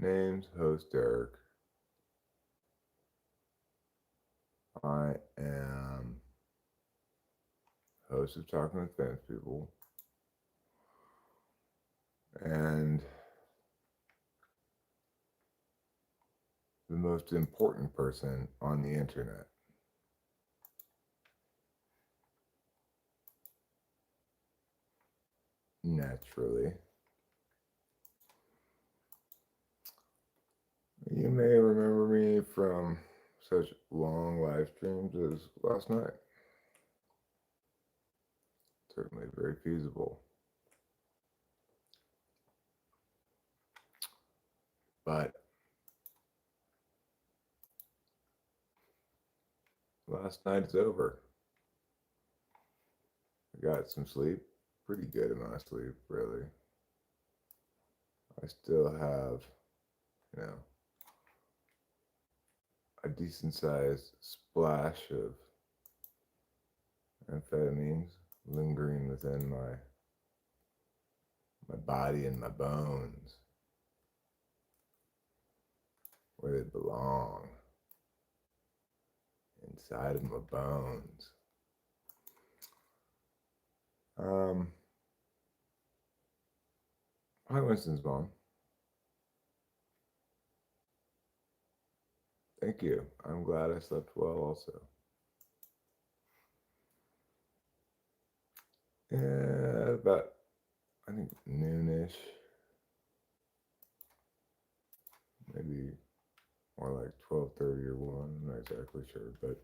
Name's host Derek. I am host of Talking with Famous People and the most important person on the internet. Naturally. You may remember me from such long live streams as last night. Certainly very feasible. But last night is over. I got some sleep. Pretty good amount of sleep, really. I still have, you know, a decent sized splash of amphetamines lingering within my body and my bones where they belong, inside of my bones. Hi, Winston's mom. Thank you. I'm glad I slept well also. Yeah, about, I think, noonish. Maybe more like 12:30 or 1. I'm not exactly sure, but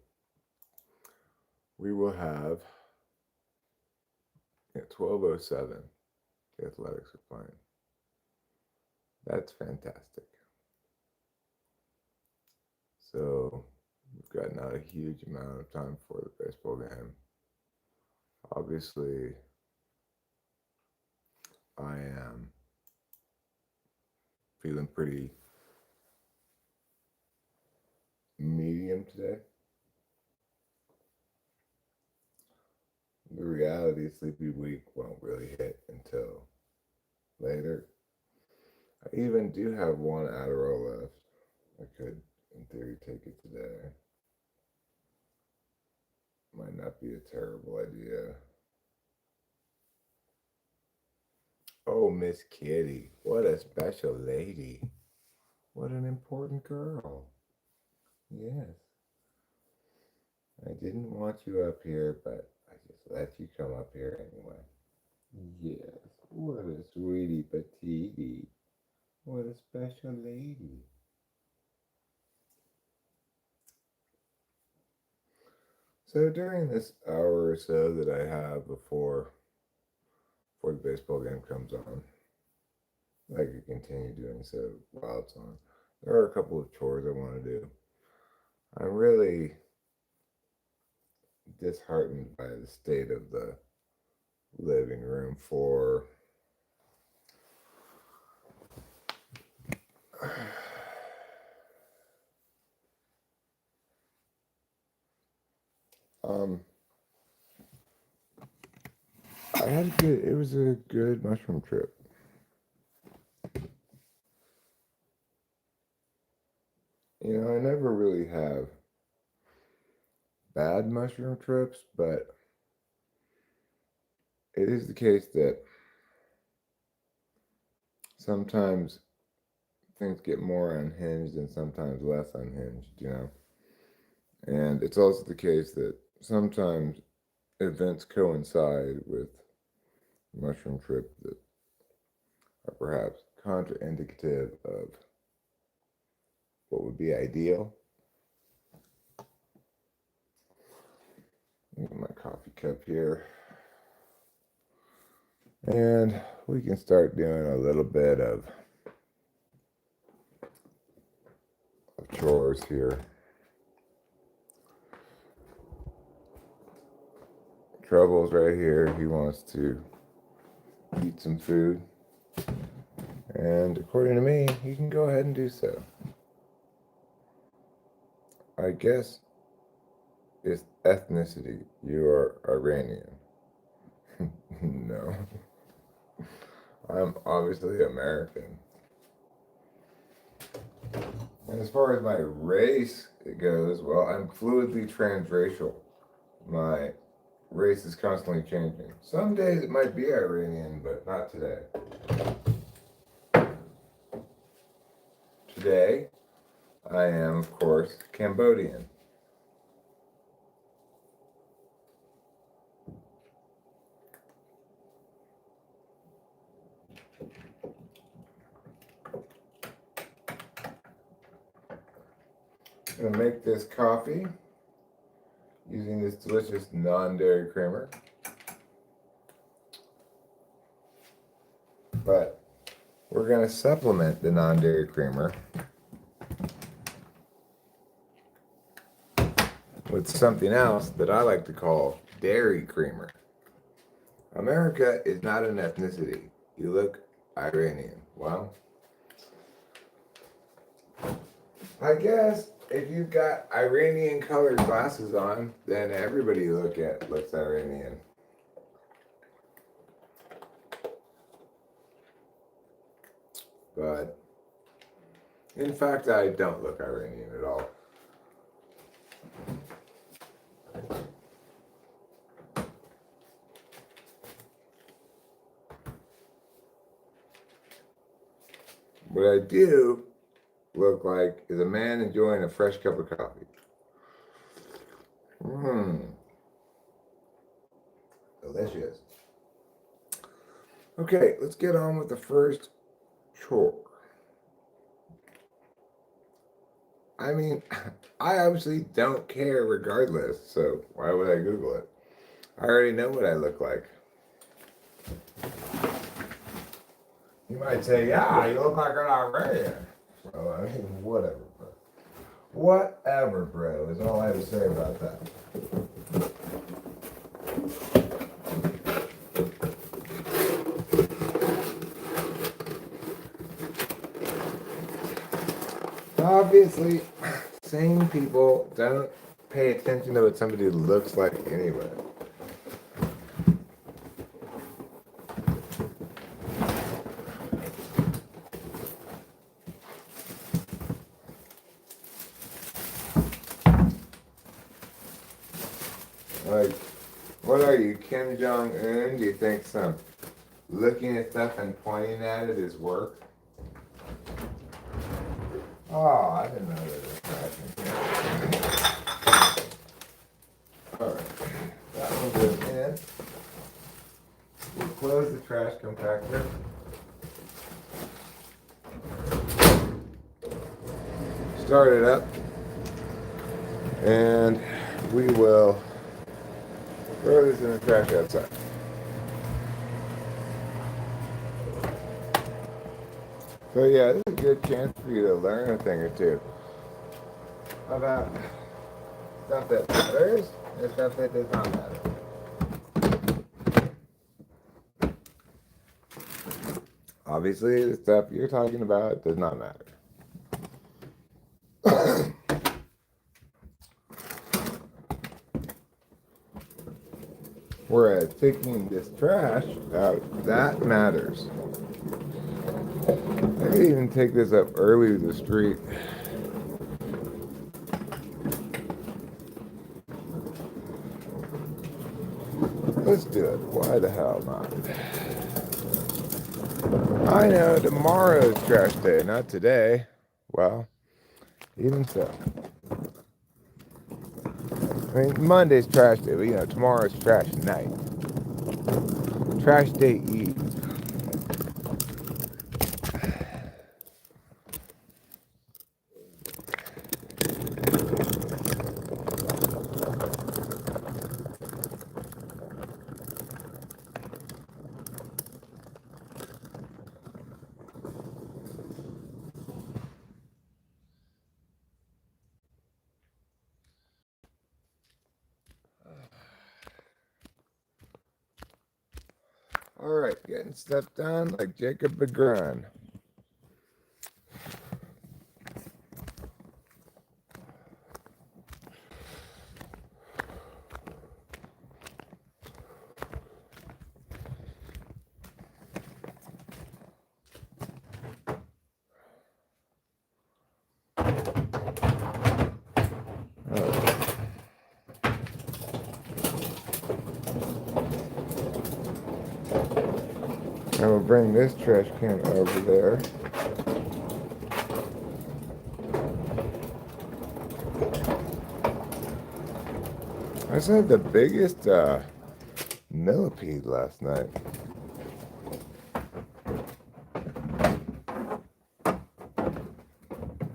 we will have at 12:07 the Athletics are playing. That's fantastic. So we've got not a huge amount of time for the baseball game. Obviously, I am feeling pretty medium today. The reality sleepy week won't really hit until later. I even do have one Adderall left. I could, in theory, take it today. Might not be a terrible idea. Oh, Miss Kitty, what a special lady. What an important girl. Yes. I didn't want you up here, but I just let you come up here anyway. Yes. What a sweetie patootie. What a special lady. So during this hour or so that I have before the baseball game comes on, I could continue doing so while it's on. There are a couple of chores I want to do. I'm really disheartened by the state of the living room floor. um, it was a good mushroom trip. You know, I never really have bad mushroom trips, but it is the case that sometimes things get more unhinged and sometimes less unhinged, you know. And it's also the case that sometimes events coincide with mushroom trip that are perhaps contraindicative of what would be ideal. Get my coffee cup here. And we can start doing a little bit of chores here. Trouble's right here. He wants to eat some food. And according to me, you can go ahead and do so. I guess it's ethnicity. You are Iranian. No. I'm obviously American. And as far as my race goes, well, I'm fluidly transracial. My race is constantly changing. Some days it might be Iranian, but not today. Today, I am, of course, Cambodian. I'm going to make this coffee using this delicious non-dairy creamer. But we're going to supplement the non-dairy creamer with something else that I like to call dairy creamer. America is not an ethnicity. You look Iranian. Well, I guess if you've got Iranian colored glasses on, then everybody you look at looks Iranian. But in fact, I don't look Iranian at all. What I do look like is a man enjoying a fresh cup of coffee. Delicious. Okay, let's get on with the first chore. I mean, I obviously don't care regardless, so why would I Google it? I already know what I look like. You might say, yeah, you look like an Iranian. Well, I mean, whatever, bro. Whatever, bro, is all I have to say about that. Obviously, sane people don't pay attention to what somebody looks like anyway. Like, what are you, Kim Jong-un? Do you think some looking at stuff and pointing at it is work? Oh, I didn't know that was crashing. Alright, that one goes in. We'll close the trash compactor. Start it up. And we will throw this in the trash outside. So yeah, this is a good chance for you to learn a thing or two about stuff that matters and stuff that does not matter. Obviously, the stuff you're talking about does not matter. Whereas taking this trash out, that matters. I could even take this up early to the street. Let's do it. Why the hell not? I know tomorrow's trash day, not today. Well, even so. I mean, Monday's trash day, but you know, tomorrow's trash night. Trash day eve. Alright, getting stuff done like Jacob Begrun. I will bring this trash can over there. I saw the biggest millipede last night.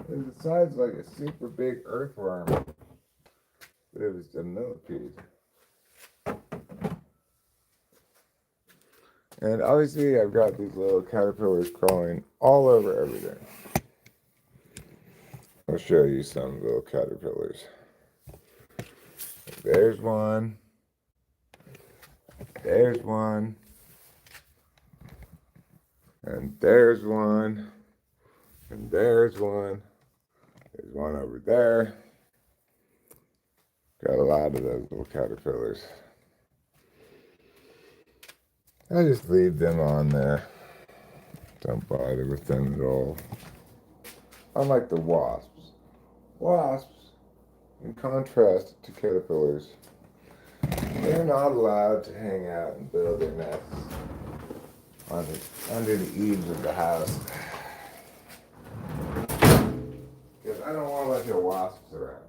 It was the size of like a super big earthworm, but it was a millipede. And obviously I've got these little caterpillars crawling all over everything. I'll show you some little caterpillars. There's one. There's one. And there's one. And there's one. There's one over there. Got a lot of those little caterpillars. I just leave them on there. Don't bother with them at all. Unlike the wasps. Wasps, in contrast to caterpillars, they're not allowed to hang out and build their nests under the eaves of the house. Because I don't want a bunch of wasps around.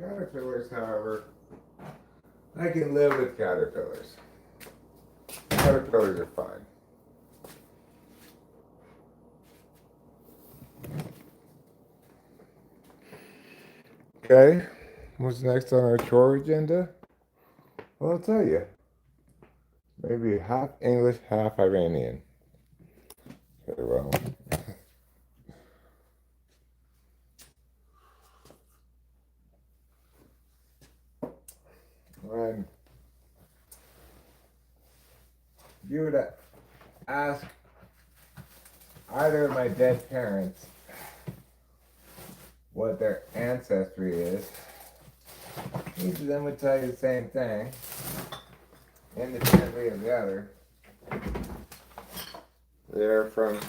Caterpillars, however, I can live with caterpillars. Caterpillars are fine. Okay, what's next on our chore agenda? Well, I'll tell you. Maybe half English, half Iranian. Okay, well. When you were to ask either of my dead parents what their ancestry is, each of them would tell you the same thing, independently of the other. They're from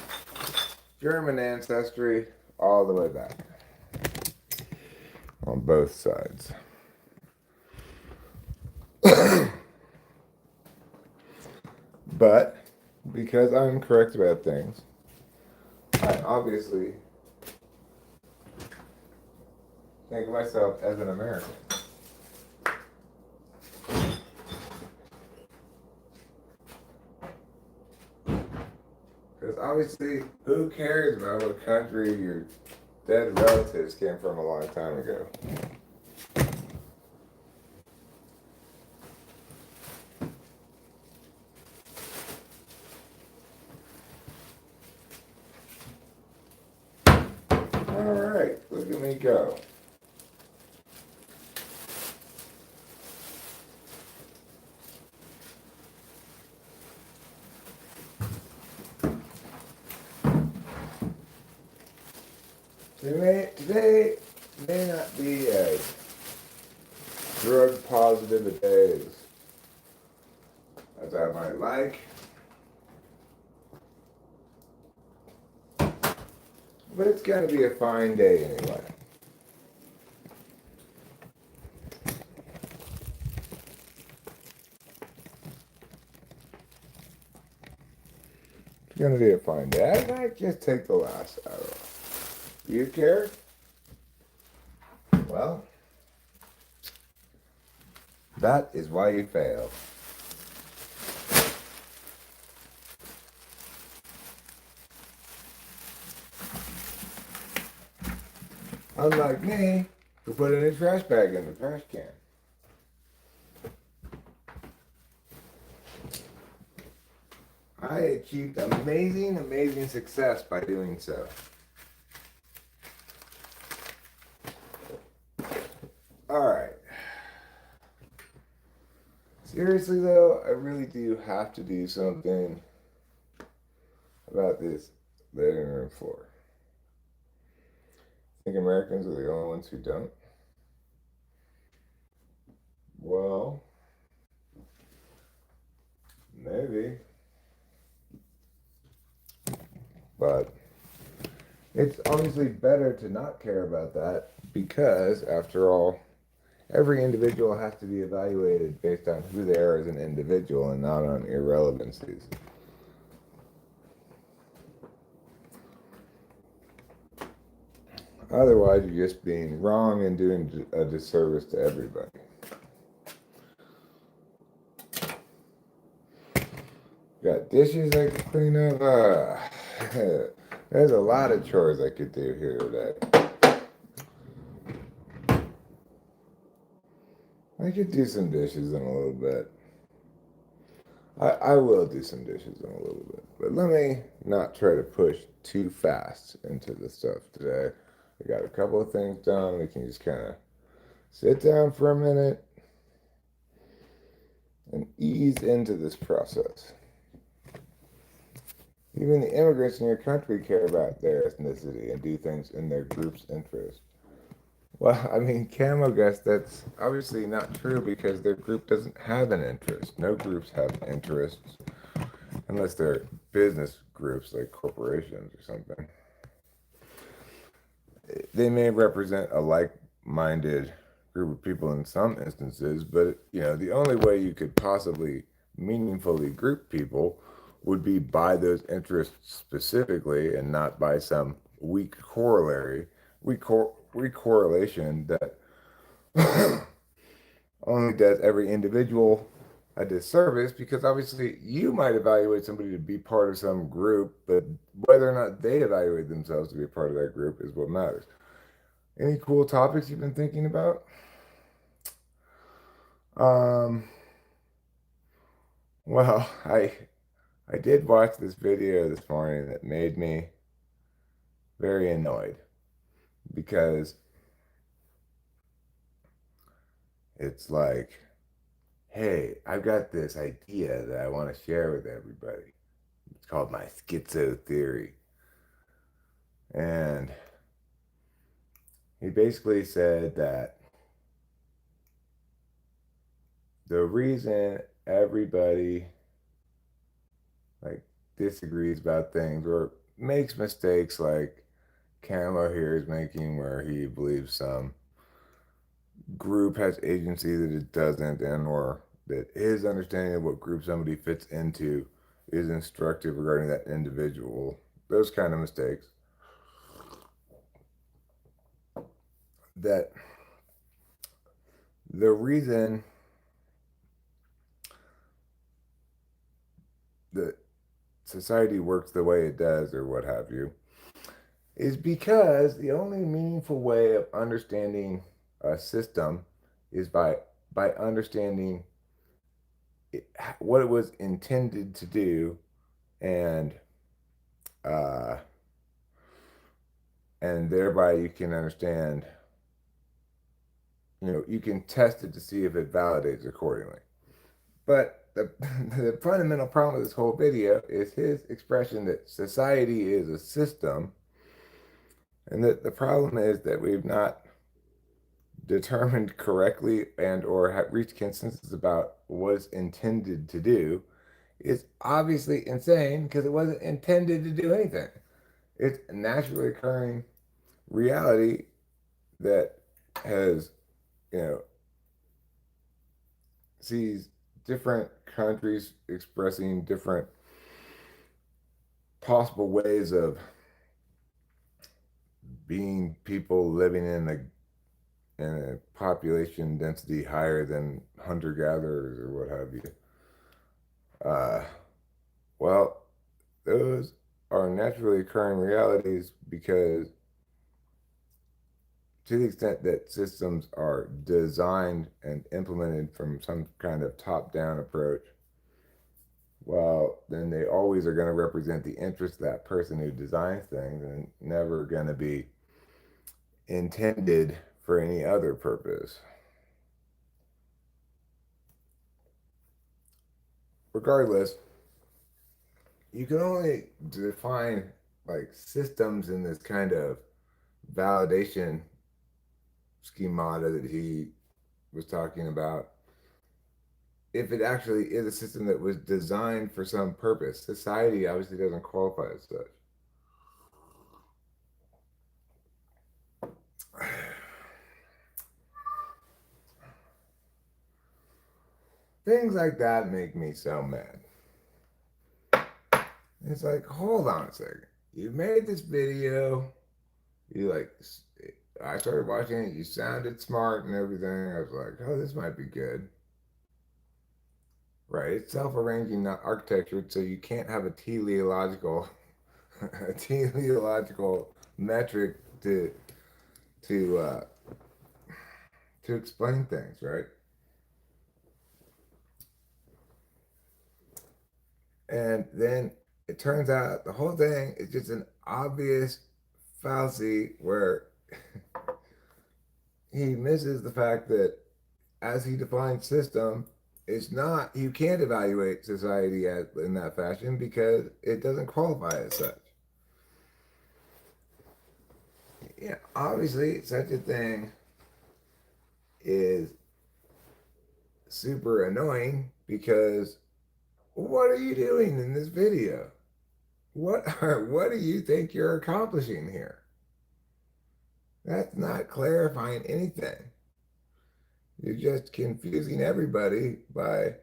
German ancestry all the way back, on both sides. But because I'm correct about things, I obviously think of myself as an American. Because obviously, who cares about what country your dead relatives came from a long time ago? Alright, look at me go. Today may not be a drug positive a day as I might like. But it's going to be a fine day anyway. It's going to be a fine day. I might just take the last hour. You care? Well, that is why you fail. Unlike me, who put in a trash bag in the trash can. I achieved amazing success by doing so. Alright. Seriously though, I really do have to do something about this living room floor. I think Americans are the only ones who don't. Well, maybe. But it's obviously better to not care about that because, after all, Every individual has to be evaluated based on who they are as an individual and not on irrelevancies. Otherwise, you're just being wrong and doing a disservice to everybody. Got dishes I could clean up. There's a lot of chores I could do here today. I could do some dishes in a little bit. I will do some dishes in a little bit. But let me not try to push too fast into the stuff today. We got a couple of things done. We can just kind of sit down for a minute and ease into this process. Even the immigrants in your country care about their ethnicity and do things in their group's interest. Well, I mean, Camo guess that's obviously not true because their group doesn't have an interest. No groups have interests unless they're business groups like corporations or something. They may represent a like-minded group of people in some instances, but the only way you could possibly meaningfully group people would be by those interests specifically and not by some weak correlation that only does every individual a disservice, because obviously you might evaluate somebody to be part of some group, but whether or not they evaluate themselves to be a part of that group is what matters. Any cool topics you've been thinking about? Um, well, I did watch this video this morning that made me very annoyed because it's like, hey, I've got this idea that I want to share with everybody. It's called my schizo theory. And he basically said that the reason everybody like disagrees about things or makes mistakes like Camo here is making, where he believes some group has agency that it doesn't, and or that his understanding of what group somebody fits into is instructive regarding that individual. Those kind of mistakes. That the reason that society works the way it does, or what have you, is because the only meaningful way of understanding a system is by understanding what it was intended to do, and uh, and thereby you can understand, you can test it to see if it validates accordingly. But the fundamental problem with this whole video is his expression that society is a system, and that the problem is that we've not determined correctly and or have reached consensus about what it's intended to do. Is obviously insane because it wasn't intended to do anything. It's a naturally occurring reality that has, you know, sees different countries expressing different possible ways of being people living in a population density higher than hunter gatherers or what have you. Uh, well, those are naturally occurring realities because, to the extent that systems are designed and implemented from some kind of top-down approach, well, then they always are going to represent the interest of that person who designs things and never going to be intended for any other purpose. Regardless, you can only define like systems in this kind of validation schemata that he was talking about if it actually is a system that was designed for some purpose. Society obviously doesn't qualify as such. Things like that make me so mad. It's like, hold on a second. You made this video. You like, I started watching it. You sounded smart and everything. I was like, oh, this might be good. Right? It's self-arranging architecture, so you can't have a teleological, a teleological metric to uh, to explain things, right? And then it turns out the whole thing is just an obvious fallacy where he misses the fact that as he defines system, it's not, you can't evaluate society in that fashion because it doesn't qualify as such. Yeah, obviously, such a thing is super annoying because what are you doing in this video? What do you think you're accomplishing here? That's not clarifying anything. You're just confusing everybody by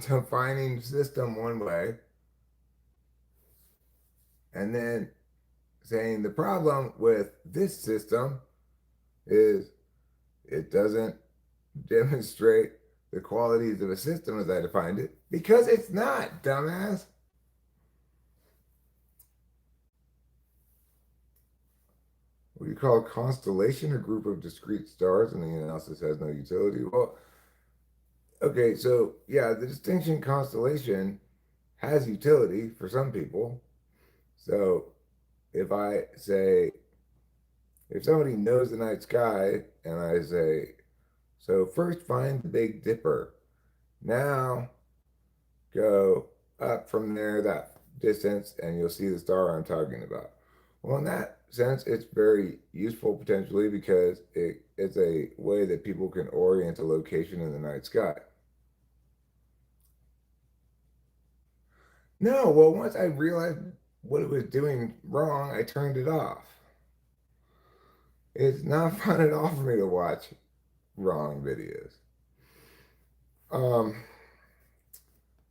defining system one way and then saying the problem with this system is it doesn't demonstrate the qualities of a system as I defined it because it's not, dumbass. What do you call a constellation? A group of discrete stars, and the analysis has no utility. Well, okay, so yeah, the distinction constellation has utility for some people. So if I say, if somebody knows the night sky, and I say, so first find the Big Dipper, now go up from there that distance, and you'll see the star I'm talking about. Well, in that sense, it's very useful potentially because it's a way that people can orient a location in the night sky. No, well, once I realized what it was doing wrong, I turned it off. It's not fun at all for me to watch wrong videos. Um,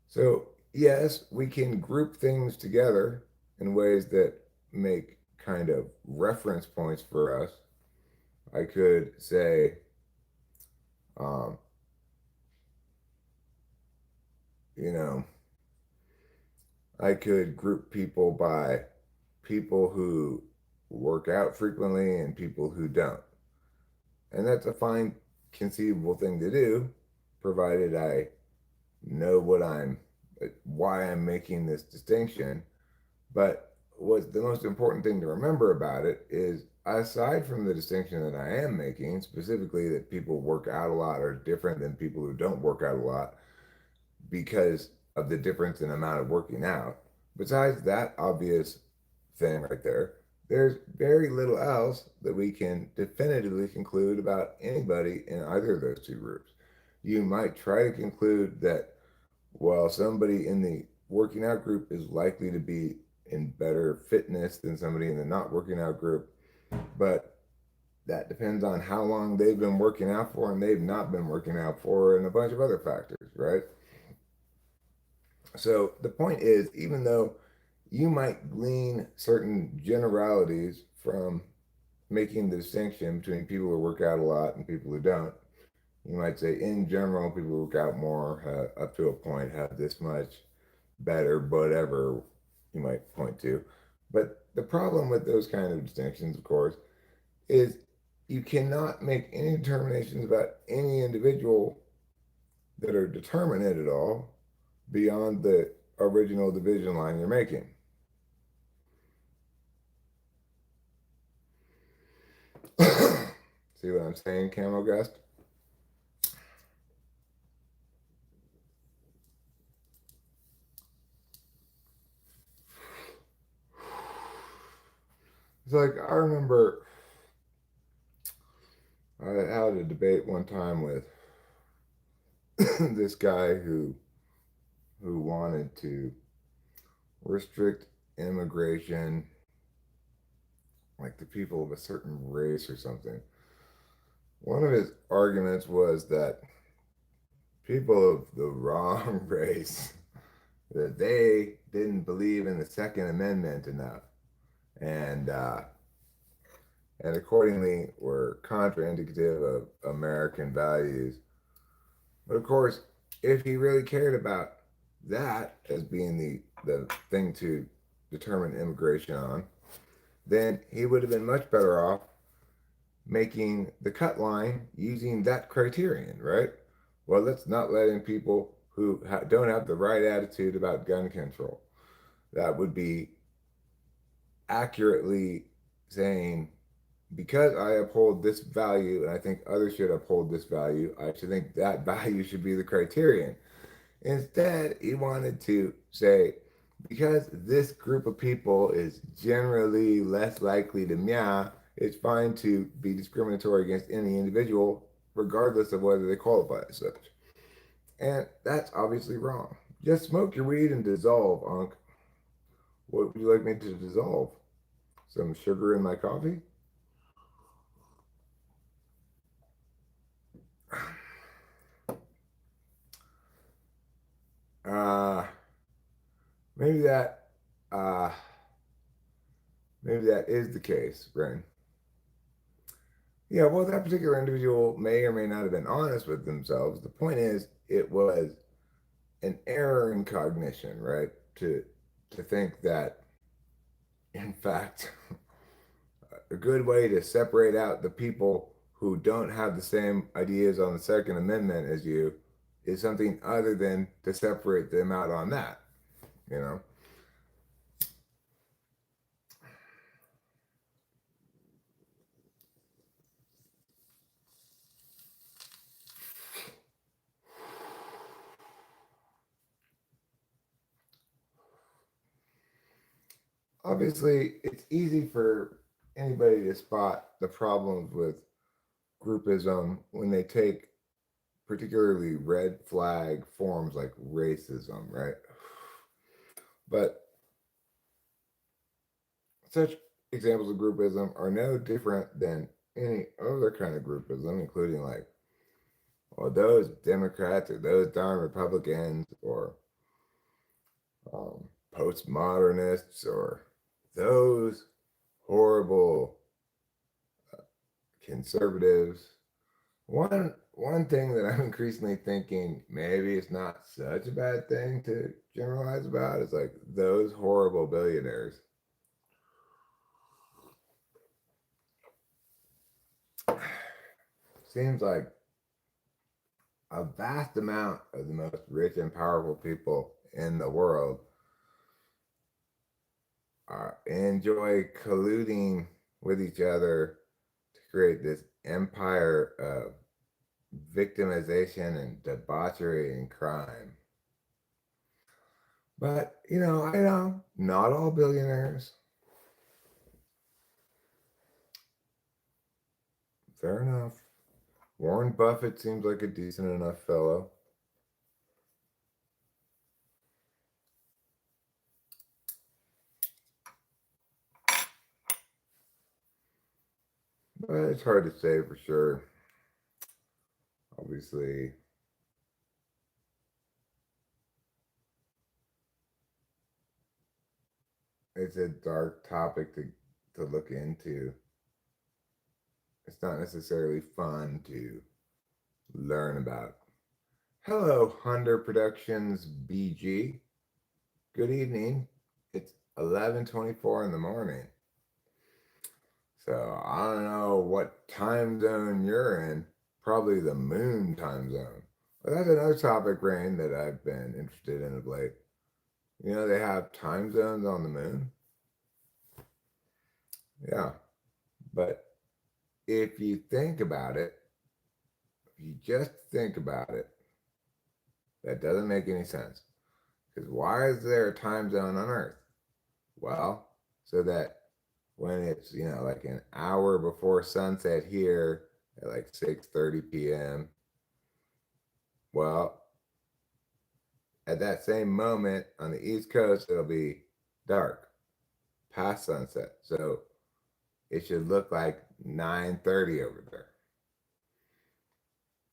so yes, we can group things together in ways that make kind of reference points for us. I could say, um, you know, I could group people by people who work out frequently and people who don't. And that's a fine conceivable thing to do, provided I know why I'm making this distinction. But what's the most important thing to remember about it is aside from the distinction that I am making, specifically that people work out a lot are different than people who don't work out a lot because of the difference in amount of working out. Besides that obvious thing right there, there's very little else that we can definitively conclude about anybody in either of those two groups. You might try to conclude that, well, somebody in the working out group is likely to be in better fitness than somebody in the not working out group, but that depends on how long they've been working out for and they've not been working out for and a bunch of other factors, right? So the point is, even though you might glean certain generalities from making the distinction between people who work out a lot and people who don't, you might say, in general, people who work out more up to a point have this much better, whatever you might point to. But the problem with those kind of distinctions, of course, is you cannot make any determinations about any individual that are determinate at all beyond the original division line you're making. See what I'm saying, Camo Gust? It's like I remember I had a debate one time with this guy who wanted to restrict immigration, like the people of a certain race or something. One of his arguments was that people of the wrong race, that they didn't believe in the Second Amendment enough, and uh, and accordingly were contraindicative of American values. But of course, if he really cared about that as being the thing to determine immigration on, then he would have been much better off making the cut line using that criterion, right? Well, let's not let in people who don't have the right attitude about gun control. That would be accurately saying, because I uphold this value and I think others should uphold this value, I should think that value should be the criterion. Instead, he wanted to say, because this group of people is generally less likely to meow, it's fine to be discriminatory against any individual, regardless of whether they qualify as such. And that's obviously wrong. Just smoke your weed and dissolve, Unc. What would you like me to dissolve? Some sugar in my coffee? Uh, maybe that, uh, maybe that is the case, Ren. Yeah, well, that particular individual may or may not have been honest with themselves. The point is, it was an error in cognition, right? To think that, in fact, a good way to separate out the people who don't have the same ideas on the Second Amendment as you is something other than to separate them out on that, you know? Obviously, it's easy for anybody to spot the problems with groupism when they take particularly red flag forms like racism, right? But such examples of groupism are no different than any other kind of groupism, including like, well, those Democrats or those darn Republicans or postmodernists or those horrible conservatives. One thing that I'm increasingly thinking maybe it's not such a bad thing to generalize about is like those horrible billionaires. Seems like a vast amount of the most rich and powerful people in the world enjoy colluding with each other to create this empire of victimization and debauchery and crime. But, I know not all billionaires. Fair enough. Warren Buffett seems like a decent enough fellow. But it's hard to say for sure. Obviously, it's a dark topic to look into. It's not necessarily fun to learn about. Hello, Hunter Productions BG. Good evening. It's 11:24 in the morning. So I don't know what time zone you're in. Probably the moon time zone. But that's another topic, Rain, that I've been interested in of late. They have time zones on the moon. Yeah. But if you think about it, if you just think about it, that doesn't make any sense. Because why is there a time zone on Earth? Well, so that when it's, like an hour before sunset here at like 6:30 p.m., well, at that same moment on the East Coast, it'll be dark past sunset. So it should look like 9:30 over there.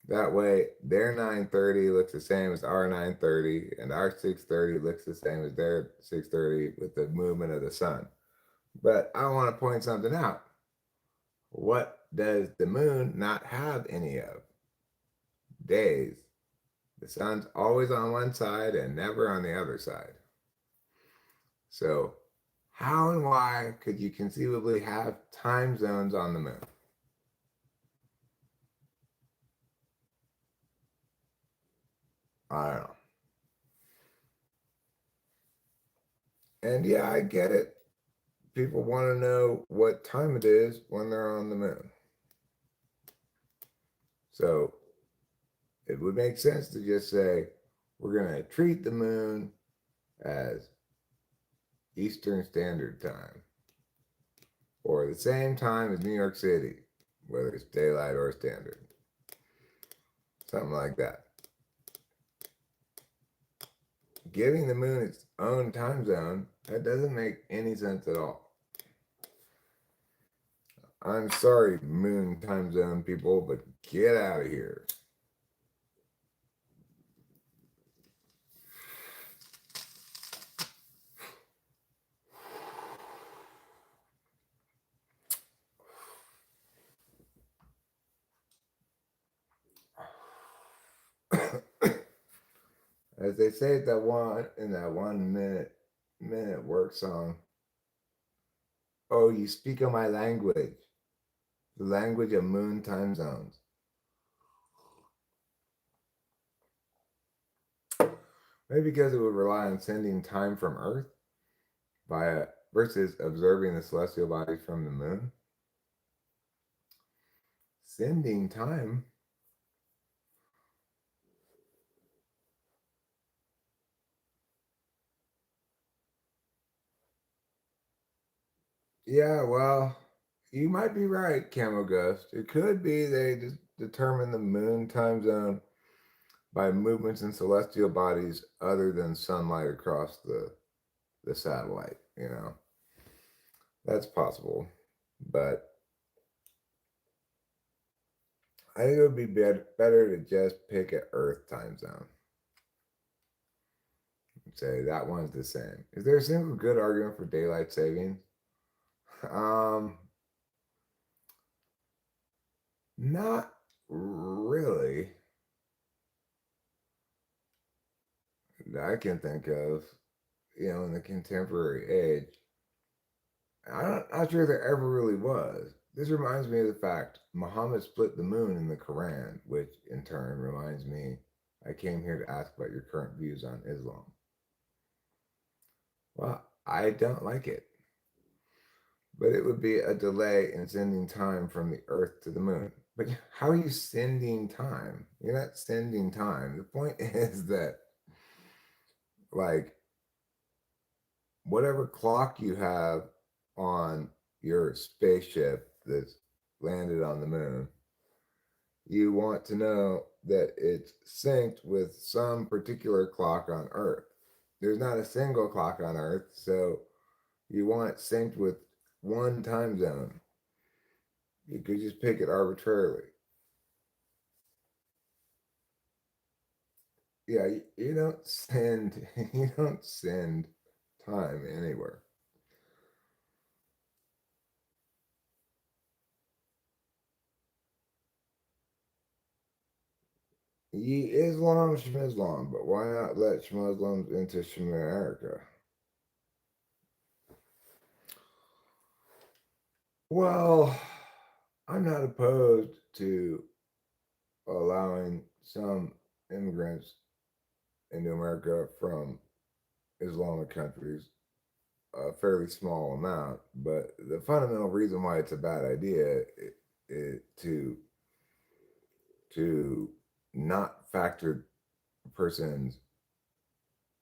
That way, their 9:30 looks the same as our 9:30, and our 6:30 looks the same as their 6:30 with the movement of the sun. But I want to point something out. What does the moon not have any of? Days. The sun's always on one side and never on the other side. So, how and why could you conceivably have time zones on the moon? I don't know. And yeah, I get it. People want to know what time it is when they're on the moon. So, it would make sense to just say, we're going to treat the moon as Eastern Standard Time or the same time as New York City, whether it's daylight or standard. Something like that. Giving the moon its own time zone, that doesn't make any sense at all. I'm sorry, moon time zone people, but get out of here. As they say at that one in that 1 minute work song, oh, you speak of my language, the language of moon time zones. Maybe because it would rely on sending time from Earth via versus observing the celestial bodies from the moon. Sending time. Yeah, well, you might be right, Camo Ghost. It could be they just determine the moon time zone by movements in celestial bodies other than sunlight across the satellite, you know. That's possible. But I think it would be better to just pick an Earth time zone. Say that one's the same. Is there a single good argument for daylight savings? Um, Not really that I can think of, in the contemporary age. I'm not sure there ever really was. This reminds me of the fact Muhammad split the moon in the Quran, which in turn reminds me I came here to ask about your current views on Islam. Well, I don't like it, but it would be a delay in sending time from the Earth to the moon. But how are you sending time? You're not sending time. The point is that, like, whatever clock you have on your spaceship that's landed on the moon, you want to know that it's synced with some particular clock on Earth. There's not a single clock on Earth, so you want it synced with one time zone. You could just pick it arbitrarily. Yeah, you don't send you don't send time anywhere. Ye Islam, Shmislam, but why not let Muslims into Shmerica? Well, I'm not opposed to allowing some immigrants into America from Islamic countries, a fairly small amount, but the fundamental reason why it's a bad idea is to not factor a person's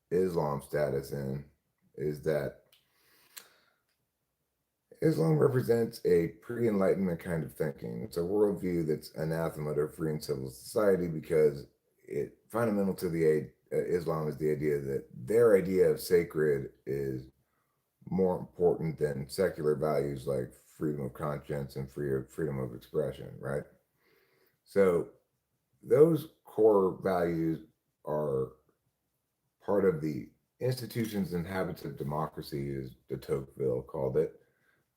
Islam status in is that Islam represents a pre Enlightenment kind of thinking. It's a worldview that's anathema to free and civil society because it fundamental to the Islam is the idea that their idea of sacred is more important than secular values like freedom of conscience and freedom of expression, right? So those core values are part of the institutions and habits of democracy, as de Tocqueville called it,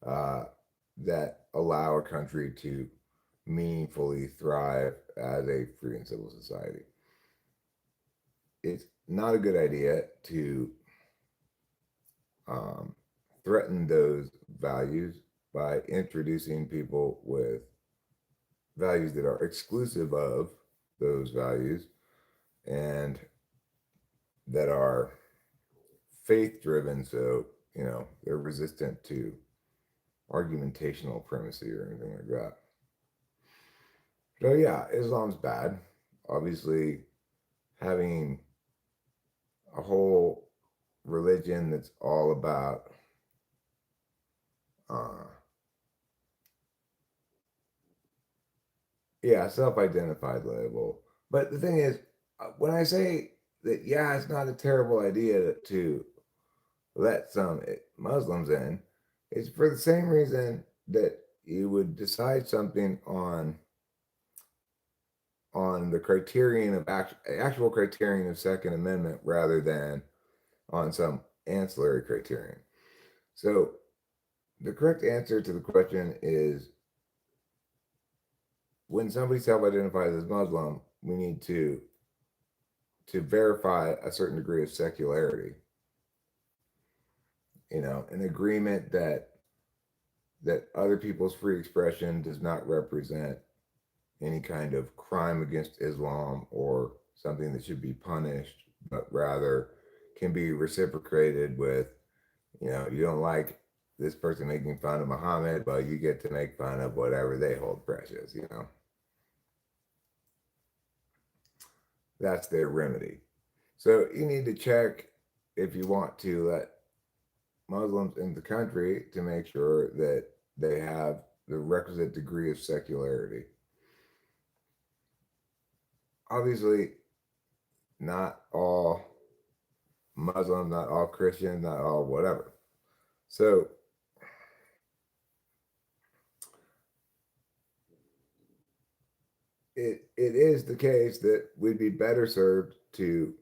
uh, that allow a country to meaningfully thrive as a free and civil society. It's not a good idea to um, threaten those values by introducing people with values that are exclusive of those values and that are faith driven. So, they're resistant to argumentational primacy or anything like that. So, yeah, Islam's bad. Obviously, having a whole religion that's all about uh, yeah, self-identified label. But the thing is, when I say that, yeah, it's not a terrible idea to let some Muslims in, it's for the same reason that you would decide something on the criterion of actual criterion of Second Amendment rather than on some ancillary criterion. So the correct answer to the question is when somebody self-identifies as Muslim, we need to verify a certain degree of secularity. An agreement that other people's free expression does not represent any kind of crime against Islam or something that should be punished, but rather can be reciprocated with, you don't like this person making fun of Muhammad, but you get to make fun of whatever they hold precious. That's their remedy. So you need to check if you want to let Muslims in the country to make sure that they have the requisite degree of secularity. Obviously, not all Muslims, not all Christians, not all whatever. So it is the case that we'd be better served to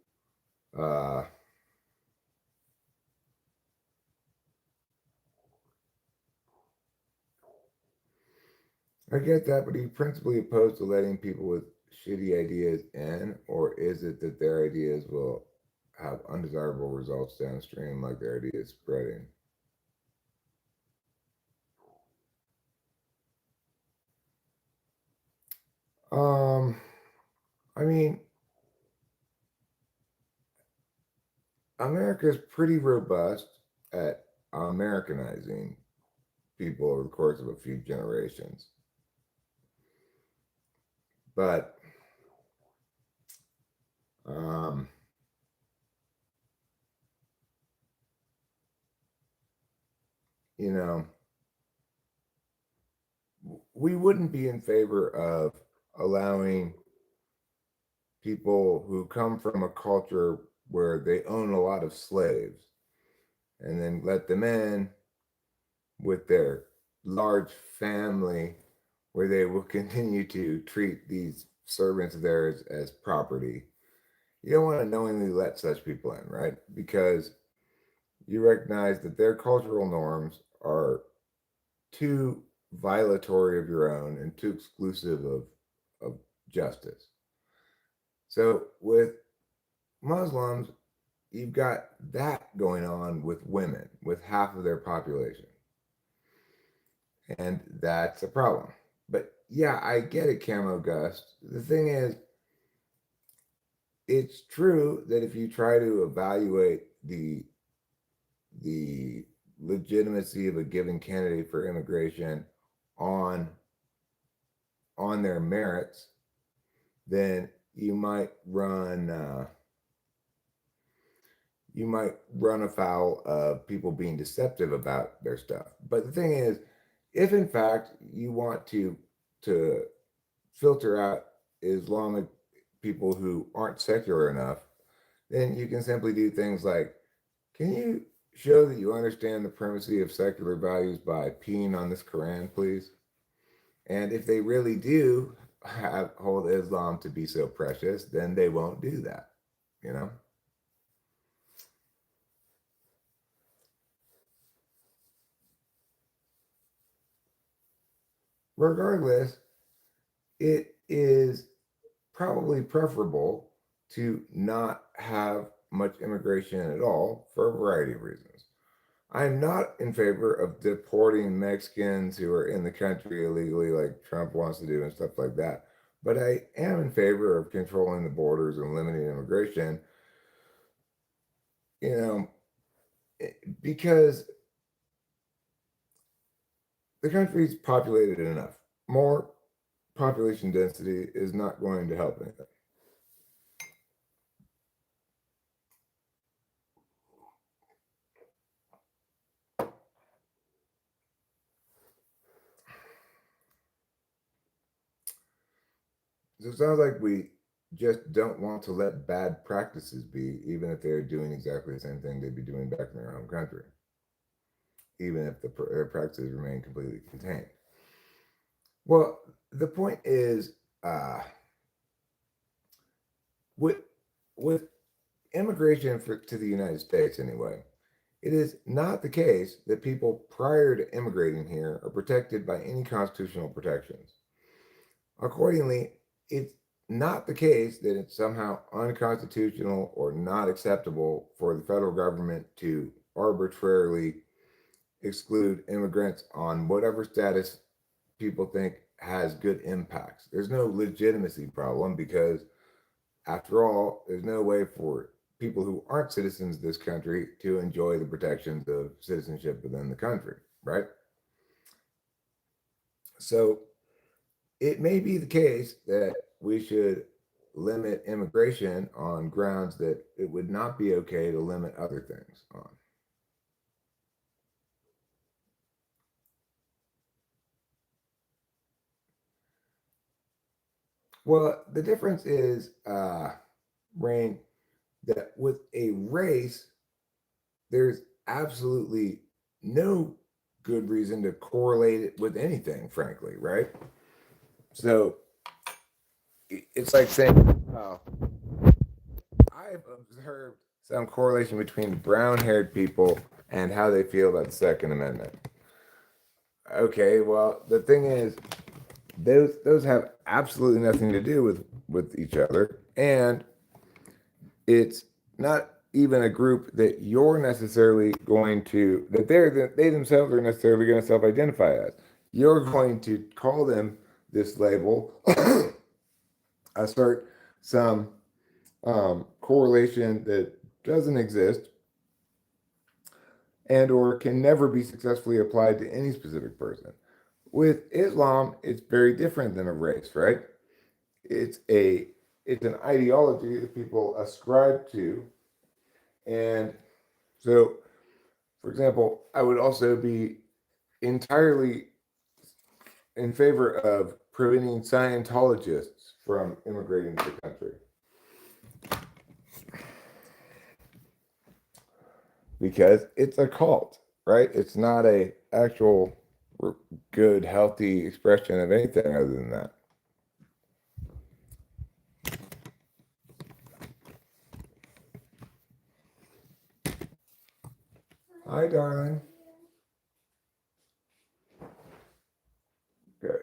uh, I get that, but are you principally opposed to letting people with shitty ideas in, or is it that their ideas will have undesirable results downstream, like their ideas spreading? Um, I mean, America is pretty robust at Americanizing people over the course of a few generations. But, um, you know, we wouldn't be in favor of allowing people who come from a culture where they own a lot of slaves and then let them in with their large family where they will continue to treat these servants of theirs as property. You don't want to knowingly let such people in, right? Because you recognize that their cultural norms are too violatory of your own and too exclusive of justice. So with Muslims, you've got that going on with women, with half of their population. And that's a problem. But yeah, I get it, Camo Gust. The thing is, it's true that if you try to evaluate the legitimacy of a given candidate for immigration on on their merits, then you might run afoul of people being deceptive about their stuff. But the thing is, if in fact you want to filter out Islamic people who aren't secular enough, then you can simply do things like, can you show that you understand the primacy of secular values by peeing on this Quran, please? And if they really do hold Islam to be so precious, then they won't do that, you know? Regardless, it is probably preferable to not have much immigration at all for a variety of reasons. I'm not in favor of deporting Mexicans who are in the country illegally, like Trump wants to do and stuff like that. But I am in favor of controlling the borders and limiting immigration, you know, because the country's populated enough. More population density is not going to help anything. So it sounds like we just don't want to let bad practices be, even if they're doing exactly the same thing they'd be doing back in their home country, even if their practices remain completely contained. Well, the point is, with with immigration to the United States, anyway, it is not the case that people prior to immigrating here are protected by any constitutional protections. Accordingly, it's not the case that it's somehow unconstitutional or not acceptable for the federal government to arbitrarily exclude immigrants on whatever status people think has good impacts. There's no legitimacy problem because, after all, there's no way for people who aren't citizens of this country to enjoy the protections of citizenship within the country, right? So it may be the case that we should limit immigration on grounds that it would not be okay to limit other things on. Well, the difference is, Rain, that with a race, there's absolutely no good reason to correlate it with anything, frankly, right? So it's like saying, oh, I've observed some correlation between brown haired people and how they feel about the Second Amendment. Okay, well, the thing is, those have absolutely nothing to do with each other, and it's not even a group that you're necessarily going to they themselves are necessarily going to self-identify as. You're going to call them this label, assert some correlation that doesn't exist and or can never be successfully applied to any specific person. With Islam, it's very different than a race, right? It's a it's an ideology that people ascribe to. And so, for example, I would also be entirely in favor of preventing Scientologists from immigrating to the country because it's a cult, right? It's not a actual good, healthy expression of anything other than that. Hi, darling. Good.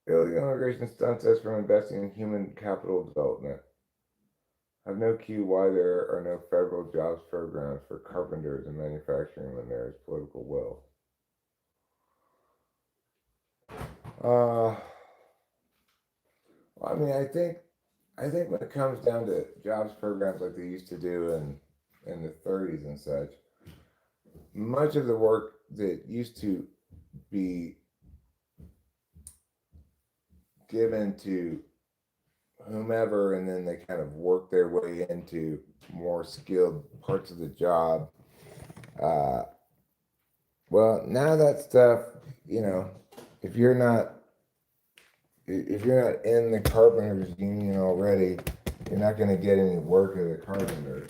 Illegal immigration stunts us from investing in human capital development. I have no clue why there are no federal jobs programs for carpenters and manufacturing when there is political will. I mean, I think when it comes down to jobs programs like they used to do in the 30s and such, much of the work that used to be given to whomever, and then they kind of work their way into more skilled parts of the job. Uh, well, now that stuff, you know, if you're not if you're not in the carpenters union already, you're not going to get any work as a carpenter.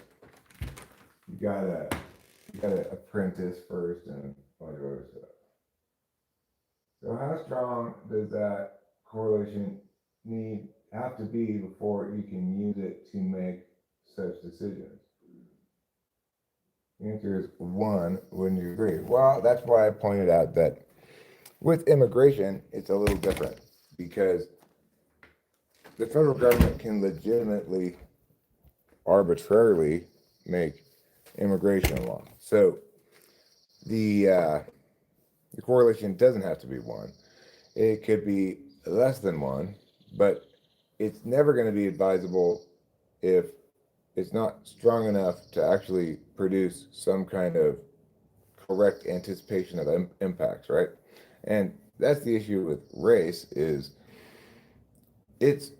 You gotta apprentice first and a bunch of other stuff. So how strong does that correlation have to be before you can use it to make such decisions? The answer is one. Wouldn't you agree? Well, that's why I pointed out that with immigration, it's a little different because the federal government can legitimately, arbitrarily make immigration law. So the uh, the correlation doesn't have to be one. It could be less than one, but it's never going to be advisable if it's not strong enough to actually produce some kind of correct anticipation of impacts, right? And that's the issue with race is it's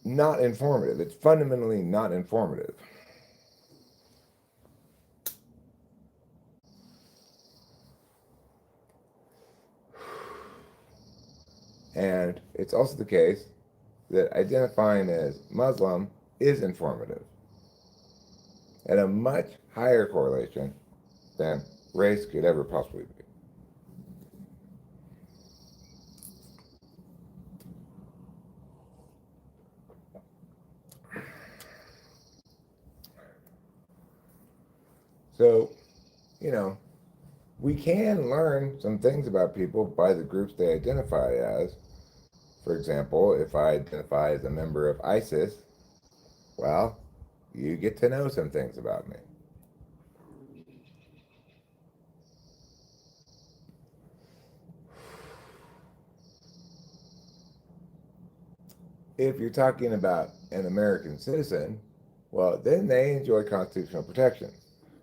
not informative. It's fundamentally not informative. And it's also the case that identifying as Muslim is informative at a much higher correlation than race could ever possibly be. So, you know, we can learn some things about people by the groups they identify as. For example, if I identify as a member of ISIS, well, you get to know some things about me. If you're talking about an American citizen, well, then they enjoy constitutional protection.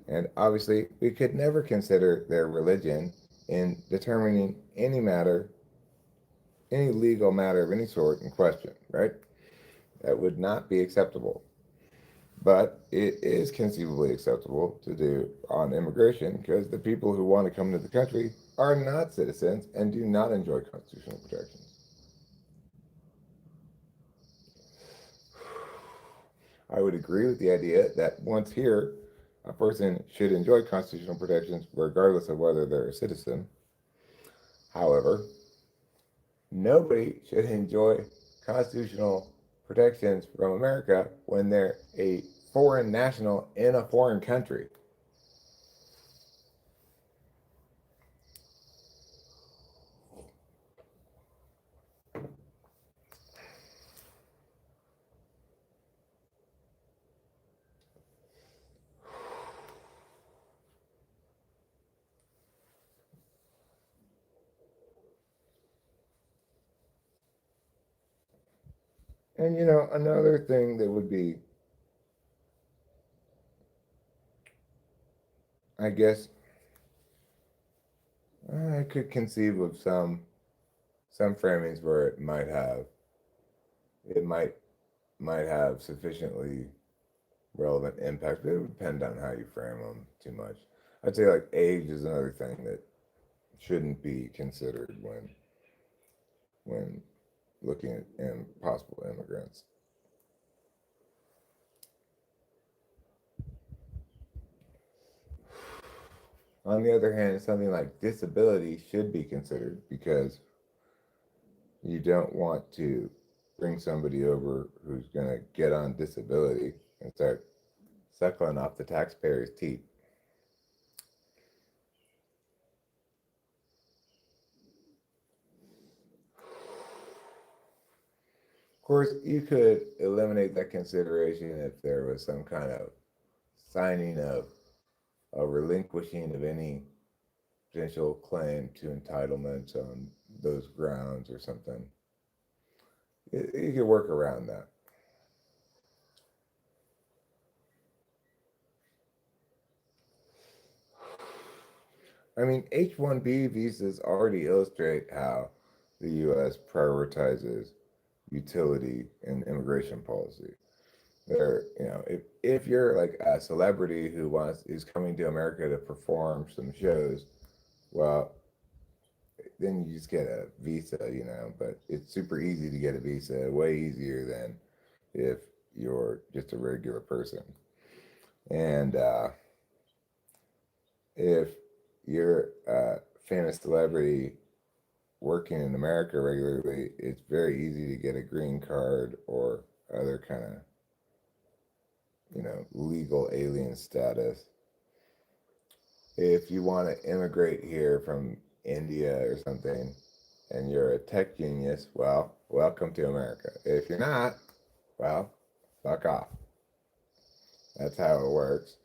And obviously, we could never consider their religion in determining any matter, any legal matter of any sort in question, right? That would not be acceptable. But it is conceivably acceptable to do on immigration because the people who want to come to the country are not citizens and do not enjoy constitutional protections. I would agree with the idea that once here, a person should enjoy constitutional protections regardless of whether they're a citizen. However, nobody should enjoy constitutional protections from America when they're a foreign national in a foreign country. And another thing that would be, I guess, I could conceive of some framings where it might have sufficiently relevant impact, but it would depend on how you frame them too much. I'd say like age is another thing that shouldn't be considered when looking at possible immigrants. On the other hand, something like disability should be considered because you don't want to bring somebody over who's going to get on disability and start suckling off the taxpayers' teeth. Of course, you could eliminate that consideration if there was some kind of signing of a relinquishing of any potential claim to entitlements on those grounds or something. You could work around that. I mean, H-1B visas already illustrate how the U.S. prioritizes utility in immigration policy. If you're like a celebrity who's coming to America to perform some shows, well, then you just get a visa. But it's super easy to get a visa, way easier than if you're just a regular person. And if you're a famous celebrity, working in America regularly, it's very easy to get a green card or other kind of, legal alien status. If you want to immigrate here from India or something and you're a tech genius, well, welcome to America. If you're not, well, fuck off. That's how it works.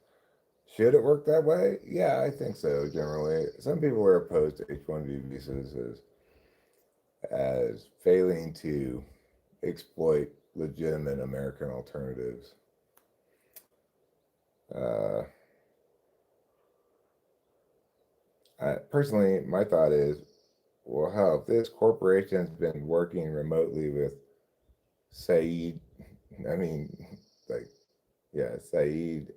Should it work that way? Yeah, I think so, generally. Some people are opposed to H-1B visas as failing to exploit legitimate American alternatives. Uh, Personally, my thought is, well, hell, if this corporation's been working remotely with Saeed, I mean, like, yeah, Saeed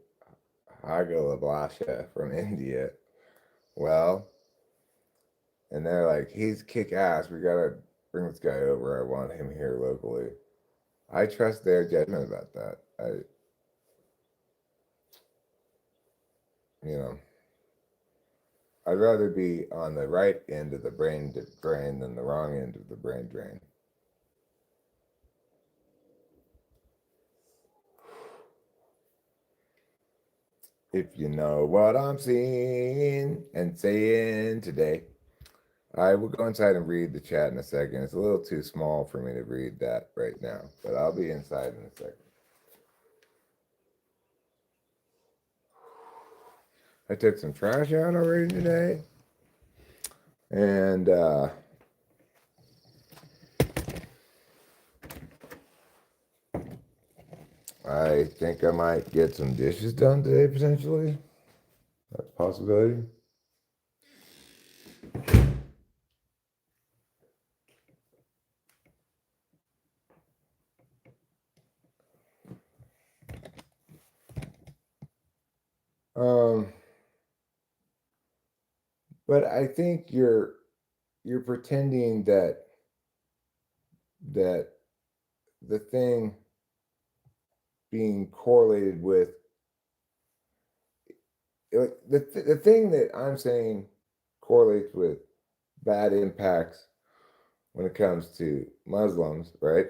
Hagalablasha from India, well, and they're like, he's kick ass, we gotta bring this guy over, I want him here locally. I trust their judgment about that. You know, I'd rather be on the right end of the brain drain than the wrong end of the brain drain. If you know what I'm seeing and saying today. I will go inside and read the chat in a second. It's a little too small for me to read that right now, but I'll be inside in a second. I took some trash out already today, and I think I might get some dishes done today, potentially. That's a possibility. Um, but I think you're pretending that the thing being correlated with the thing that I'm saying correlates with bad impacts when it comes to Muslims, right?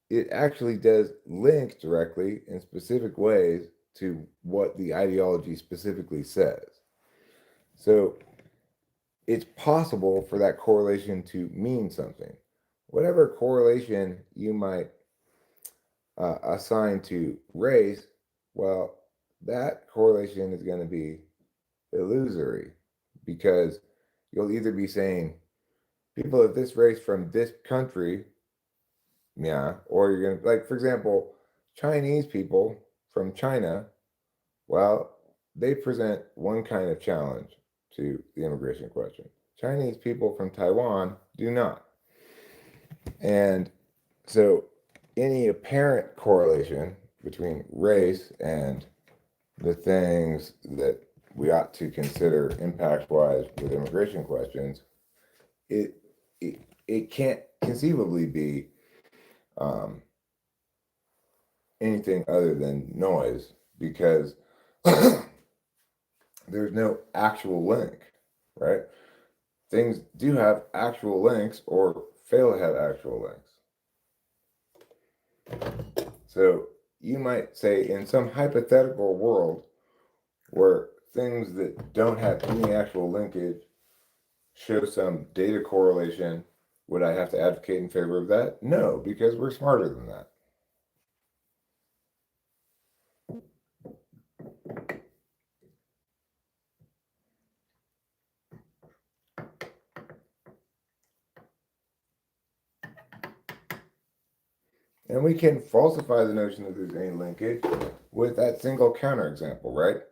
It actually does link directly in specific ways to what the ideology specifically says. So it's possible for that correlation to mean something. Whatever correlation you might assign to race, well, that correlation is going to be illusory because you'll either be saying people of this race from this country, yeah, or you're going to, like, for example, Chinese people from China, well, they present one kind of challenge to the immigration question. Chinese people from Taiwan do not. And so any apparent correlation between race and the things that we ought to consider impact-wise with immigration questions, it can't conceivably be anything other than noise because there's no actual link, right? Things do have actual links or fail to have actual links. So you might say in some hypothetical world where things that don't have any actual linkage show some data correlation, would I have to advocate in favor of that? No, because we're smarter than that. And we can falsify the notion that there's any linkage with that single counterexample, right?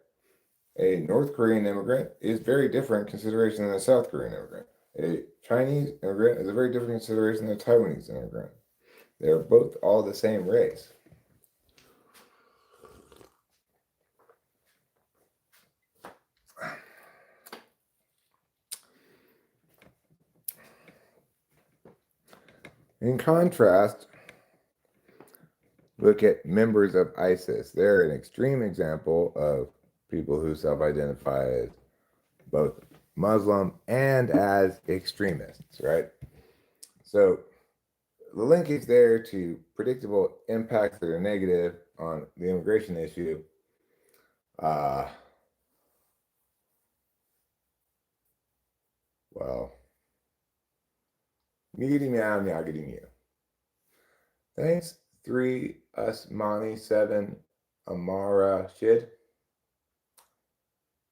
A North Korean immigrant is very different consideration than a South Korean immigrant. A Chinese immigrant is a very different consideration than a Taiwanese immigrant. They're both all the same race. In contrast, look at members of ISIS. They're an extreme example of people who self-identify as both Muslim and as extremists, right? So the linkage there to predictable impacts that are negative on the immigration issue, uh, well, meeting meow meowgity mew. Thanks, 3 Usmani 7 Amara Shid.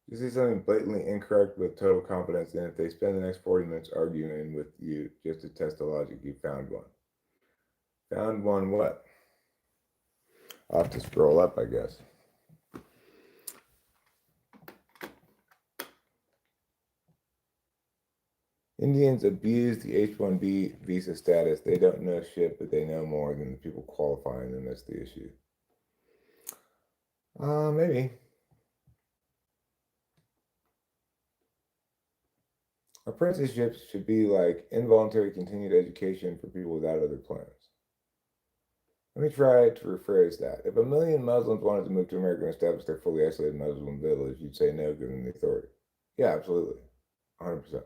You see something blatantly incorrect with total confidence, and if they spend the next 40 minutes arguing with you just to test the logic, you found one. Found one what? I'll have to scroll up, I guess. Indians abuse the H-1B visa status. They don't know shit, but they know more than the people qualifying them. That's the issue. Maybe. Apprenticeships should be like involuntary continued education for people without other plans. Let me try to rephrase that. If 1 million Muslims wanted to move to America and establish their fully isolated Muslim village, you'd say no, given the authority. Yeah, absolutely. 100%.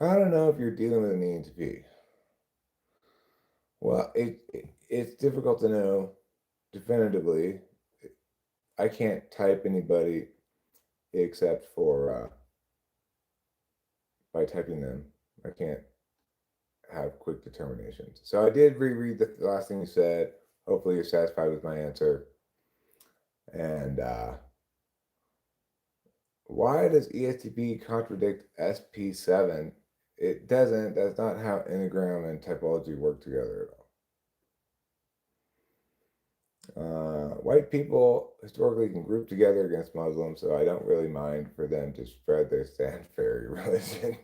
I don't know if you're dealing with an ENTP. Well, it's difficult to know definitively. I can't type anybody except for by typing them. I can't have quick determinations. So I did reread the last thing you said. Hopefully you're satisfied with my answer. And why does ESTP contradict SP7? It doesn't. That's not how Enneagram and typology work together at all. White people historically can group together against Muslims, so I don't really mind for them to spread their sand fairy religion.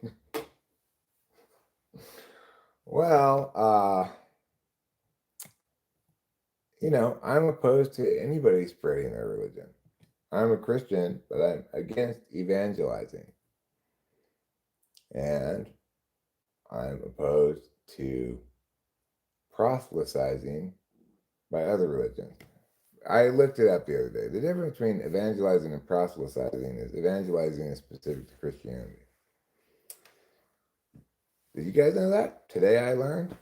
Well, I'm opposed to anybody spreading their religion. I'm a Christian, but I'm against evangelizing. And I'm opposed to proselytizing by other religions. I looked it up the other day. The difference between evangelizing and proselytizing is evangelizing is specific to Christianity. Did you guys know that? Today I learned.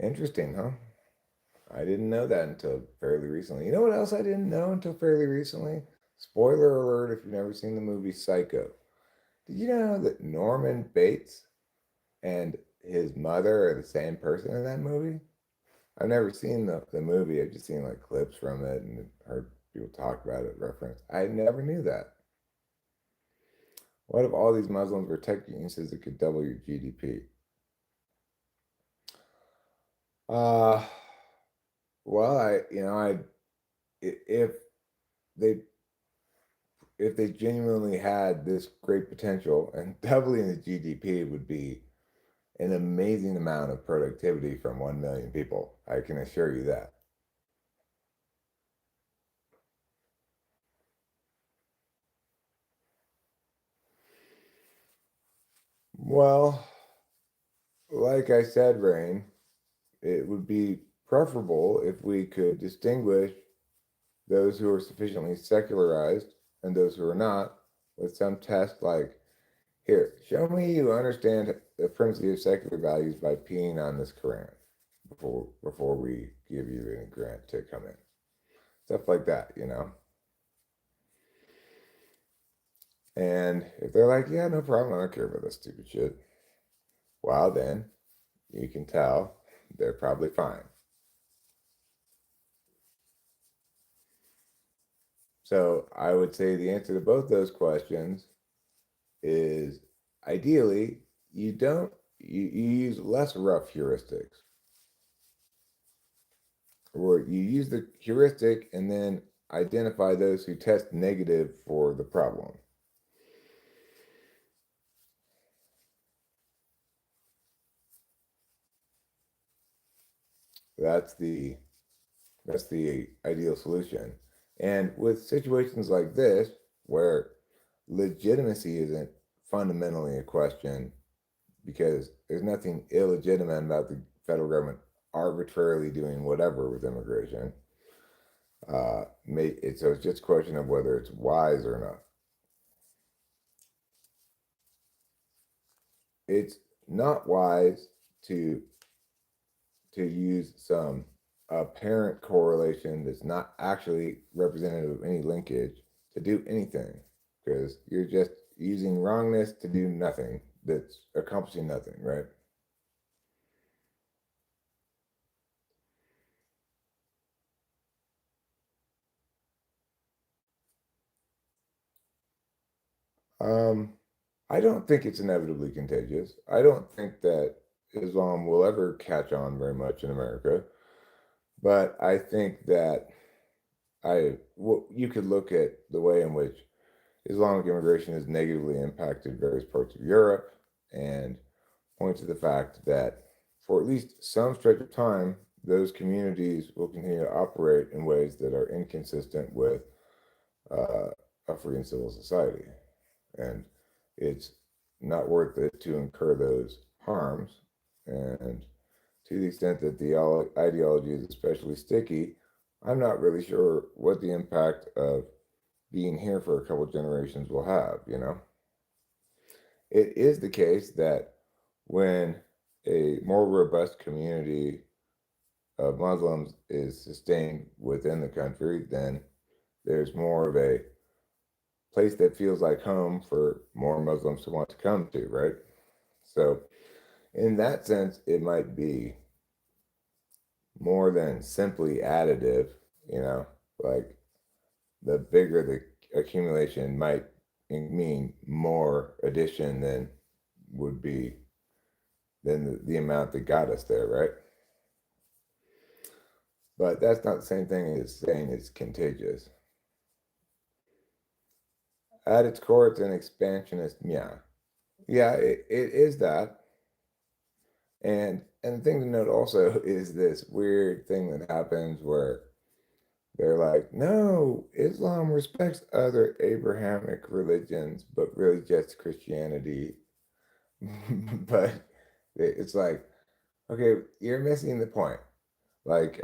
Interesting, huh? I didn't know that until fairly recently. You know what else I didn't know until fairly recently? Spoiler alert if you've never seen the movie Psycho. Did you know that Norman Bates and his mother are the same person in that movie? I've never seen the movie. I've just seen like clips from it and heard people talk about it, reference. I never knew that. What if all these Muslims were tech geniuses that could double your GDP? Well, if they if they genuinely had this great potential, and doubling the GDP would be an amazing amount of productivity from 1 million people. I can assure you that. Well, like I said, Rain, it would be preferable if we could distinguish those who are sufficiently secularized and those who are not with some test like, here, show me you understand the primacy of secular values by peeing on this Quran before we give you any grant to come in. Stuff like that. And if they're like, yeah, no problem, I don't care about this stupid shit. Well, then you can tell they're probably fine. So I would say the answer to both those questions is ideally you use less rough heuristics. Or you use the heuristic and then identify those who test negative for the problem. That's the ideal solution. And with situations like this, where legitimacy isn't fundamentally a question, because there's nothing illegitimate about the federal government arbitrarily doing whatever with immigration. So it's just a question of whether it's wise or not. It's not wise to use some apparent correlation that's not actually representative of any linkage to do anything, because you're just using wrongness to do nothing that's accomplishing nothing, right? Um, I don't think it's inevitably contagious. I don't think that Islam will ever catch on very much in America, but I think that you could look at the way in which Islamic immigration has negatively impacted various parts of Europe and point to the fact that for at least some stretch of time, those communities will continue to operate in ways that are inconsistent with uh, a free and civil society. And it's not worth it to incur those harms. And to the extent that the ideology is especially sticky, I'm not really sure what the impact of being here for a couple generations will have, you know? It is the case that when a more robust community of Muslims is sustained within the country, then there's more of a place that feels like home for more Muslims to want to come to, right? So, in that sense, it might be more than simply additive, you know, like the bigger the accumulation might mean more addition than would be than the amount that got us there, right? But that's not the same thing as saying it's contagious. At its core, it's an expansionist, yeah. Yeah, it is that. And the thing to note also is this weird thing that happens where they're like, no, Islam respects other Abrahamic religions, but really just Christianity. But it's like, okay, you're missing the point. Like,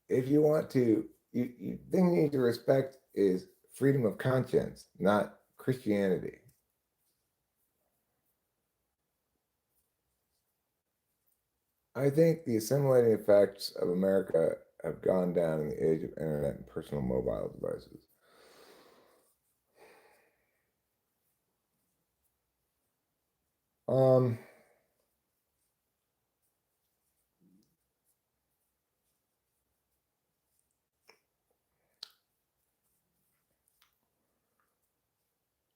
if you want to, thing you need to respect is freedom of conscience, not Christianity. I think the assimilating effects of America have gone down in the age of internet and personal mobile devices. Um,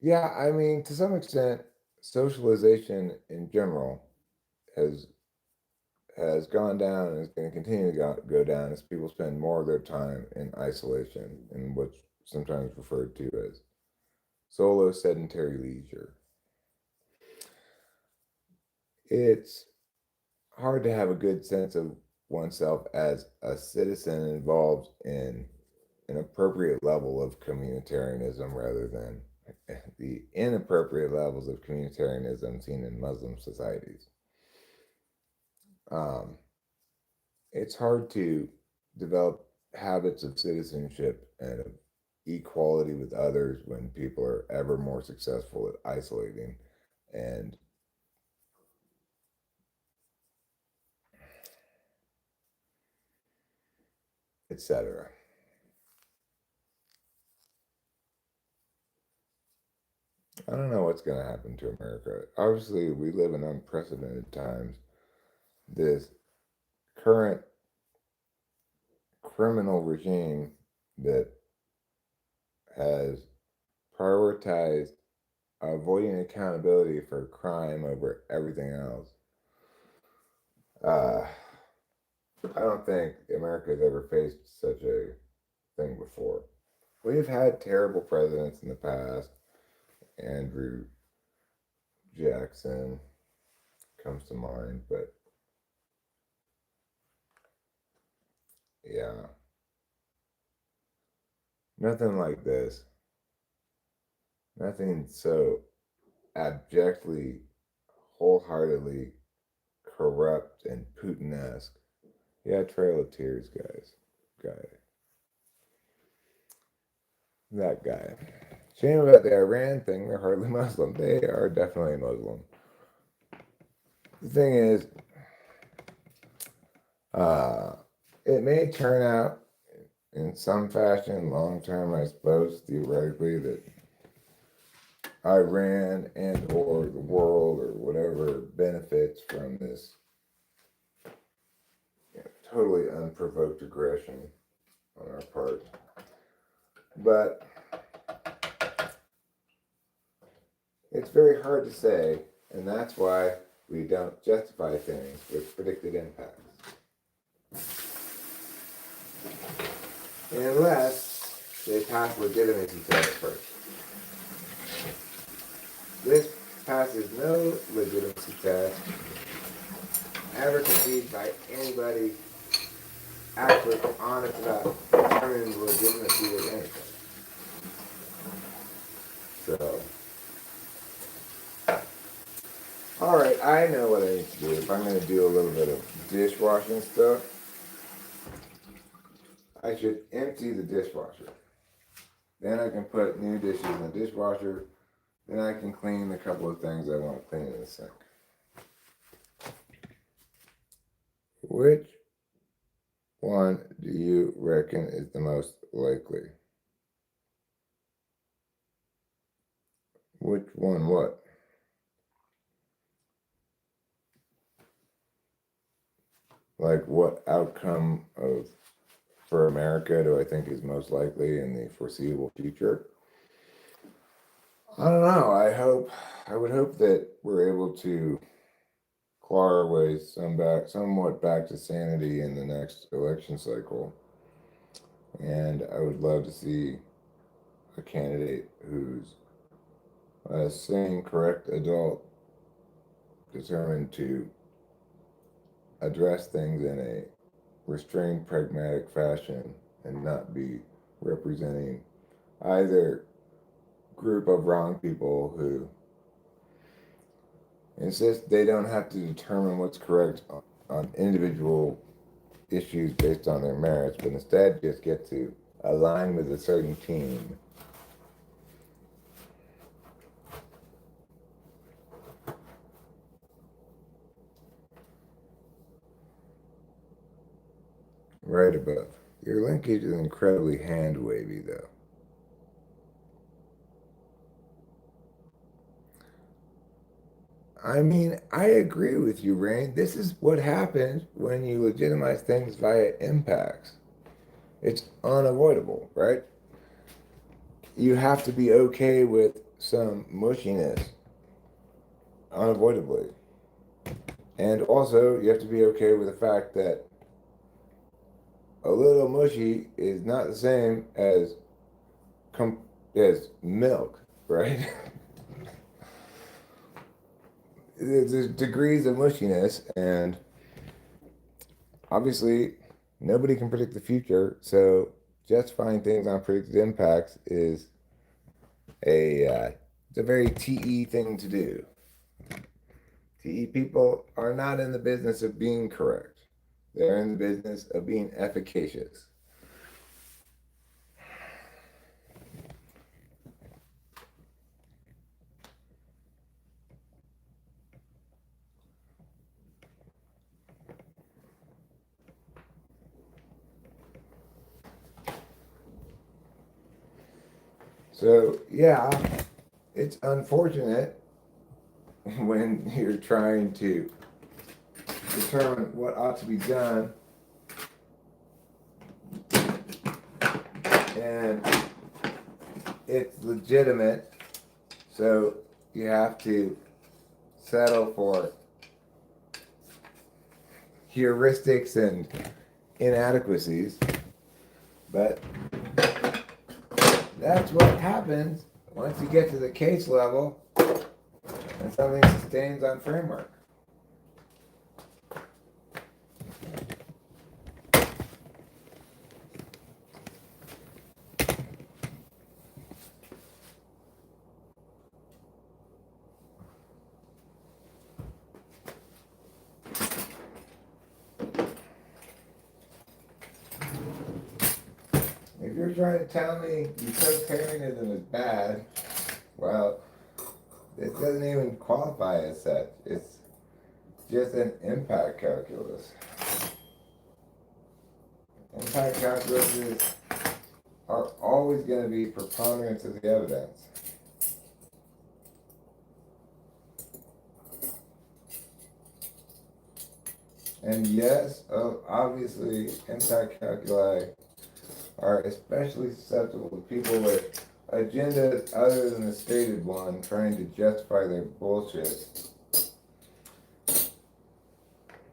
yeah, I mean, to some extent, socialization in general has gone down and is going to continue to go down as people spend more of their time in isolation in what's sometimes referred to as solo sedentary leisure. It's hard to have a good sense of oneself as a citizen involved in an appropriate level of communitarianism rather than the inappropriate levels of communitarianism seen in Muslim societies. Um, it's hard to develop habits of citizenship and of equality with others when people are ever more successful at isolating and etc. I don't know what's going to happen to America. Obviously, we live in unprecedented times. This current criminal regime that has prioritized avoiding accountability for crime over everything else. Uh, I don't think America has ever faced such a thing before. We've had terrible presidents in the past. Andrew Jackson comes to mind, but yeah, nothing like this. Nothing so abjectly, wholeheartedly corrupt and Putin-esque. Yeah, Trail of Tears, guys. Guy. That guy. Shame about the Iran thing, they're hardly Muslim. They are definitely Muslim. The thing is, it may turn out in some fashion, long term, I suppose, theoretically, that Iran and or the world or whatever benefits from this totally unprovoked aggression on our part. But it's very hard to say, and that's why we don't justify things with predicted impacts. Unless they pass legitimacy tests first. This passes no legitimacy test ever conceived by anybody actually honest about determining the legitimacy of anything. So, alright, I know what I need to do. If I'm going to do a little bit of dishwashing stuff, I should empty the dishwasher. Then I can put new dishes in the dishwasher. Then I can clean a couple of things I want to clean in the sink. Which one do you reckon is the most likely? Which one what? Like what outcome of for America do I think is most likely in the foreseeable future? I don't know. I would hope that we're able to claw our way somewhat back to sanity in the next election cycle. And I would love to see a candidate who's a sane, correct adult, determined to address things in a restrained, pragmatic fashion and not be representing either group of wrong people who insist they don't have to determine what's correct on individual issues based on their merits, but instead just get to align with a certain team. Right above. Your linkage is incredibly hand-wavy, though. I mean, I agree with you, Rain. This is what happens when you legitimize things via impacts. It's unavoidable, right? You have to be okay with some mushiness, unavoidably. And also, you have to be okay with the fact that a little mushy is not the same as milk, right? There's degrees of mushiness, and obviously nobody can predict the future, so justifying things on predicted impacts is it's a very TE thing to do. TE people are not in the business of being correct. They're in the business of being efficacious. So, yeah, it's unfortunate when you're trying to determine what ought to be done and it's legitimate, so you have to settle for heuristics and inadequacies, but that's what happens once you get to the case level and something sustains on framework. if you're trying to tell me utilitarianism is bad, well, it doesn't even qualify as such. It's just an impact calculus. Impact calculuses are always going to be preponderance of the evidence. And yes, obviously, impact calculi are especially susceptible to people with agendas other than the stated one trying to justify their bullshit.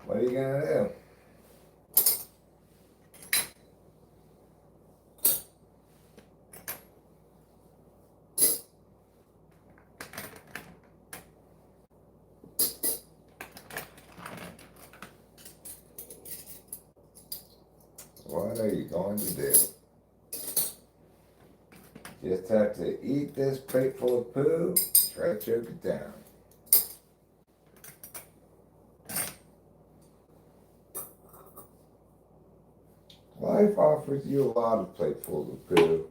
What are you going to do? What are you going to do? Just have to eat this plate full of poo, try to choke it down. Life offers you a lot of platefuls of poo.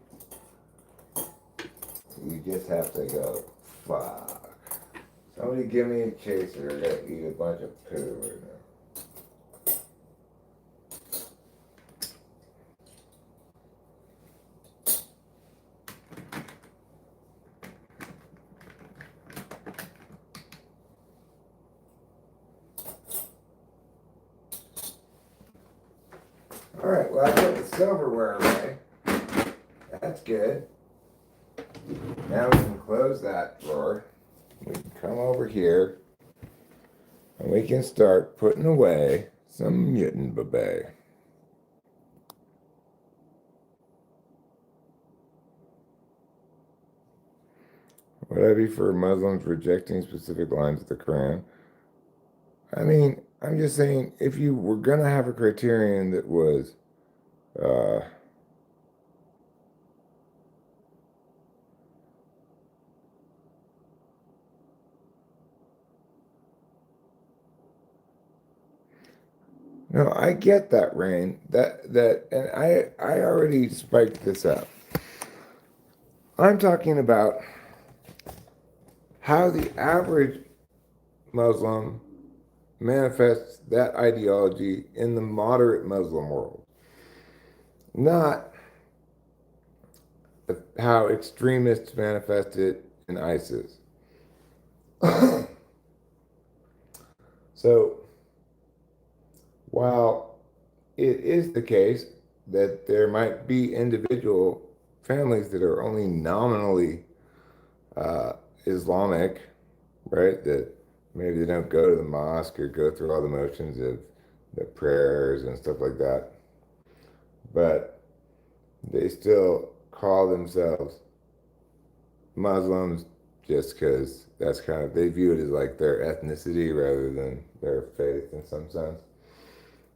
You just have to go, fuck. Somebody give me a chaser, I gotta eat a bunch of poo right now. Alright, well I got the silverware away. That's good. Now we can close that drawer. We can come over here and we can start putting away some mutant babe. Would I be for Muslims rejecting specific lines of the Quran? I mean, I'm just saying, if you were going to have a criterion that was no, I get that, Rain. And I already spiked this up. I'm talking about how the average Muslim manifests that ideology in the moderate Muslim world, not how extremists manifest it in ISIS. So, while it is the case that there might be individual families that are only nominally Islamic, right? That maybe they don't go to the mosque or go through all the motions of the prayers and stuff like that, but they still call themselves Muslims just because that's kind of, they view it as like their ethnicity rather than their faith in some sense.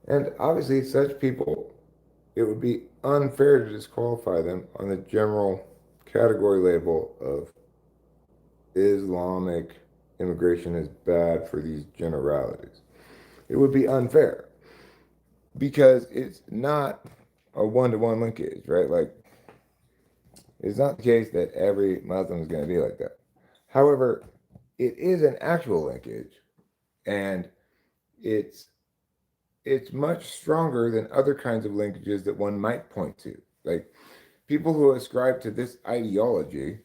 And obviously, such people, it would be unfair to disqualify them on the general category label of Islamic immigration is bad for these generalities. It would be unfair because it's not a one-to-one linkage, right? Like, it's not the case that every Muslim is going to be like that. However, it is an actual linkage, and it's much stronger than other kinds of linkages that one might point to. Like, people who ascribe to this ideology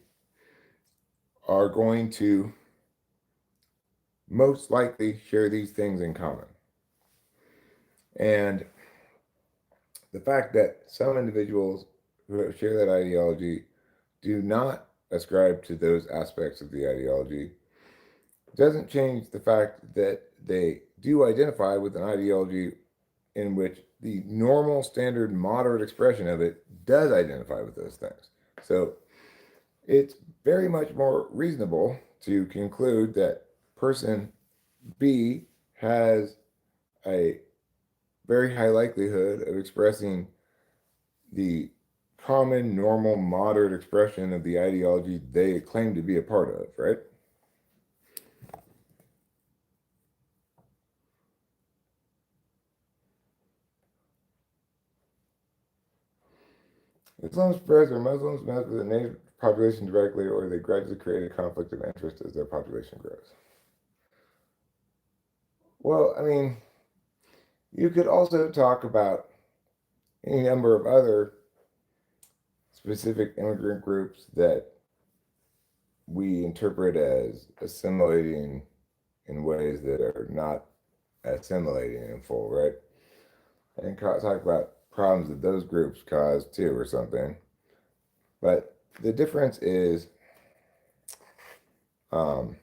are going to most likely share these things in common. And the fact that some individuals who share that ideology do not ascribe to those aspects of the ideology doesn't change the fact that they do identify with an ideology in which the normal, standard, moderate expression of it does identify with those things. So it's very much more reasonable to conclude that person B has a very high likelihood of expressing the common, normal, moderate expression of the ideology they claim to be a part of, right? Islam spreads where Muslims mess with the native population directly, or they gradually create a conflict of interest as their population grows. Well, I mean, you could also talk about any number of other specific immigrant groups that we interpret as assimilating in ways that are not assimilating in full, right? And talk about problems that those groups cause too, or something. But the difference is um,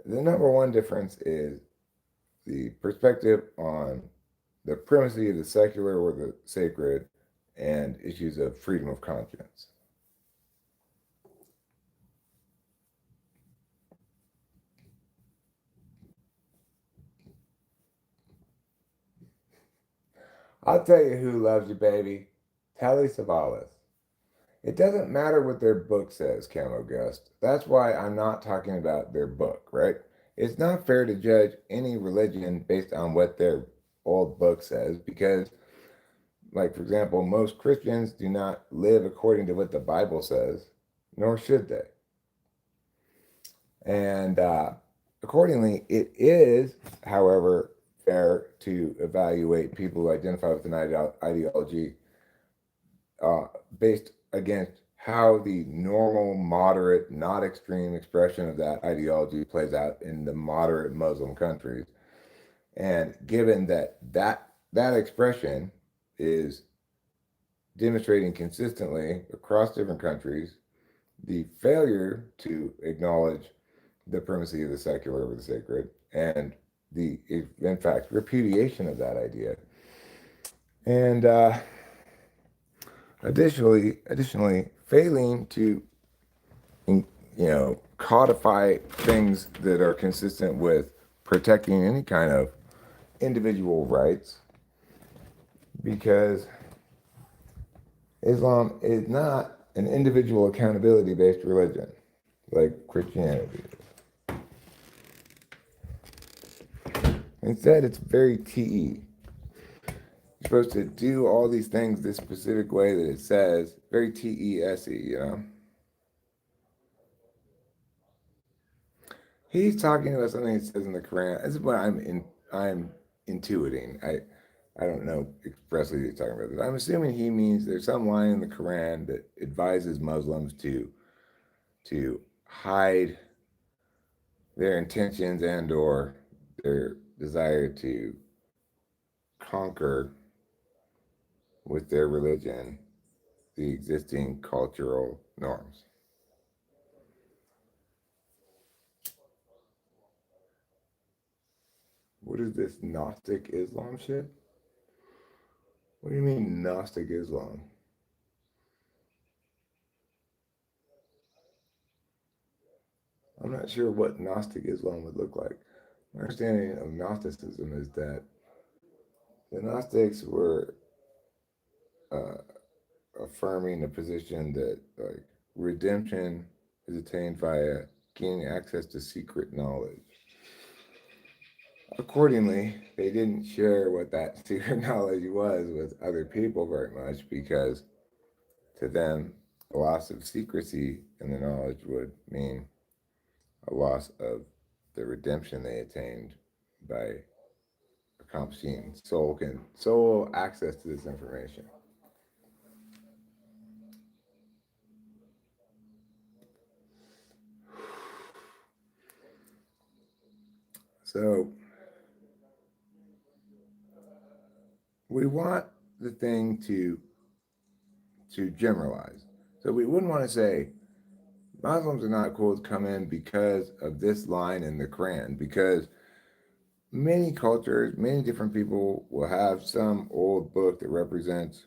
the number one difference is the perspective on the primacy of the secular or the sacred and issues of freedom of conscience. I'll tell you who loves you, baby. Telly Savalas. It doesn't matter what their book says, Camo Gust. That's why I'm not talking about their book, right? It's not fair to judge any religion based on what their old book says because, like, for example, most Christians do not live according to what the Bible says, nor should they. And accordingly, it is, however, fair to evaluate people who identify with an ideology uh, based against how the normal, moderate, not extreme expression of that ideology plays out in the moderate Muslim countries. And given that expression is demonstrating consistently across different countries the failure to acknowledge the primacy of the secular over the sacred and the, in fact, repudiation of that idea. And additionally, failing to codify things that are consistent with protecting any kind of individual rights, because Islam is not an individual accountability based religion like Christianity is. Instead, it's very TE. You're supposed to do all these things this specific way that it says, very TESE. He's talking about something he says in the Quran. This is what I'm intuiting. I don't know expressly he's talking about this. I'm assuming he means there's some line in the Quran that advises Muslims to hide their intentions and or their desire to conquer with their religion the existing cultural norms. What is this Gnostic Islam shit? What do you mean Gnostic Islam? I'm not sure what Gnostic Islam would look like. My understanding of Gnosticism is that the Gnostics were uh, affirming the position that like redemption is attained via gaining access to secret knowledge. Accordingly, they didn't share what that secret knowledge was with other people very much because to them, a loss of secrecy in the knowledge would mean a loss of the redemption they attained by accomplishing soul access to this information. So we want the thing to generalize. So we wouldn't want to say Muslims are not cool to come in because of this line in the Quran, because many cultures, many different people will have some old book that represents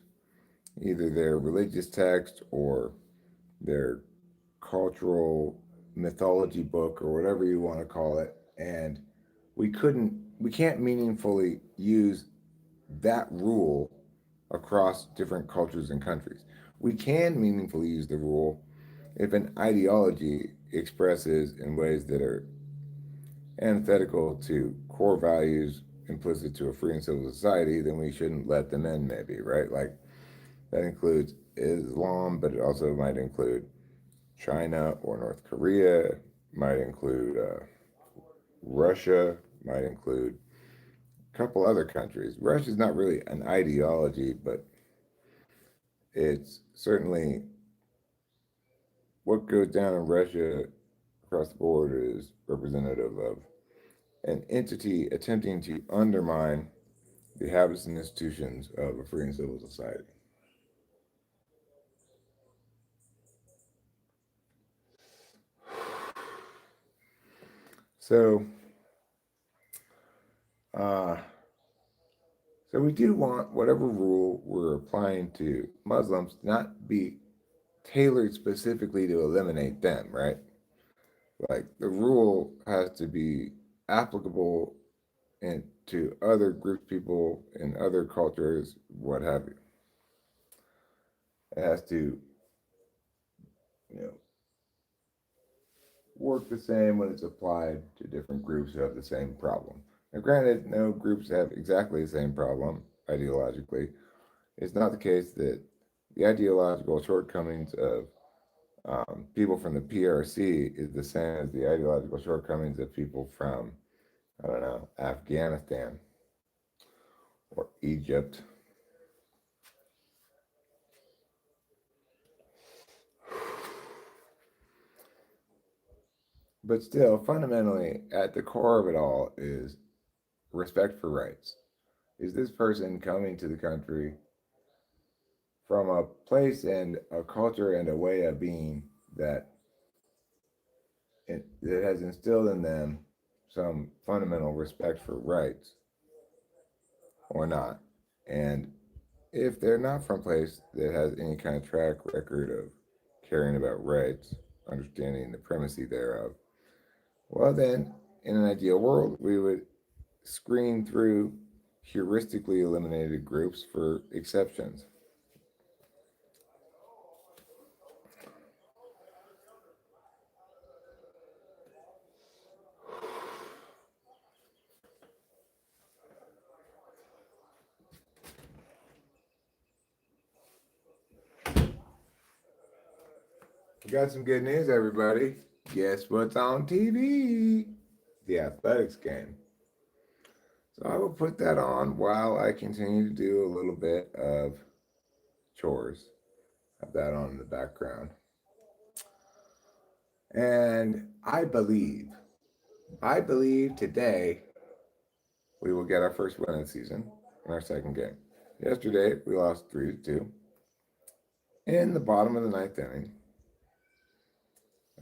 either their religious text or their cultural mythology book or whatever you want to call it. And we can't meaningfully use that rule across different cultures and countries. We can meaningfully use the rule if an ideology expresses in ways that are antithetical to core values implicit to a free and civil society, then we shouldn't let them in, maybe, right? Like, That includes Islam, but it also might include China or North Korea, might include Russia, might include a couple other countries. Russia's not really an ideology, but it's certainly what goes down in Russia across the board is representative of an entity attempting to undermine the habits and institutions of a free and civil society. So, uh, so we do want whatever rule we're applying to Muslims not be tailored specifically to eliminate them, right? Like the rule has to be applicable and to other groups, people in other cultures, what have you. It has to, you know, work the same when it's applied to different groups who have the same problem. Now, granted, no groups have exactly the same problem ideologically. It's not the case that the ideological shortcomings of people from the PRC is the same as the ideological shortcomings of people from, I don't know, Afghanistan or Egypt. But still, fundamentally, at the core of it all is respect for rights. Is this person coming to the country from a place and a culture and a way of being that has instilled in them some fundamental respect for rights or not? And if they're not from a place that has any kind of track record of caring about rights, understanding the primacy thereof, well, then, in an ideal world, we would screen through heuristically eliminated groups for exceptions. We got some good news, everybody. Guess what's on TV? The athletics game. So I will put that on while I continue to do a little bit of chores. Have that on in the background. And I believe today we will get our first win of the season in our second game. Yesterday we lost 3-2 in the bottom of the ninth inning.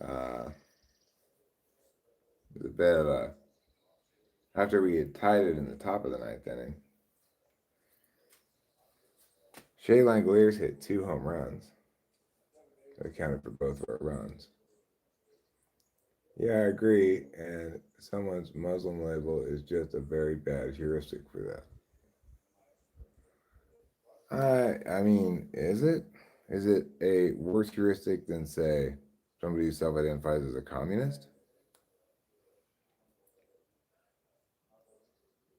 Uh, it was a bit of a after we had tied it in the top of the ninth inning. Shea Langoliers hit 2 home runs that accounted for both of our runs. Yeah, I agree. And someone's Muslim label is just a very bad heuristic for that. I mean, is it? Is it a worse heuristic than, say, somebody who self identifies as a communist?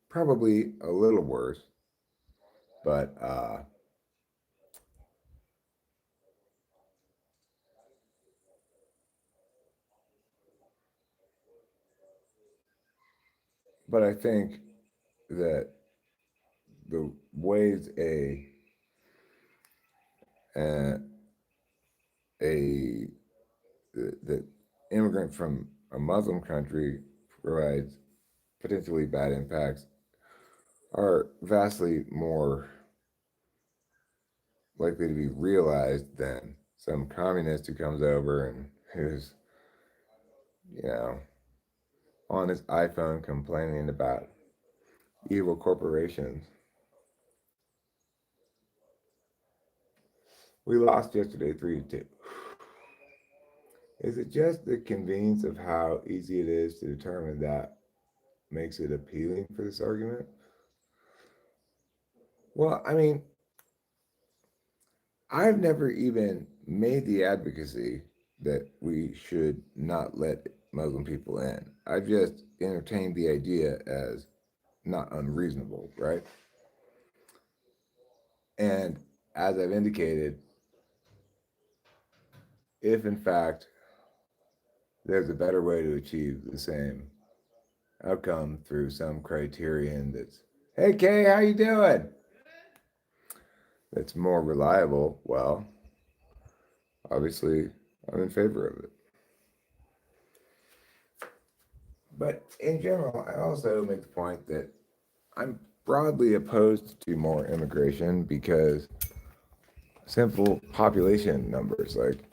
Probably a little worse, but but I think that the ways a a the immigrant from a Muslim country provides potentially bad impacts are vastly more likely to be realized than some communist who comes over and who's, you know, on his iPhone complaining about evil corporations. We lost yesterday 3-2. Is it just the convenience of how easy it is to determine that makes it appealing for this argument? Well, I mean, I've never even made the advocacy that we should not let Muslim people in. I've just entertained the idea as not unreasonable, right? And as I've indicated, if in fact there's a better way to achieve the same outcome through some criterion that's, hey Kay, how you doing? That's more reliable, well, obviously I'm in favor of it. But in general, I also make the point that I'm broadly opposed to more immigration because simple population numbers, like,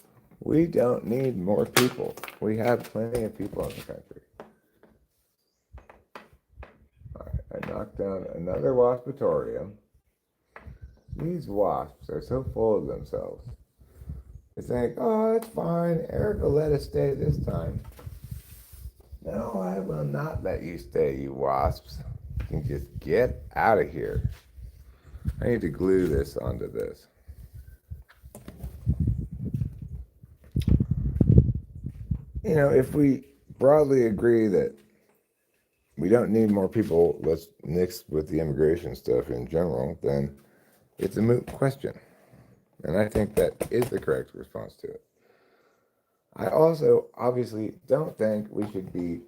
we don't need more people. We have plenty of people in the country. All right, I knocked down another waspitorium. These wasps are so full of themselves. They think, oh, it's fine. Eric will let us stay this time. No, I will not let you stay, you wasps. You can just get out of here. I need to glue this onto this. You know, if we broadly agree that we don't need more people, let's nix with the immigration stuff in general, then it's a moot question. And I think that is the correct response to it. I also obviously don't think we should be,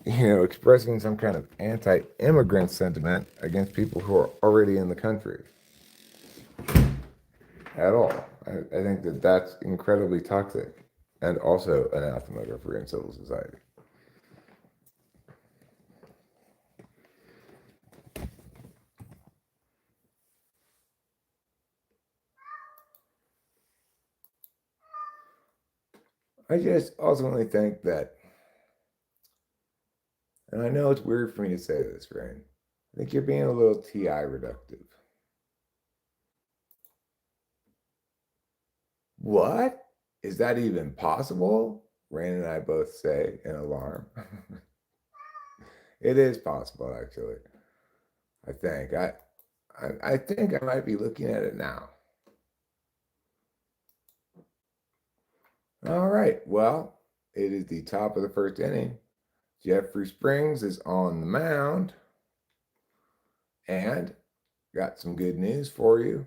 expressing some kind of anti-immigrant sentiment against people who are already in the country at all. I think that that's incredibly toxic and also anathema to free and civil society. I just ultimately think that, and I know it's weird for me to say this, Rain, I think you're being a little TI reductive. What? Is that even possible? Rain and I both say in alarm. It is possible, actually. I think. I think I might be looking at it now. All right. Well, it is the top of the first inning. Jeffrey Springs is on the mound. And got some good news for you.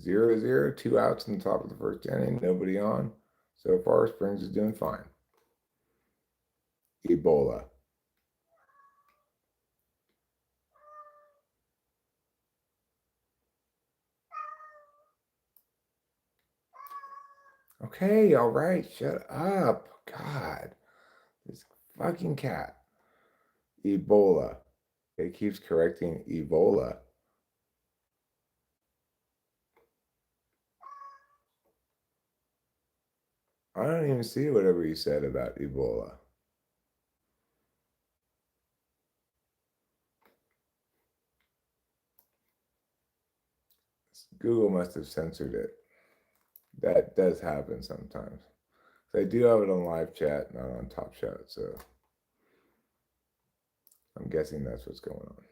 0-0, 2 outs in the top of the first inning, nobody on. So far, Springs is doing fine. Ebola. Okay, all right, shut up. God, this fucking cat. Ebola. It keeps correcting Ebola. I don't even see whatever you said about Ebola. Google must have censored it. That does happen sometimes. So I do have it on live chat, not on Top Shot, so I'm guessing that's what's going on.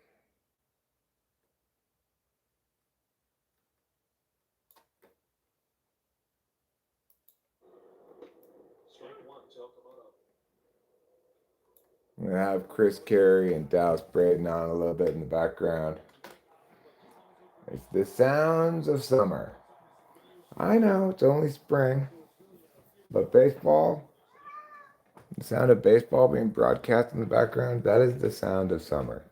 I'm going to have Chris Carey and Dallas Braden on a little bit in the background. It's the sounds of summer. I know it's only spring, but baseball, the sound of baseball being broadcast in the background, that is the sound of summer.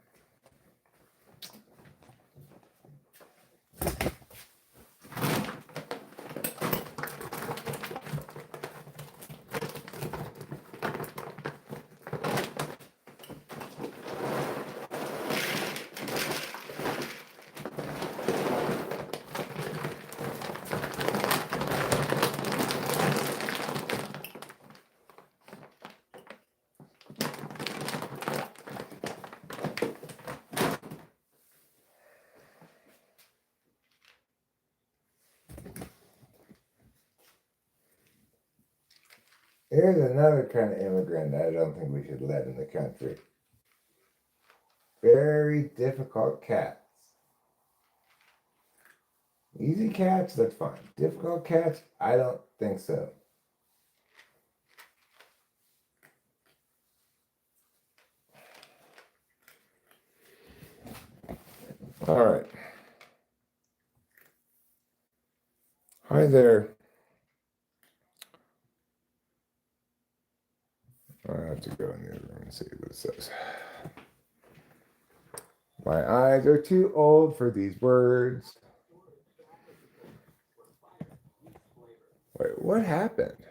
Here's another kind of immigrant that I don't think we should let in the country. Very difficult cats. Easy cats, that's fine. Difficult cats, I don't think so. All right. Hi there. I have to go in the other room and see what it says. My eyes are too old for these words. Wait, what happened?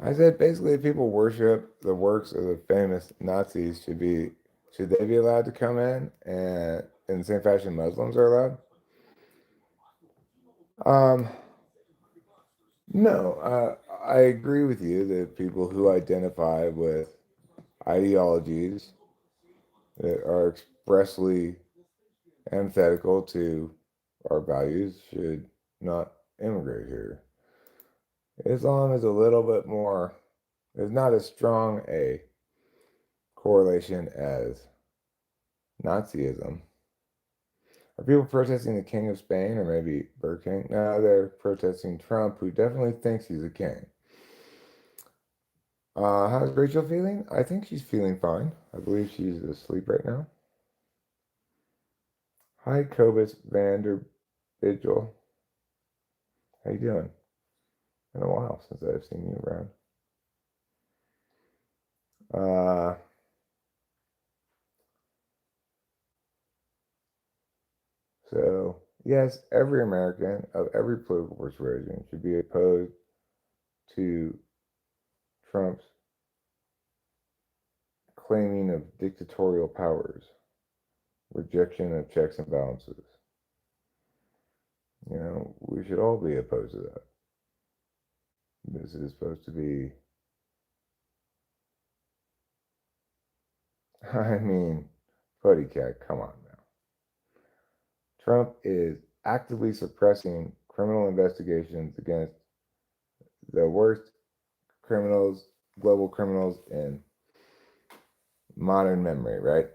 I said basically if people worship the works of the famous Nazis should they be allowed to come in the same fashion Muslims are allowed? Um, no, I agree with you that people who identify with ideologies that are expressly antithetical to our values should not immigrate here. Islam is a little bit more, there's not as strong a correlation as Nazism. Are people protesting the King of Spain or maybe Burger King? No, they're protesting Trump, who definitely thinks he's a king. How's Rachel feeling? I think she's feeling fine. I believe she's asleep right now. Hi, Cobus Vander Vigil. How you doing? Been a while since I've seen you around. So, yes, every American of every political persuasion should be opposed to Trump's claiming of dictatorial powers, rejection of checks and balances. You know, we should all be opposed to that. This is supposed to be, I mean, Putty Cat, come on now. Trump is actively suppressing criminal investigations against the worst criminals, global criminals in modern memory, right?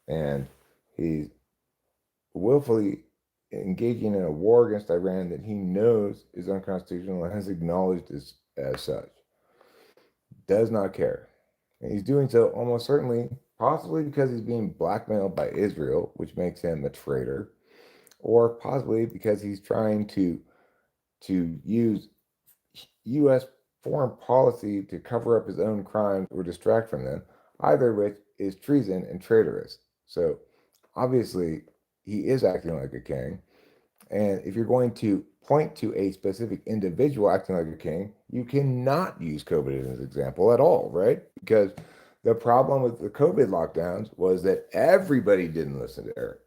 And he's willfully engaging in a war against Iran that he knows is unconstitutional and has acknowledged as such. Does not care. And he's doing so almost certainly, possibly because he's being blackmailed by Israel, which makes him a traitor, or possibly because he's trying to use U.S. foreign policy to cover up his own crimes or distract from them, either of which is treason and traitorous. So obviously, he is acting like a king. And if you're going to point to a specific individual acting like a king, you cannot use COVID as an example at all, right? Because the problem with the COVID lockdowns was that everybody didn't listen to Eric.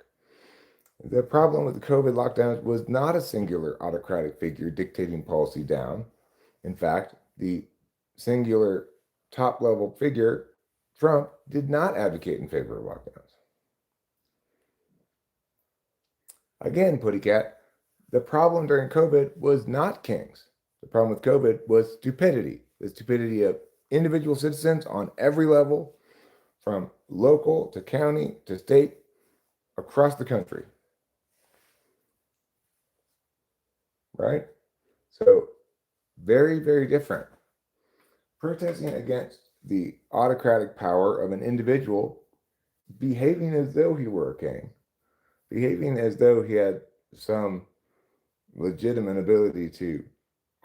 The problem with the COVID lockdowns was not a singular autocratic figure dictating policy down. In fact, the singular top level figure, Trump, did not advocate in favor of lockdowns. Again, Putty Cat, the problem during COVID was not kings. The problem with COVID was stupidity, the stupidity of individual citizens on every level, from local to county to state, across the country. Right? So, very, very different. Protesting against the autocratic power of an individual behaving as though he were a king, behaving as though he had some legitimate ability to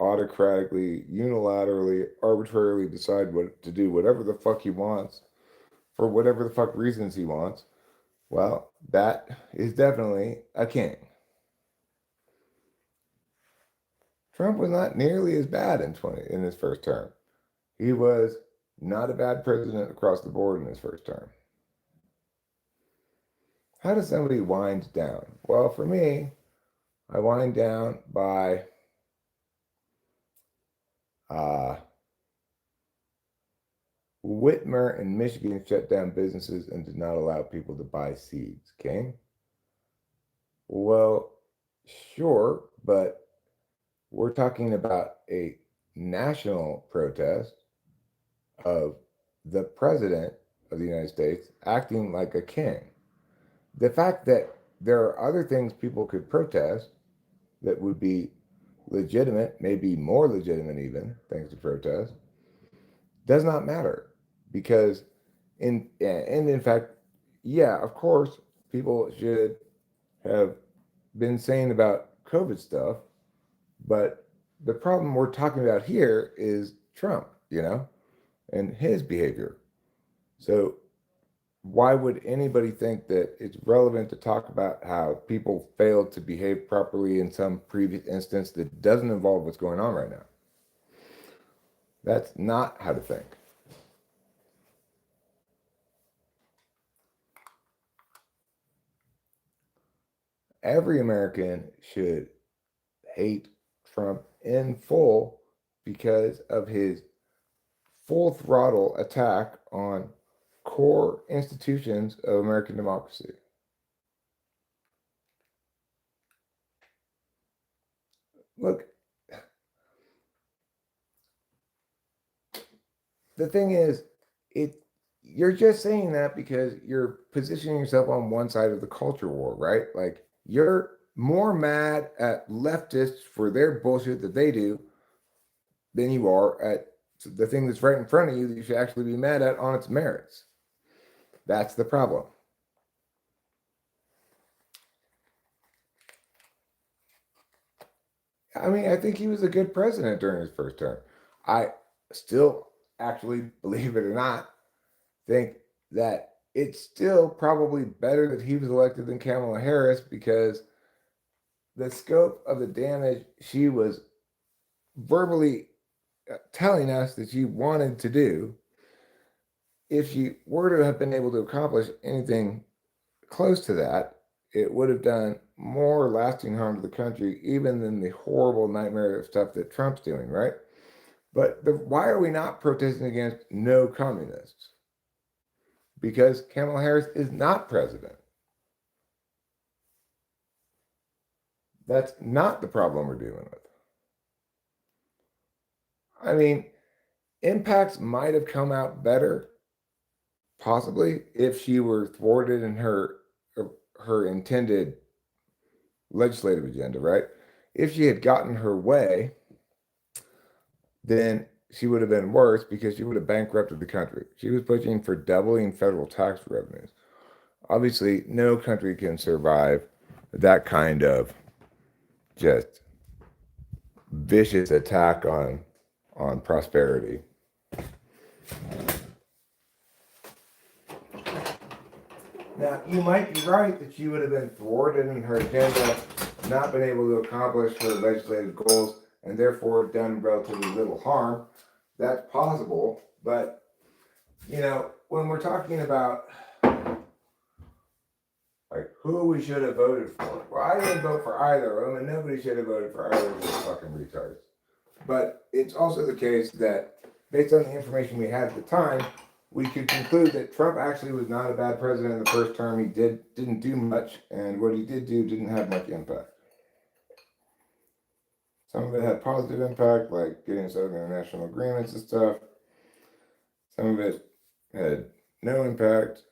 autocratically, unilaterally, arbitrarily decide what to do, whatever the fuck he wants, for whatever the fuck reasons he wants, well, that is definitely a king. Trump was not nearly as bad in his first term. He was not a bad president across the board in his first term. How does somebody wind down? Well, for me, I wind down by Whitmer in Michigan shut down businesses and did not allow people to buy seeds. Okay. Well, sure, but we're talking about a national protest of the president of the United States acting like a king. The fact that there are other things people could protest that would be legitimate, maybe more legitimate even, thanks to protest, does not matter because in fact, yeah, of course, people should have been saying about COVID stuff, but the problem we're talking about here is Trump, and his behavior. So why would anybody think that it's relevant to talk about how people failed to behave properly in some previous instance that doesn't involve what's going on right now? That's not how to think. Every American should hate Trump in full because of his full throttle attack on core institutions of American democracy. Look, the thing is, you're just saying that because you're positioning yourself on one side of the culture war, right? Like, you're more mad at leftists for their bullshit that they do than you are at the thing that's right in front of you that you should actually be mad at on its merits. That's the problem. I mean, I think he was a good president during his first term. I still, actually, believe it or not, think that it's still probably better that he was elected than Kamala Harris, because the scope of the damage she was verbally telling us that she wanted to do, if she were to have been able to accomplish anything close to that, it would have done more lasting harm to the country, even than the horrible nightmare of stuff that Trump's doing, right? But why are we not protesting against no communists? Because Kamala Harris is not president. That's not the problem we're dealing with. I mean, impacts might have come out better, possibly, if she were thwarted in her intended legislative agenda, right? If she had gotten her way, then she would have been worse because she would have bankrupted the country. She was pushing for doubling federal tax revenues. Obviously, no country can survive that kind of just vicious attack on prosperity. Now, you might be right that she would have been thwarted in her agenda, not been able to accomplish her legislative goals, and therefore done relatively little harm. That's possible, but, when we're talking about like who we should have voted for, well, I didn't vote for either of them, and nobody should have voted for either of those fucking retards. But it's also the case that, based on the information we had at the time, we could conclude that Trump actually was not a bad president in the first term. He didn't do much, and what he did do didn't have much impact. Some of it had positive impact, like getting us over international agreements and stuff. Some of it had no impact.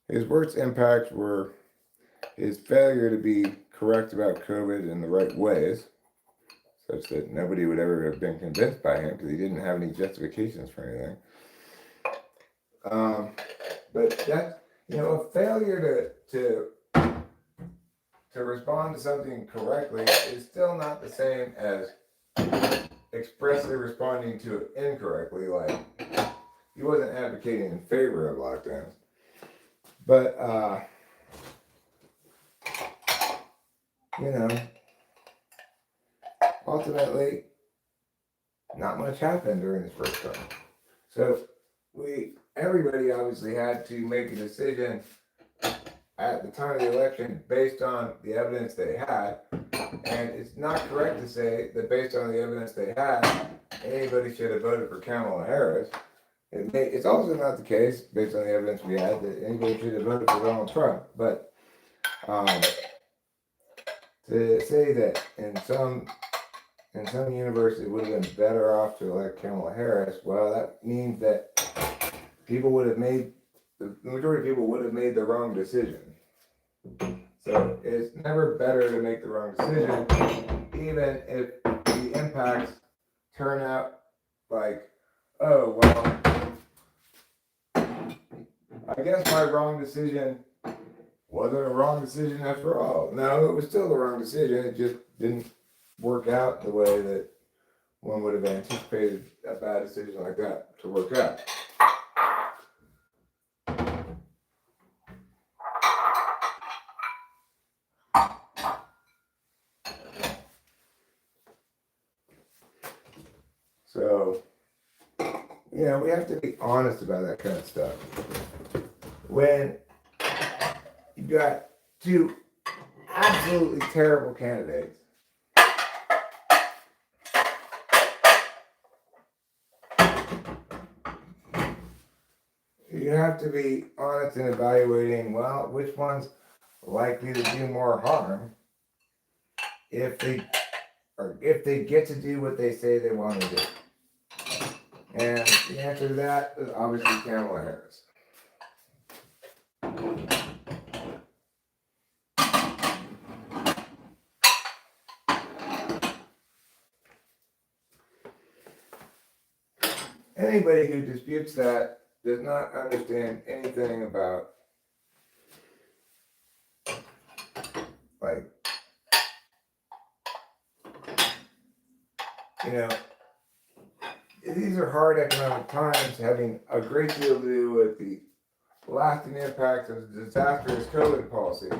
His worst impacts were his failure to be correct about COVID in the right ways, such that nobody would ever have been convinced by him because he didn't have any justifications for anything. But that, a failure to respond to something correctly is still not the same as expressly responding to it incorrectly. Like, he wasn't advocating in favor of lockdowns. But, ultimately, not much happened during his first term. So everybody obviously had to make a decision at the time of the election based on the evidence they had. And it's not correct to say that based on the evidence they had, anybody should have voted for Kamala Harris. It's also not the case, based on the evidence we had, that anybody should have voted for Donald Trump. But to say that in some universe it would have been better off to elect Kamala Harris, well, that means that the majority of people would have made the wrong decision. So it's never better to make the wrong decision, even if the impacts turn out like, oh, well, I guess my wrong decision Was it a wrong decision after all? No, it was still the wrong decision. It just didn't work out the way that one would have anticipated a bad decision like that to work out. So, we have to be honest about that kind of stuff. When you got two absolutely terrible candidates, you have to be honest in evaluating, well, which one's likely to do more harm if they get to do what they say they want to do. And the answer to that is obviously Kamala Harris. Anybody who disputes that does not understand anything about, these are hard economic times, having a great deal to do with the lasting impacts of disastrous COVID policies.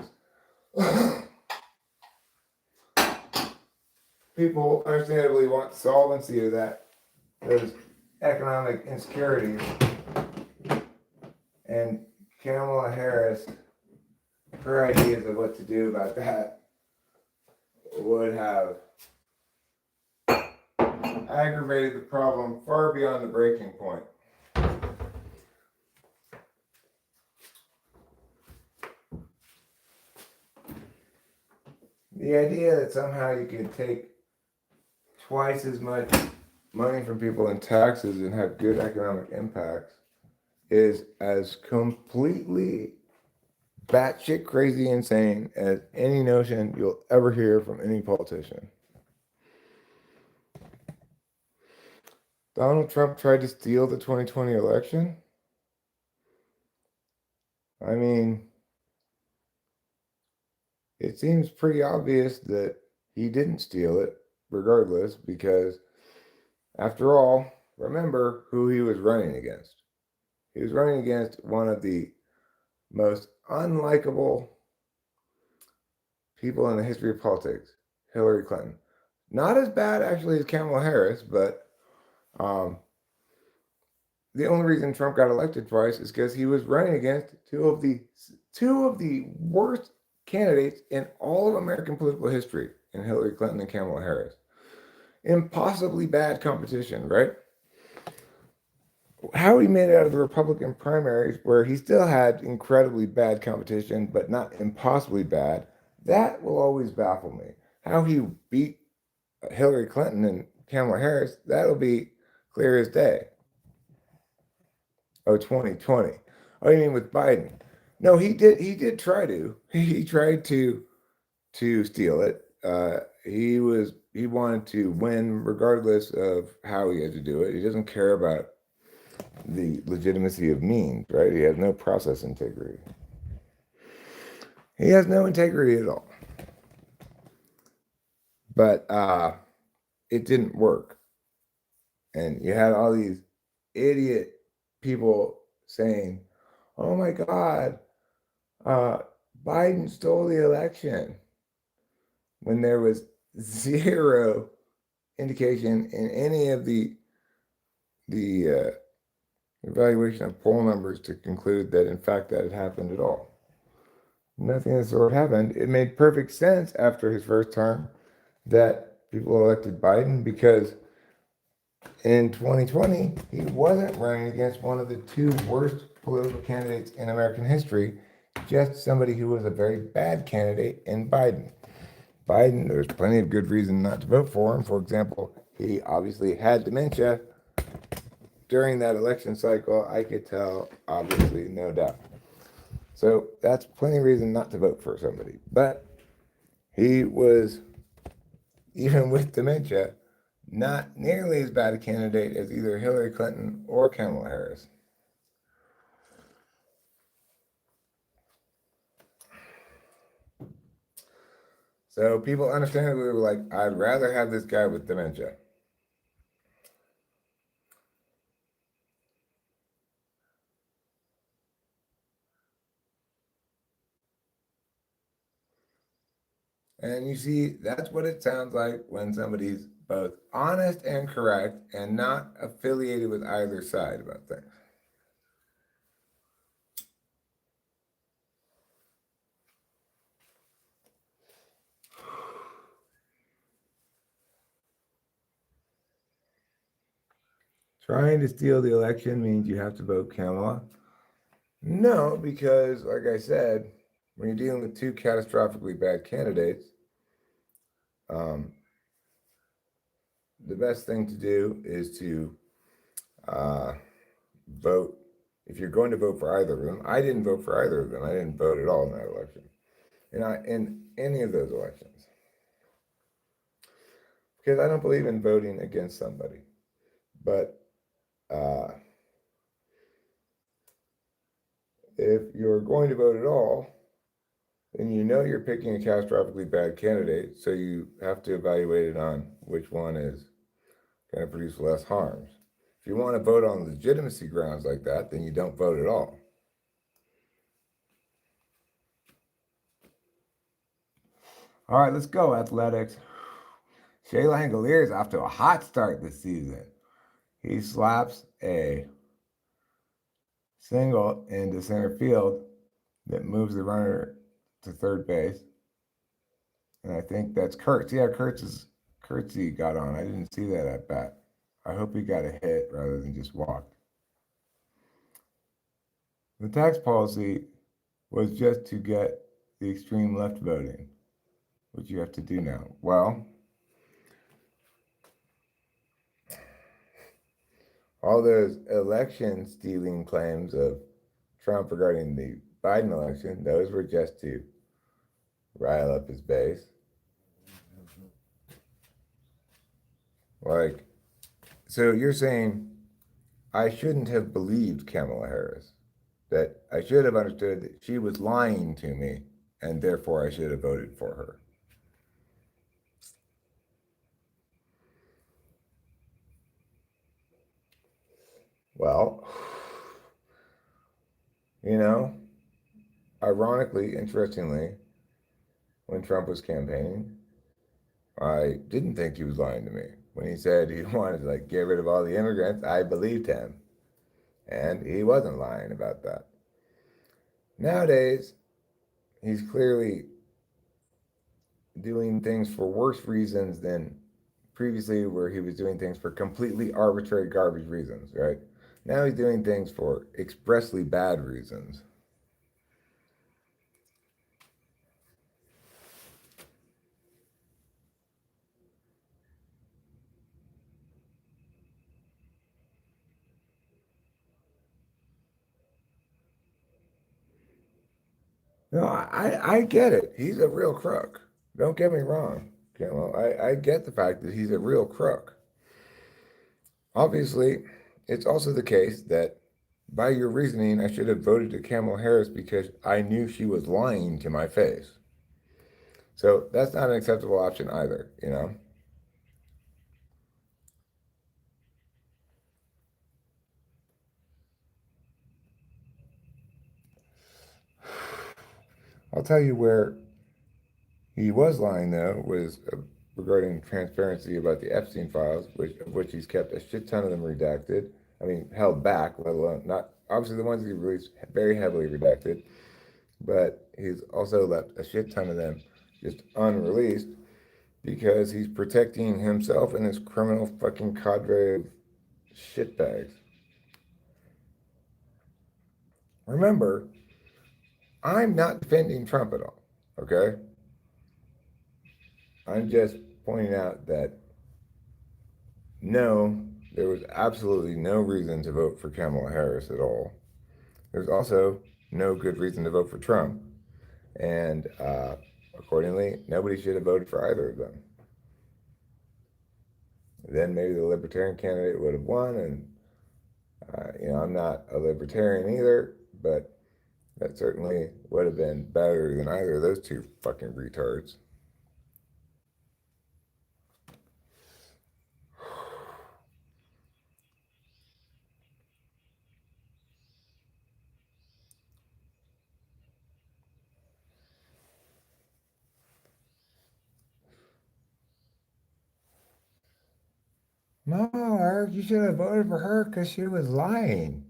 People understandably want solvency of those economic insecurities, and Kamala Harris, her ideas of what to do about that would have aggravated the problem far beyond the breaking point. The idea that somehow you could take twice as much money from people in taxes and have good economic impacts is as completely batshit crazy insane as any notion you'll ever hear from any politician. Donald Trump tried to steal the 2020 election. I mean, it seems pretty obvious that he didn't steal it, regardless, because after all, remember who he was running against. He was running against one of the most unlikable people in the history of politics, Hillary Clinton. Not as bad, actually, as Kamala Harris, but the only reason Trump got elected twice is because he was running against two of the worst candidates in all of American political history, in Hillary Clinton and Kamala Harris. Impossibly bad competition, right? How he made it out of the Republican primaries, where he still had incredibly bad competition, but not impossibly bad, that will always baffle me. How he beat Hillary Clinton and Kamala Harris, that'll be clear as day. Oh, 2020. Oh, you mean with Biden? No, he did try to. He tried to steal it. He wanted to win regardless of how he had to do it. He doesn't care about the legitimacy of means, right? He has no process integrity. He has no integrity at all. But it didn't work. And you had all these idiot people saying, oh my God, Biden stole the election, when there was zero indication in any of the evaluation of poll numbers to conclude that in fact that had happened at all. Nothing of the sort happened. It made perfect sense after his first term that people elected Biden, because in 2020 he wasn't running against one of the two worst political candidates in American history, just somebody who was a very bad candidate in Biden. There's plenty of good reason not to vote for him. For example, he obviously had dementia during that election cycle. I could tell, obviously, no doubt. So that's plenty of reason not to vote for somebody. But he was, even with dementia, not nearly as bad a candidate as either Hillary Clinton or Kamala Harris. So people understandably were like, I'd rather have this guy with dementia. And you see, that's what it sounds like when somebody's both honest and correct and not affiliated with either side about things. Trying to steal the election means you have to vote Kamala? No, because, like I said, when you're dealing with two catastrophically bad candidates, um, the best thing to do is to uh, vote. If you're going to vote for either of them, I didn't vote for either of them. I didn't vote at all in that election, in any of those elections, because I don't believe in voting against somebody. But uh, if you're going to vote at all, then you know you're picking a catastrophically bad candidate, so you have to evaluate it on which one is going to produce less harms. If you want to vote on legitimacy grounds like that, then you don't vote at all. All right, let's go, Athletics. Shea Langolier is off to a hot start this season. He slaps a single into center field that moves the runner to third base. And I think that's Kurtz. Yeah, Kurtzy got on. I didn't see that at bat. I hope he got a hit rather than just walked. The tax policy was just to get the extreme left voting, which you have to do now. Well, all those election stealing claims of Trump regarding the Biden election, those were just to rile up his base. Like, so you're saying I shouldn't have believed Kamala Harris, that I should have understood that she was lying to me, and therefore I should have voted for her. Well, you know, ironically, interestingly, when Trump was campaigning, I didn't think he was lying to me. When he said he wanted to get rid of all the immigrants, I believed him. And he wasn't lying about that. Nowadays, he's clearly doing things for worse reasons than previously, where he was doing things for completely arbitrary garbage reasons, right? Now he's doing things for expressly bad reasons. No, I get it. He's a real crook. Don't get me wrong. I get the fact that he's a real crook. Obviously, it's also the case that by your reasoning, I should have voted to Kamala Harris because I knew she was lying to my face. So that's not an acceptable option either, you know? I'll tell you where he was lying, though, was regarding transparency about the Epstein files, of which he's kept a shit ton of them redacted. I mean, held back, let alone not obviously the ones he released very heavily redacted, but he's also left a shit ton of them just unreleased because he's protecting himself and his criminal fucking cadre of shitbags. Remember, I'm not defending Trump at all, okay? I'm just pointing out that no, there was absolutely no reason to vote for Kamala Harris at all. There's also no good reason to vote for Trump. And accordingly, nobody should have voted for either of them. Then maybe the Libertarian candidate would have won. And, I'm not a Libertarian either, but that certainly would have been better than either of those two fucking retards. No, Eric, you should have voted for her because she was lying.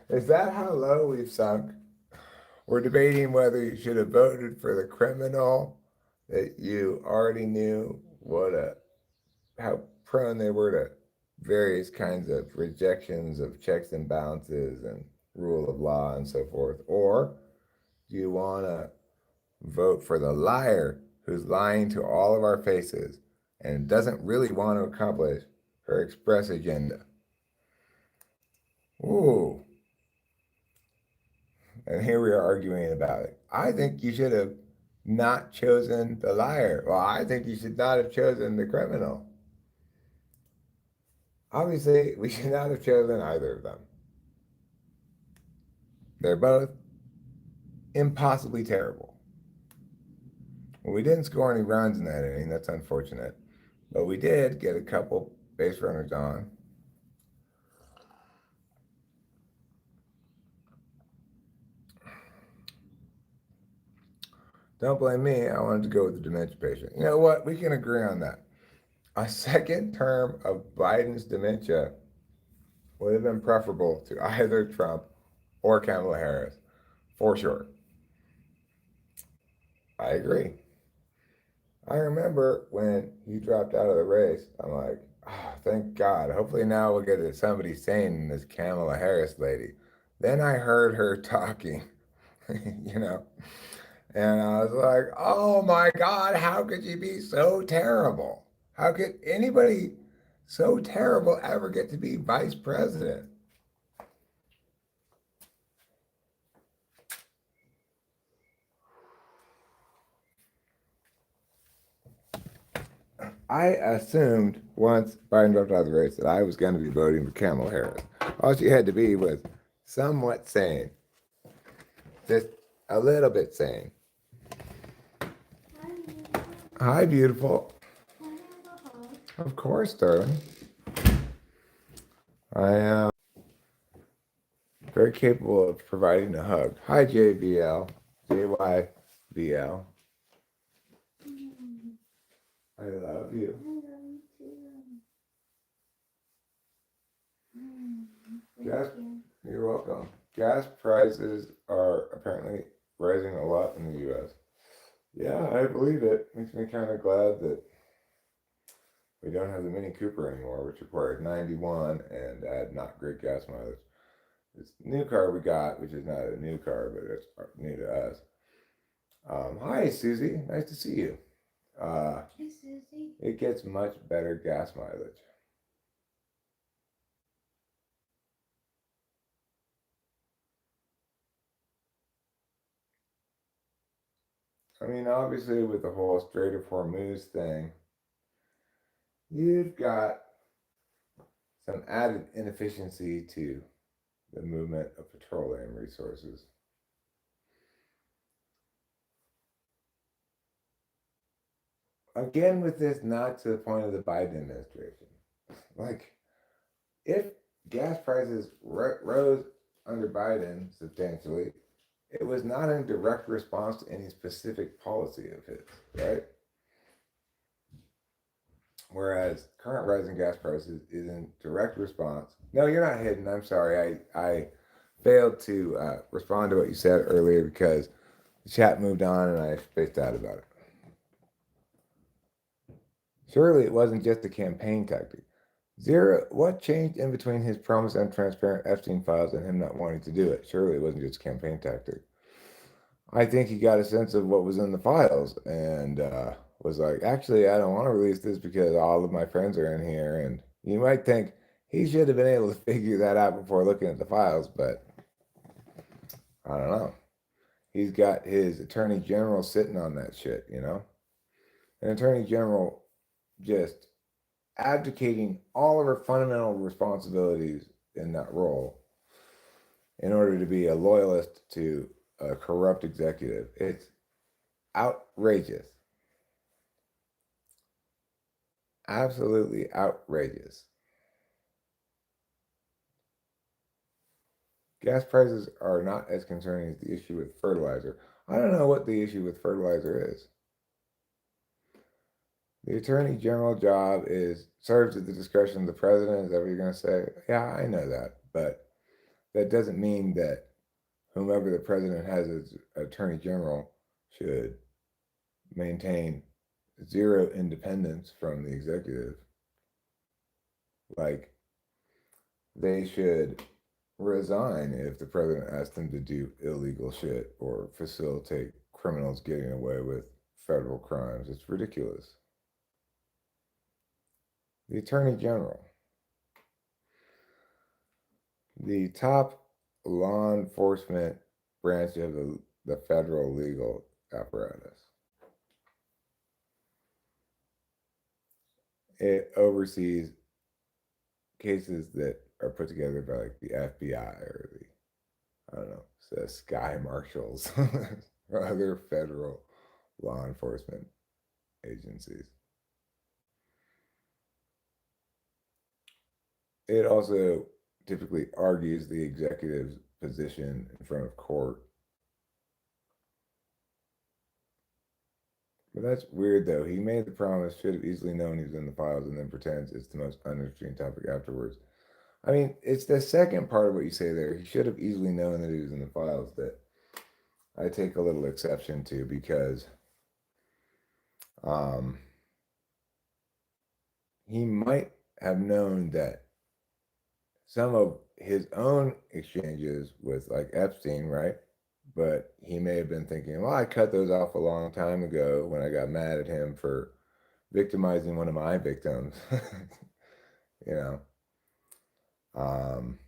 Is that how low we've sunk? We're debating whether you should have voted for the criminal that you already knew how prone they were to various kinds of rejections of checks and balances and rule of law and so forth, or do you want to vote for the liar who's lying to all of our faces and doesn't really want to accomplish her express agenda? Ooh, and here we are arguing about it. I think you should have not chosen the liar. Well, I think you should not have chosen the criminal. Obviously, we should not have chosen either of them. They're both impossibly terrible. Well, we didn't score any runs in that inning. That's unfortunate. But we did get a couple base runners on. Don't blame me. I wanted to go with the dementia patient. You know what? We can agree on that. A second term of Biden's dementia would have been preferable to either Trump or Kamala Harris, for sure. I agree. I remember when he dropped out of the race, I'm like, oh, thank God. Hopefully now we'll get somebody sane in this Kamala Harris lady. Then I heard her talking, you know, and I was like, oh my God, how could you be so terrible? How could anybody so terrible ever get to be vice president? I assumed once Biden dropped out of the race that I was going to be voting for Kamala Harris. All she had to be was somewhat sane, just a little bit sane. Hi, beautiful. Of course, darling. I am very capable of providing a hug. Hi, JVL. JYVL. I love you. Gas, you're welcome. Gas prices are apparently rising a lot in the U.S. Yeah, I believe it. Makes me kind of glad that we don't have the Mini Cooper anymore, which required 91 and had not great gas mileage. This new car we got, which is not a new car, but it's new to us. Hi, Susie. Nice to see you. Hey, Susie. It gets much better gas mileage. I mean, obviously, with the whole Strait of Hormuz thing, you've got some added inefficiency to the movement of petroleum resources. Again, with this, not to the point of the Biden administration. Like, if gas prices rose under Biden substantially, it was not in direct response to any specific policy of his, right? Whereas current rising gas prices is in direct response. No, you're not hidden. I'm sorry. I failed to respond to what you said earlier because the chat moved on and I spaced out about it. Surely it wasn't just a campaign tactic. Zero, what changed in between his promise on transparent Epstein files and him not wanting to do it? Surely it wasn't just a campaign tactic. I think he got a sense of what was in the files and was like, actually, I don't want to release this because all of my friends are in here. And you might think he should have been able to figure that out before looking at the files, but I don't know. He's got his attorney general sitting on that shit, you know? An attorney general just abdicating all of her fundamental responsibilities in that role in order to be a loyalist to a corrupt executive. It's outrageous. Absolutely outrageous. Gas prices are not as concerning as the issue with fertilizer. I don't know what the issue with fertilizer is. The Attorney General job is serves at the discretion of the president. Is that what you're going to say? Yeah, I know that, but that doesn't mean that whomever the president has as Attorney General should maintain zero independence from the executive. Like, they should resign if the president asks them to do illegal shit or facilitate criminals getting away with federal crimes. It's ridiculous. The Attorney General, the top law enforcement branch of the federal legal apparatus. It oversees cases that are put together by like the FBI or the, I don't know, the sky marshals or other federal law enforcement agencies. It also typically argues the executive's position in front of court. But that's weird, though. He made the promise, should have easily known he was in the files, and then pretends it's the most uninteresting topic afterwards. I mean, it's the second part of what you say there. He should have easily known that he was in the files that I take a little exception to, because um, he might have known that some of his own exchanges with like Epstein, right? But he may have been thinking, well, I cut those off a long time ago when I got mad at him for victimizing one of my victims. you know, um,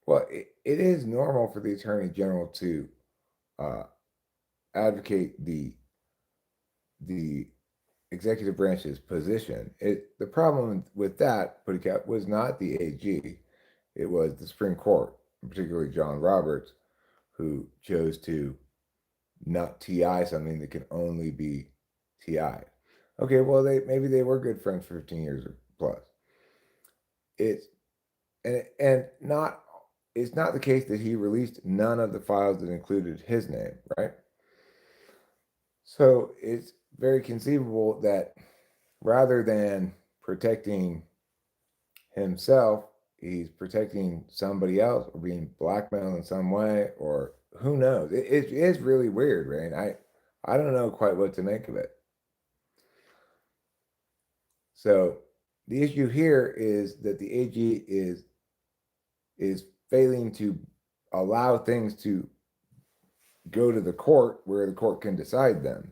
well, it is normal for the attorney general to uh, advocate the executive branch's position. The problem with that, Putty Cap, was not the AG. It was the Supreme Court, particularly John Roberts, who chose to not TI something that can only be TI. Okay, well, maybe they were good friends for 15 years or plus. It's and not it's not the case that he released none of the files that included his name, right? So it's very conceivable that rather than protecting himself, he's protecting somebody else or being blackmailed in some way, or who knows. It is really weird, right? I don't know quite what to make of it. So the issue here is that the AG is failing to allow things to go to the court where the court can decide them.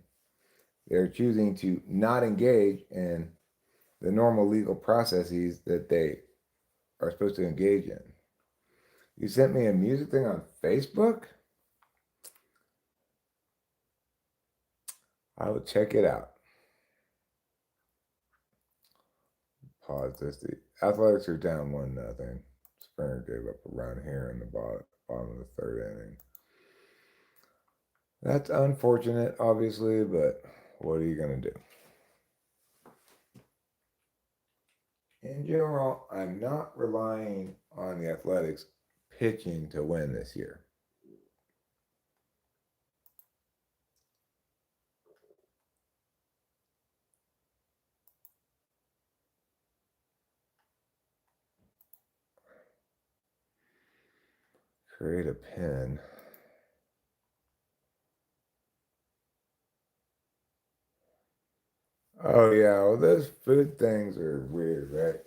They're choosing to not engage in the normal legal processes that they are supposed to engage in. You sent me a music thing on Facebook? I will check it out. Pause this. The Athletics are down 1-0. Springer gave up a run here in the bottom of the third inning. That's unfortunate, obviously, but what are you going to do? In general, I'm not relying on the Athletics pitching to win this year. Create a pin. Oh yeah, well those food things are weird, right?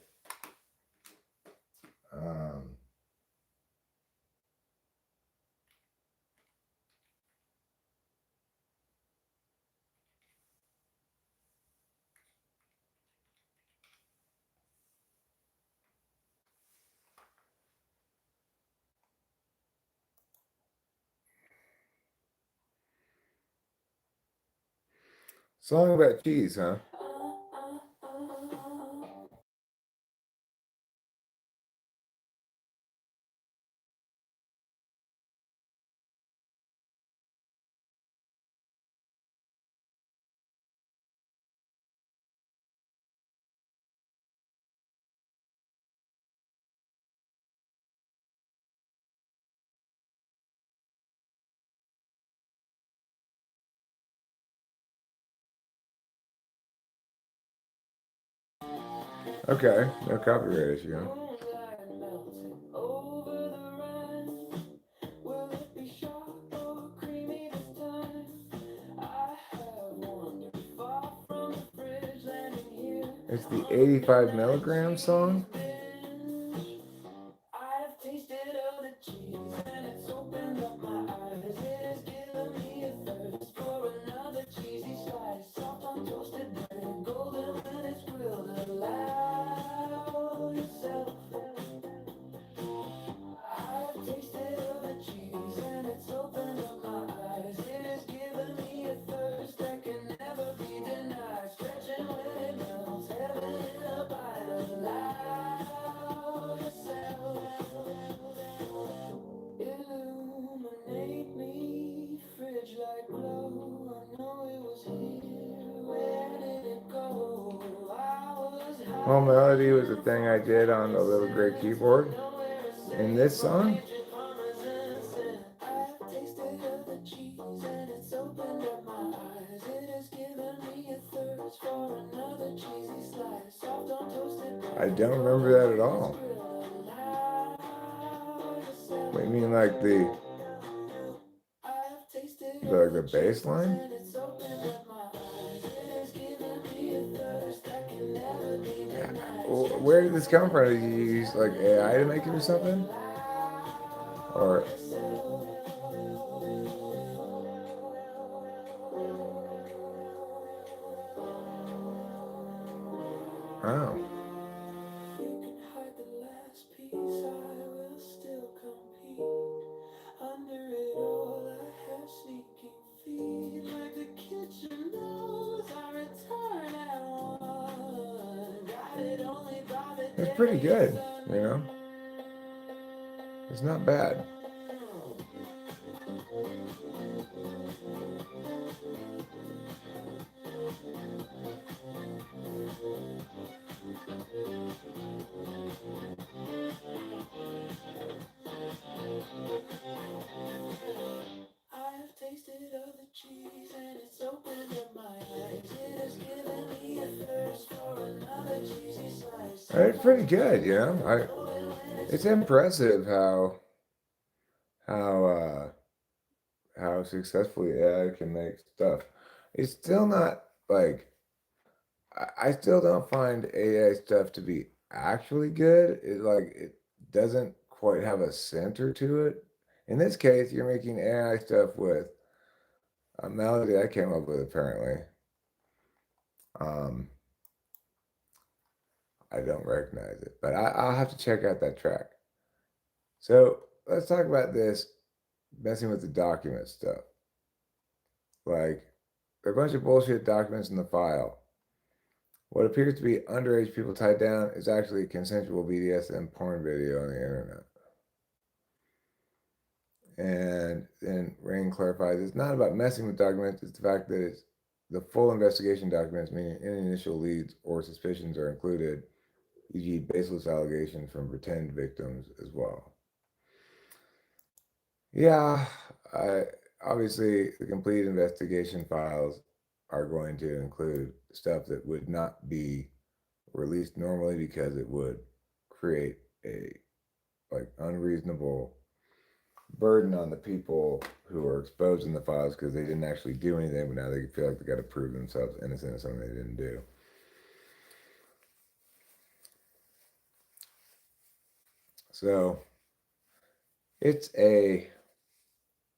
Um, Song about cheese, huh? Okay, no copyright issue. Huh? It's the 85 milligram song. Home melody was a thing I did on the little gray keyboard. In this song, I don't remember that at all. What, you mean like the bass line? Where did this come from? Did you use like AI to make it or something? Or oh, it's pretty good. You know, it's not bad. It's pretty good. You know, it's impressive how uh, how successfully AI can make stuff. It's still not like I still don't find AI stuff to be actually good. It doesn't quite have a center to it. In this case, you're making AI stuff with a melody I came up with apparently. Um, I don't recognize it, but I'll have to check out that track. So let's talk about this messing with the document stuff. Like, there are a bunch of bullshit documents in the file. What appears to be underage people tied down is actually a consensual BDSM porn video on the internet. And then Rain clarifies it's not about messing with documents, it's the fact that it's the full investigation documents, meaning any initial leads or suspicions are included, e.g., baseless allegations from pretend victims as well. Yeah, I, obviously, the complete investigation files are going to include stuff that would not be released normally because it would create a like unreasonable burden on the people who are exposed in the files because they didn't actually do anything, but now they feel like they got to prove themselves innocent of something they didn't do. So it's a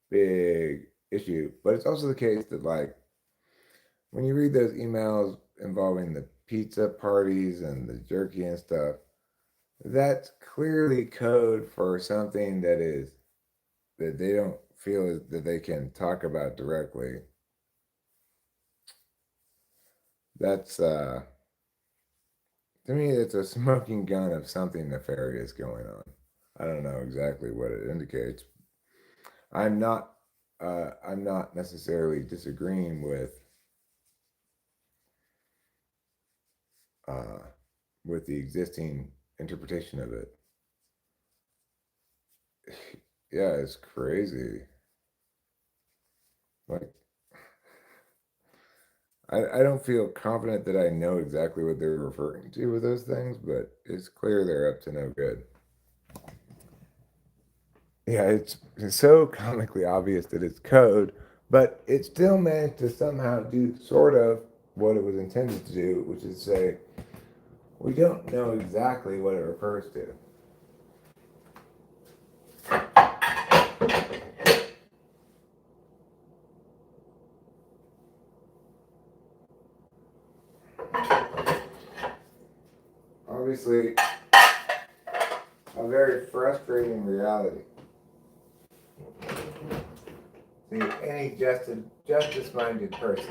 big issue, but it's also the case that like when you read those emails involving the pizza parties and the jerky and stuff, that's clearly code for something that they don't feel that they can talk about directly. That's to me it's a smoking gun of something nefarious going on. I don't know exactly what it indicates. I'm not I'm not necessarily disagreeing uh, with the existing interpretation of it. Yeah, it's crazy. Like I don't feel confident that I know exactly what they're referring to with those things, but it's clear they're up to no good. Yeah, it's so comically obvious that it's code, but it still managed to somehow do sort of what it was intended to do, which is say, we don't know exactly what it refers to. Obviously, a very frustrating reality. See, any justice-minded person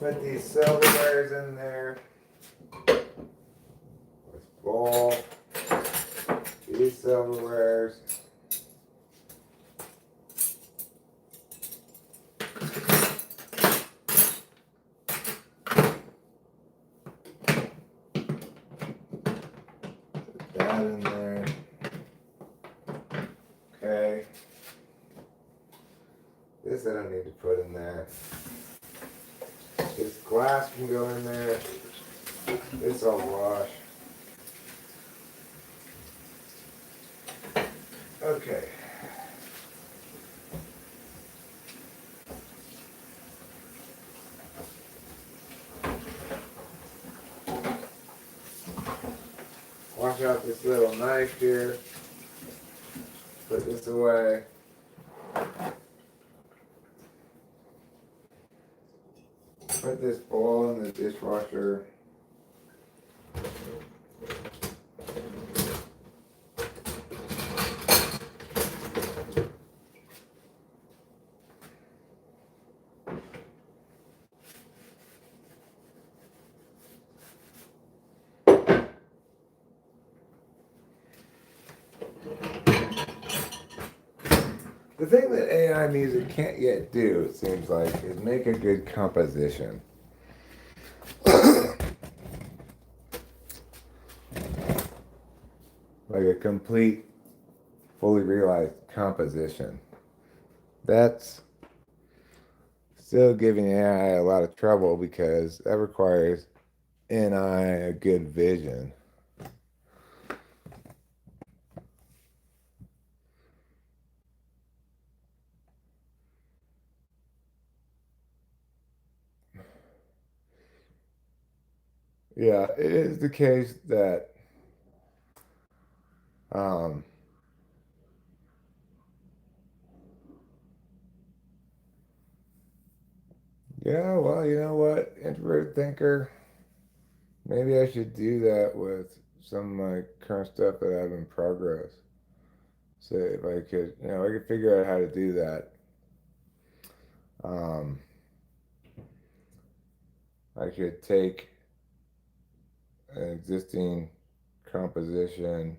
put these silverwares in there, this bowl, these silverwares. Put that in there. Okay. This I don't need to put in there. This glass can go in there. This I'll wash. Okay. Wash out this little knife here. Put this away. Put this bowl in the dishwasher. The thing that AI music can't yet do, it seems like, is make a good composition. Like a complete, fully realized composition. That's still giving AI a lot of trouble because that requires NI a good vision. Yeah, it is the case that um, yeah, well, you know what, introvert thinker, maybe I should do that with some of my current stuff that I have in progress. So if I could, I could figure out how to do that. Um, I could take an existing composition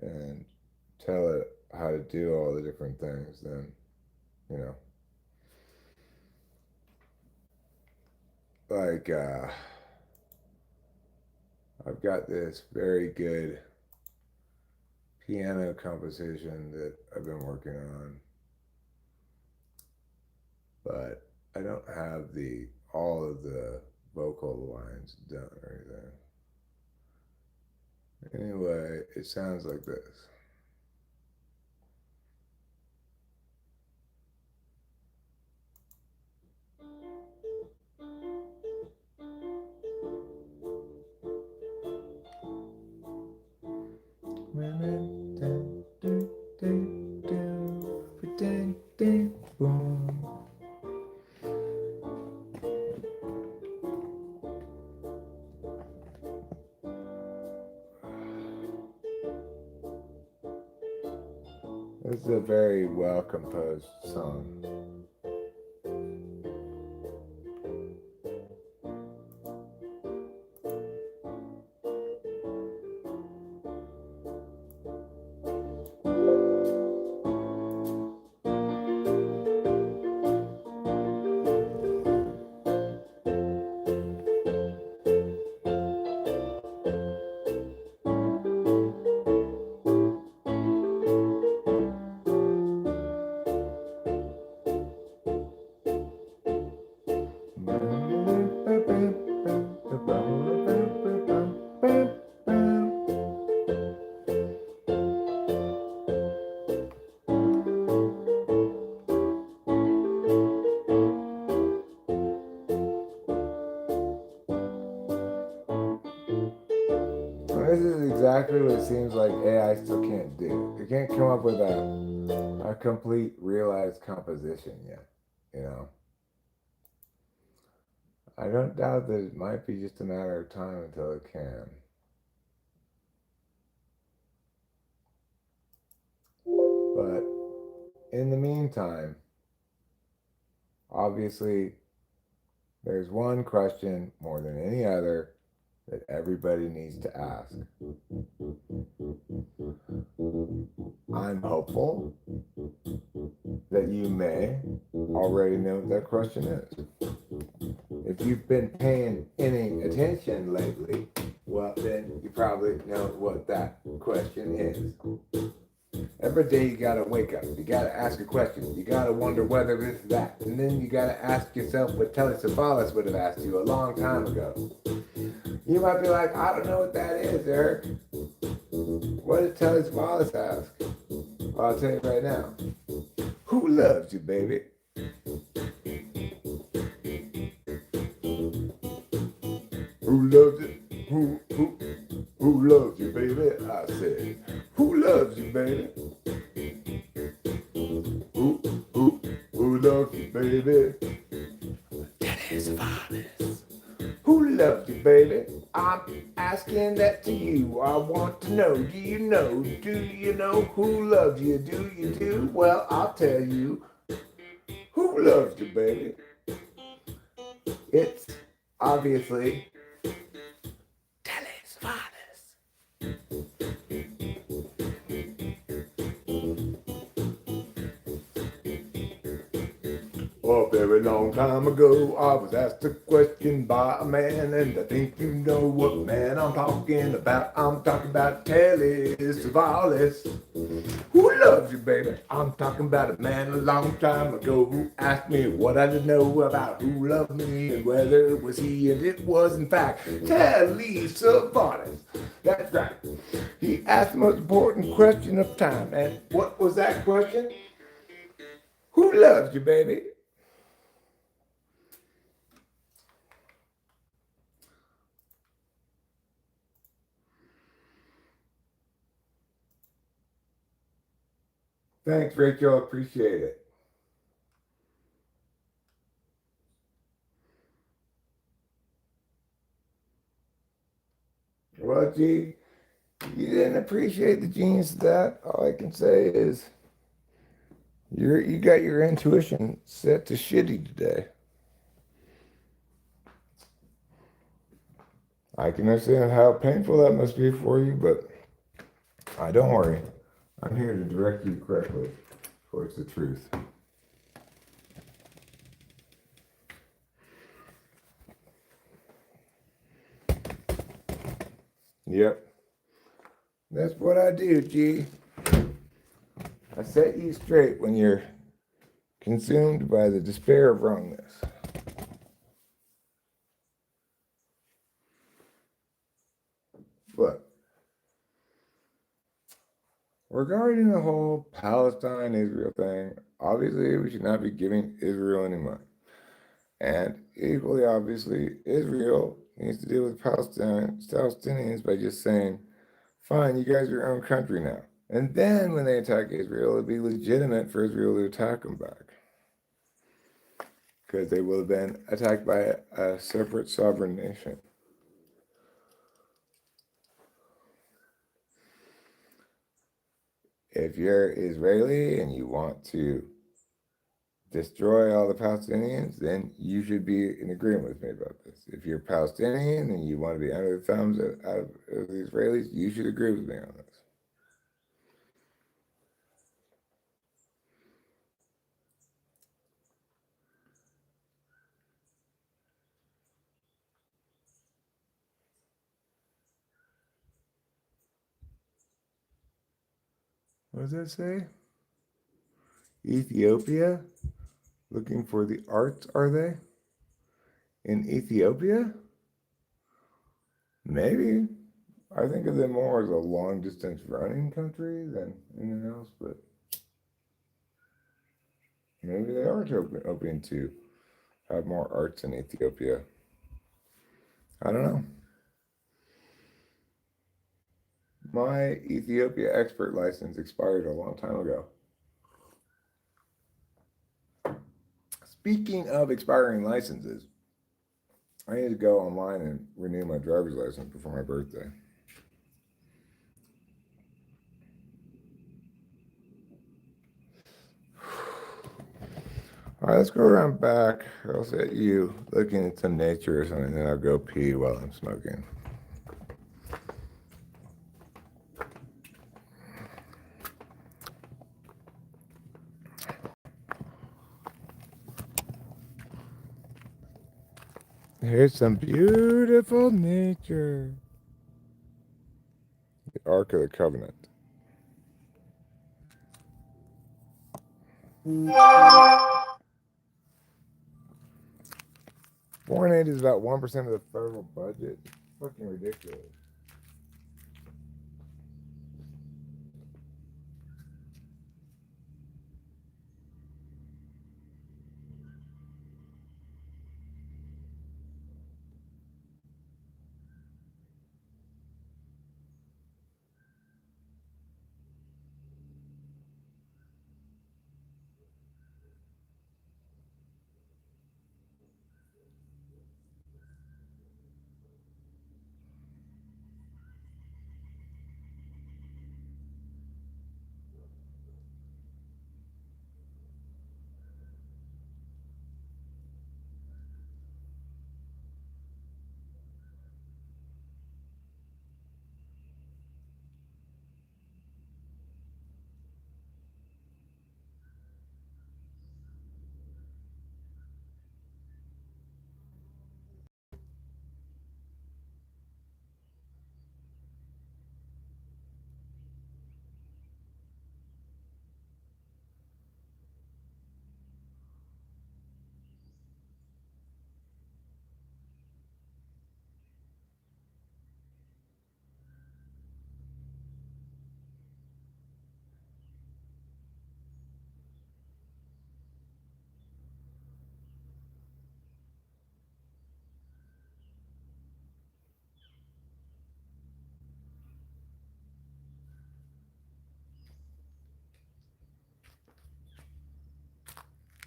and tell it how to do all the different things. Then, you know, like I've got this very good piano composition that I've been working on, but I don't have the all of the vocal lines done or anything. Anyway, it sounds like this. This is a very well composed song. exactly what it seems like AI still can't do. It can't come up with a complete realized composition yet, you know. I don't doubt that it might be just a matter of time until it can. But in the meantime, obviously, there's one question more than any other that everybody needs to ask. I'm hopeful that you may already know what that question is. If you've been paying any attention lately, well, then you probably know what that question is. Every day you gotta wake up, you gotta ask a question, you gotta wonder whether it's that, and then you gotta ask yourself what Telesophalis would have asked you a long time ago. You might be like, I don't know what that is, Eric. What did Telesophalis ask? Well, I'll tell you right now. Who loves you, baby? Who loves you? Who loves you, baby? I said, who loves you, baby? Who loves you, baby? That is Valis. Who loves you, baby? I'm asking that to you. I want to know, do you know? Do you know who loves you? Do you do? Well, I'll tell you. Who loves you, baby? It's obviously a very long time ago, I was asked a question by a man, and I think you know what man I'm talking about. I'm talking about Telesophalis. Who loves you, baby? I'm talking about a man a long time ago who asked me what I did know about who loved me and whether it was he, and it was in fact Telesophalis. That's right. He asked the most important question of time, and what was that question? Who loves you, baby? Thanks, Rachel. Appreciate it. Well, gee, you didn't appreciate the genius of that. All I can say is you got your intuition set to shitty today. I can understand how painful that must be for you, but don't worry. I'm here to direct you correctly towards the truth. Yep. That's what I do, G. I set you straight when you're consumed by the despair of wrongness. But regarding the whole Palestine-Israel thing, obviously we should not be giving Israel any money. And equally obviously, Israel needs to deal with Palestinians by just saying, fine, you guys are your own country now. And then when they attack Israel, it'll be legitimate for Israel to attack them back. Because they will have been attacked by a separate sovereign nation. If you're Israeli and you want to destroy all the Palestinians, then you should be in agreement with me about this. If you're Palestinian and you want to be under the thumbs of the Israelis, you should agree with me on this. What does that say? Ethiopia? Looking for the arts, are they? In Ethiopia? Maybe. I think of them more as a long distance running country than anything else, but maybe they are hoping to have more arts in Ethiopia. I don't know. My Ethiopia expert license expired a long time ago. Speaking of expiring licenses, I need to go online and renew my driver's license before my birthday. All right, let's go around back. I'll set you looking at some nature or something, then I'll go pee while I'm smoking. Here's some beautiful nature. The Ark of the Covenant. Foreign aid is about 1% of the federal budget. Fucking ridiculous.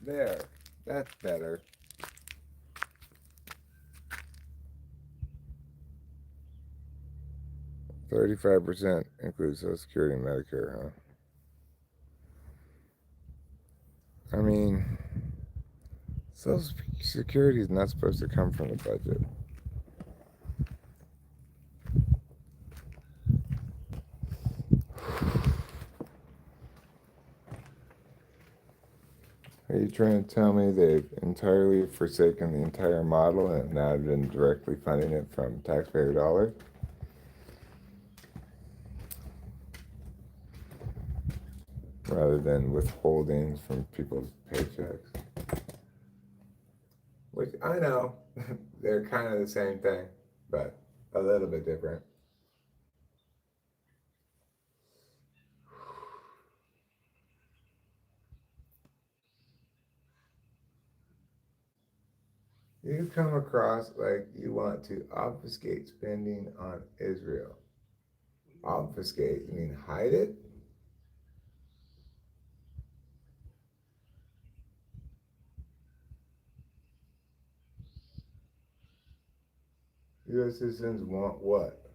There. That's better. 35% includes Social Security and Medicare, huh? I mean, Social Security is not supposed to come from the budget. Are you trying to tell me they've entirely forsaken the entire model and have now been directly funding it from taxpayer dollars? Rather than withholdings from people's paychecks? Which I know, they're kind of the same thing, but a little bit different. You come across like you want to obfuscate spending on Israel. Obfuscate? You mean hide it? U.S. citizens want what?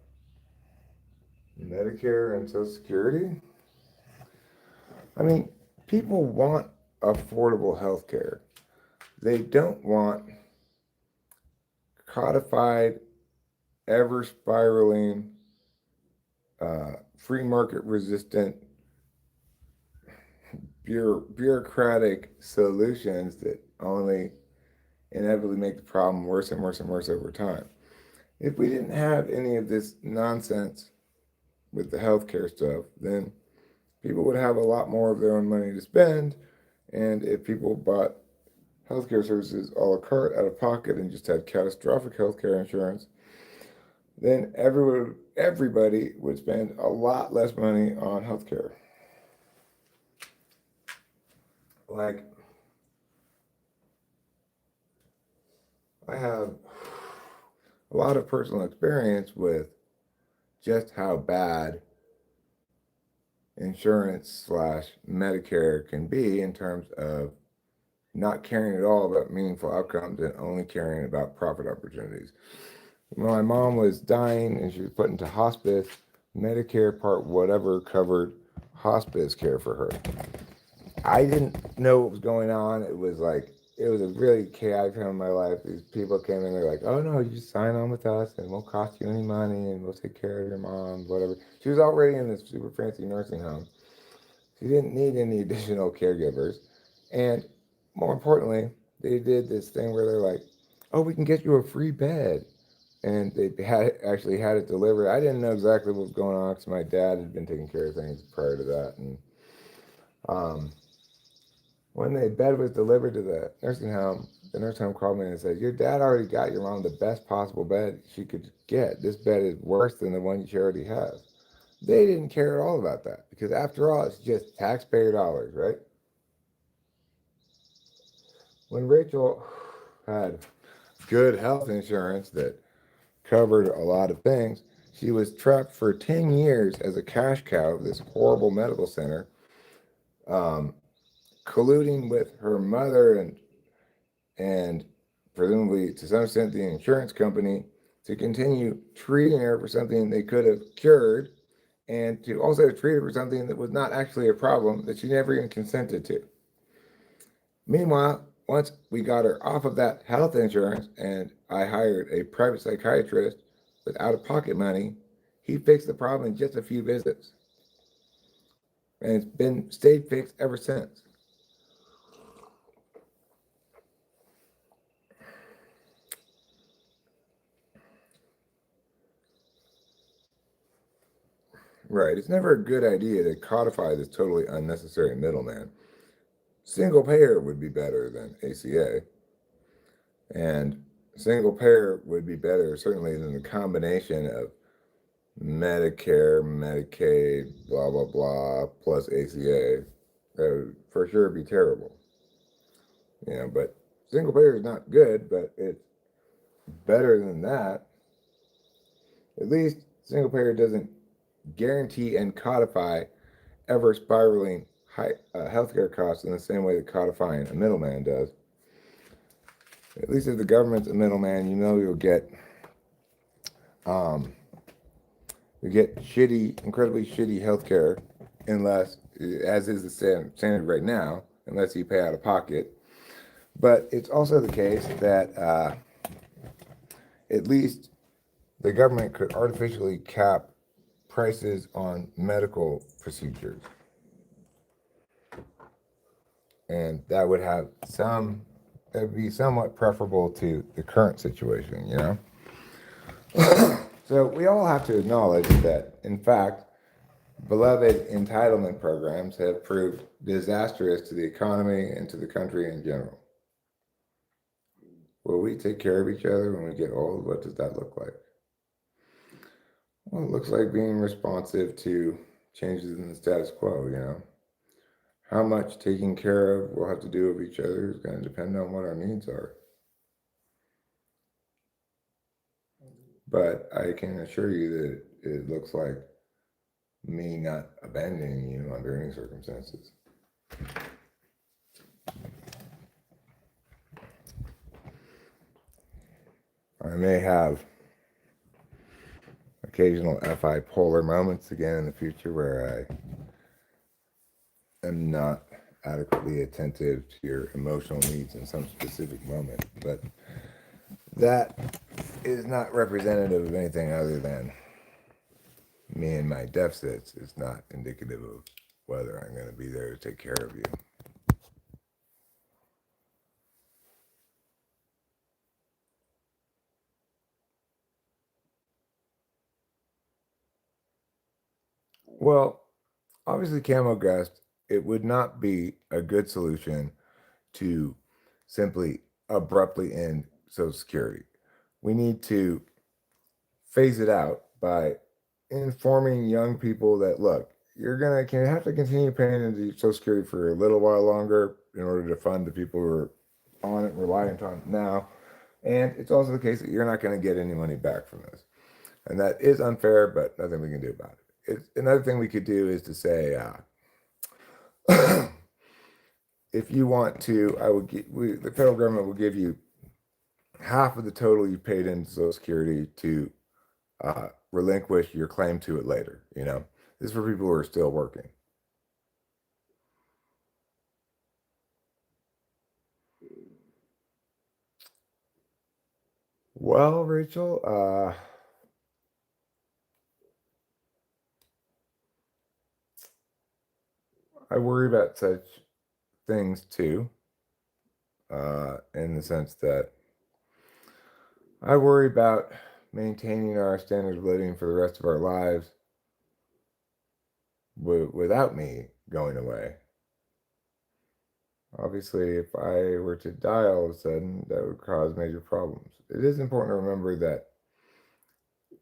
Medicare and Social Security? I mean, people want affordable health care. They don't want codified, ever spiraling, free market resistant, bureaucratic solutions that only inevitably make the problem worse and worse and worse over time. If we didn't have any of this nonsense with the healthcare stuff, then people would have a lot more of their own money to spend. And if people bought healthcare services a la carte out of pocket and just had catastrophic healthcare insurance, then everybody would spend a lot less money on healthcare. Like, I have a lot of personal experience with just how bad insurance slash Medicare can be in terms of not caring at all about meaningful outcomes and only caring about profit opportunities. When my mom was dying and she was put into hospice, Medicare Part whatever covered hospice care for her. I didn't know what was going on. It was a really chaotic time in my life. These people came in, they're like, "Oh no, you just sign on with us, and it won't cost you any money, and we'll take care of your mom, whatever." She was already in this super fancy nursing home. She didn't need any additional caregivers, and more importantly, they did this thing where they're like, "Oh, we can get you a free bed," and they had actually had it delivered. I didn't know exactly what was going on because my dad had been taking care of things prior to that, and um, when the bed was delivered to the nursing home called me and said, "Your dad already got your mom the best possible bed she could get. This bed is worse than the one she already has." They didn't care at all about that because, after all, it's just taxpayer dollars, right? When Rachel had good health insurance that covered a lot of things, she was trapped for 10 years as a cash cow of this horrible medical center, um, colluding with her mother and presumably to some extent the insurance company to continue treating her for something they could have cured and to also treat her for something that was not actually a problem that she never even consented to. Meanwhile, once we got her off of that health insurance and I hired a private psychiatrist with out of pocket money, he fixed the problem in just a few visits. And it's been stayed fixed ever since. Right. It's never a good idea to codify this totally unnecessary middleman. Single payer would be better than ACA, and single payer would be better certainly than the combination of Medicare, Medicaid, blah blah blah, plus ACA. That would for sure be terrible. But single payer is not good, but it's better than that. At least single payer doesn't guarantee and codify ever spiraling high healthcare costs in the same way that codifying a middleman does. At least if the government's a middleman, um, you get shitty, incredibly shitty healthcare, unless, as is the standard right now, unless you pay out of pocket. But it's also the case that at least the government could artificially cap prices on medical procedures, and that would have that would be somewhat preferable to the current situation. So we all have to acknowledge that, in fact, beloved entitlement programs have proved disastrous to the economy and to the country in general. Will we take care of each other when we get old? What does that look like? Well, it looks like being responsive to changes in the status quo. How much taking care of we'll have to do of each other is going to depend on what our needs are. But I can assure you that it looks like me not abandoning you under any circumstances. I may have occasional FI polar moments again in the future where I am not adequately attentive to your emotional needs in some specific moment. But that is not representative of anything other than me and my deficits. It's not indicative of whether I'm going to be there to take care of you. Well, obviously, Camo Gust, it would not be a good solution to simply abruptly end Social Security. We need to phase it out by informing young people that, look, you're gonna can have to continue paying into Social Security for a little while longer in order to fund the people who are on it, reliant on it now. And it's also the case that you're not going to get any money back from this. And that is unfair, but nothing we can do about it. another thing we could do is to say, if you want to, the federal government will give you half of the total you paid into Social Security to relinquish your claim to it later. This is for people who are still working. Well, Rachel, I worry about such things too, in the sense that I worry about maintaining our standard of living for the rest of our lives without me going away. Obviously, if I were to die all of a sudden, that would cause major problems. It is important to remember that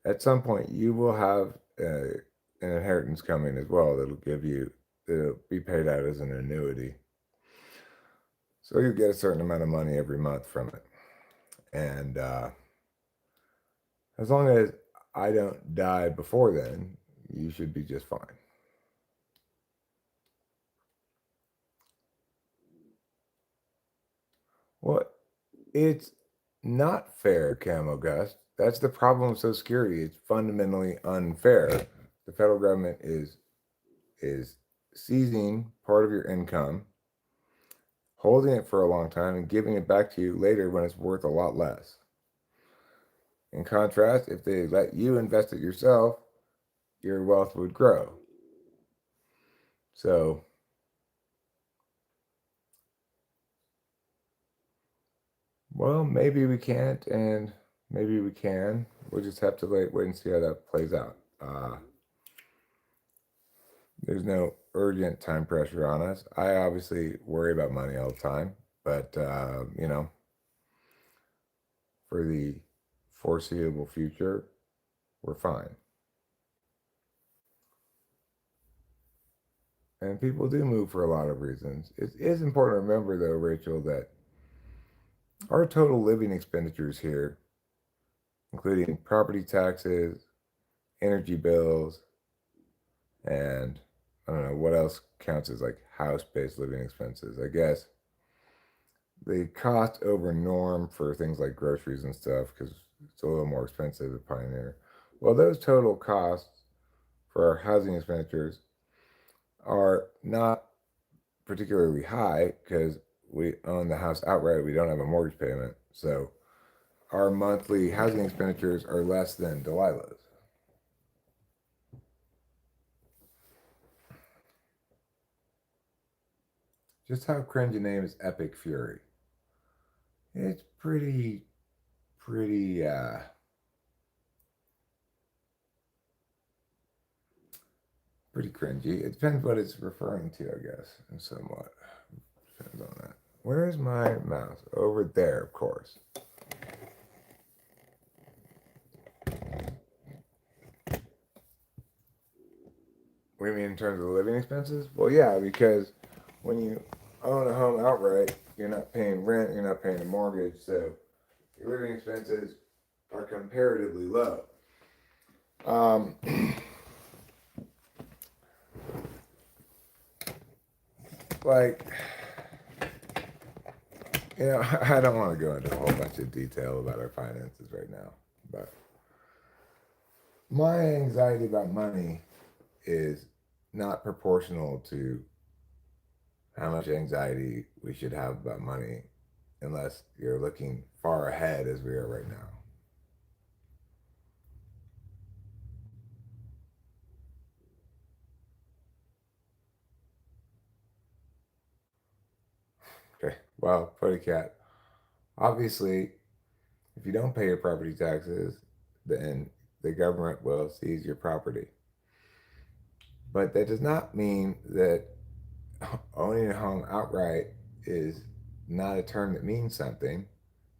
at some point you will have an inheritance coming as well that'll be paid out as an annuity. So you get a certain amount of money every month from it. And as long as I don't die before then, you should be just fine. Well, it's not fair, Camo Gus. That's the problem with Social Security. It's fundamentally unfair. The federal government is seizing part of your income, holding it for a long time, and giving it back to you later when it's worth a lot less. In contrast, if they let you invest it yourself, your wealth would grow. So, well, maybe we can't, and maybe we can. We'll just have to wait and see how that plays out. There's no urgent time pressure on us. I obviously worry about money all the time, but for the foreseeable future, we're fine. And people do move for a lot of reasons. It is important to remember, though, Rachel, that our total living expenditures here, including property taxes, energy bills, and I don't know what else counts as like house-based living expenses. I guess the cost over norm for things like groceries and stuff, because it's a little more expensive at Pioneer. Well, those total costs for our housing expenditures are not particularly high because we own the house outright. We don't have a mortgage payment. So our monthly housing expenditures are less than Delilah's. Just how cringe a name is Epic Fury. It's pretty, pretty cringy. It depends what it's referring to, I guess, and somewhat. Depends on that. Where is my mouse? Over there, of course. What do you mean in terms of the living expenses? Well, yeah, because when you own a home outright, you're not paying rent, you're not paying a mortgage, so your living expenses are comparatively low. Um, like, I don't want to go into a whole bunch of detail about our finances right now, but my anxiety about money is not proportional to how much anxiety we should have about money unless you're looking far ahead as we are right now. Okay, well, Putty Cat, obviously, if you don't pay your property taxes, then the government will seize your property. But that does not mean that owning a home outright is not a term that means something.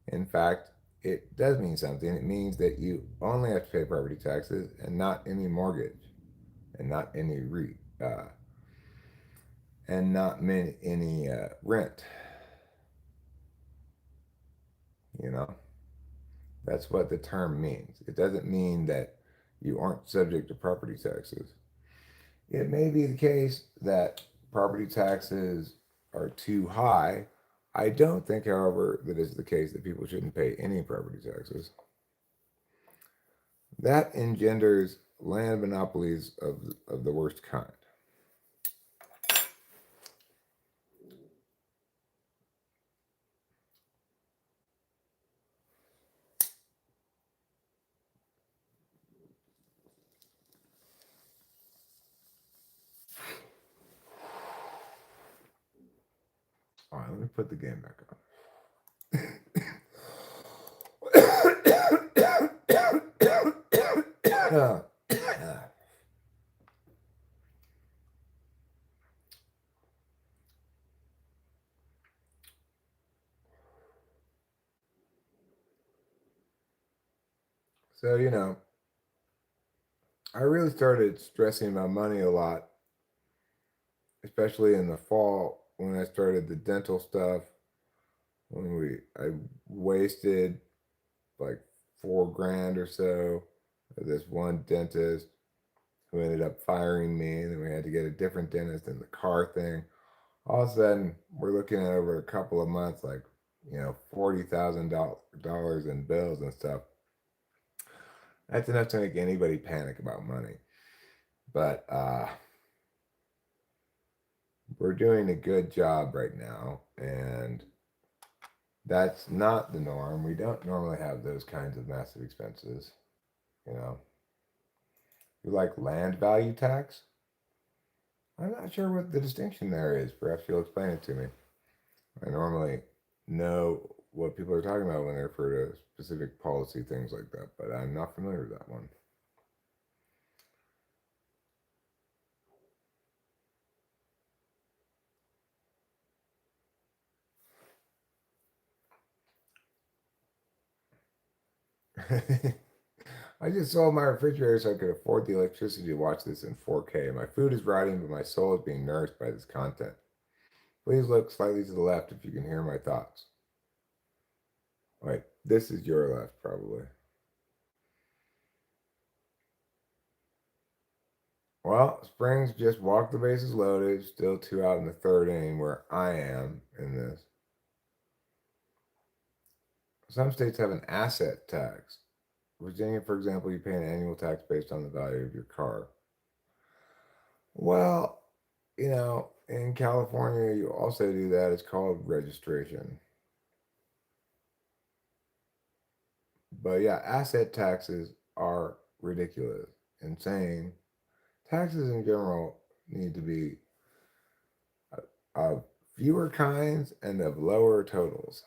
In fact, it does mean something. It means that you only have to pay property taxes and not any mortgage and not any and not any rent. You know, that's what the term means. It doesn't mean that you aren't subject to property taxes. It may be the case that property taxes are too high. I don't think, however, that it's the case that people shouldn't pay any property taxes. That engenders land monopolies of the worst kind. All right, let me put the game back on. So, I really started stressing about money a lot, especially in the fall when I started the dental stuff. I wasted like 4 grand or so of this one dentist who ended up firing me, and then we had to get a different dentist and the car thing. All of a sudden, we're looking at over a couple of months, like $40,000 in bills and stuff. That's enough to make anybody panic about money. But we're doing a good job right now, and that's not the norm. We don't normally have those kinds of massive expenses. You know, you like land value tax? I'm not sure what the distinction there is. Perhaps you'll explain it to me. I normally know what people are talking about when they refer to specific policy things like that, but I'm not familiar with that one. I just sold my refrigerator so I could afford the electricity to watch this in 4K. My food is rotting, but my soul is being nourished by this content. Please look slightly to the left if you can hear my thoughts. Wait, this is your left, probably. Well, Springs just walked the bases loaded, still 2 out in the third inning where I am in this. Some states have an asset tax. Virginia, for example, you pay an annual tax based on the value of your car. Well, in California, you also do that. It's called registration. But yeah, asset taxes are ridiculous, insane. Taxes in general need to be of fewer kinds and of lower totals.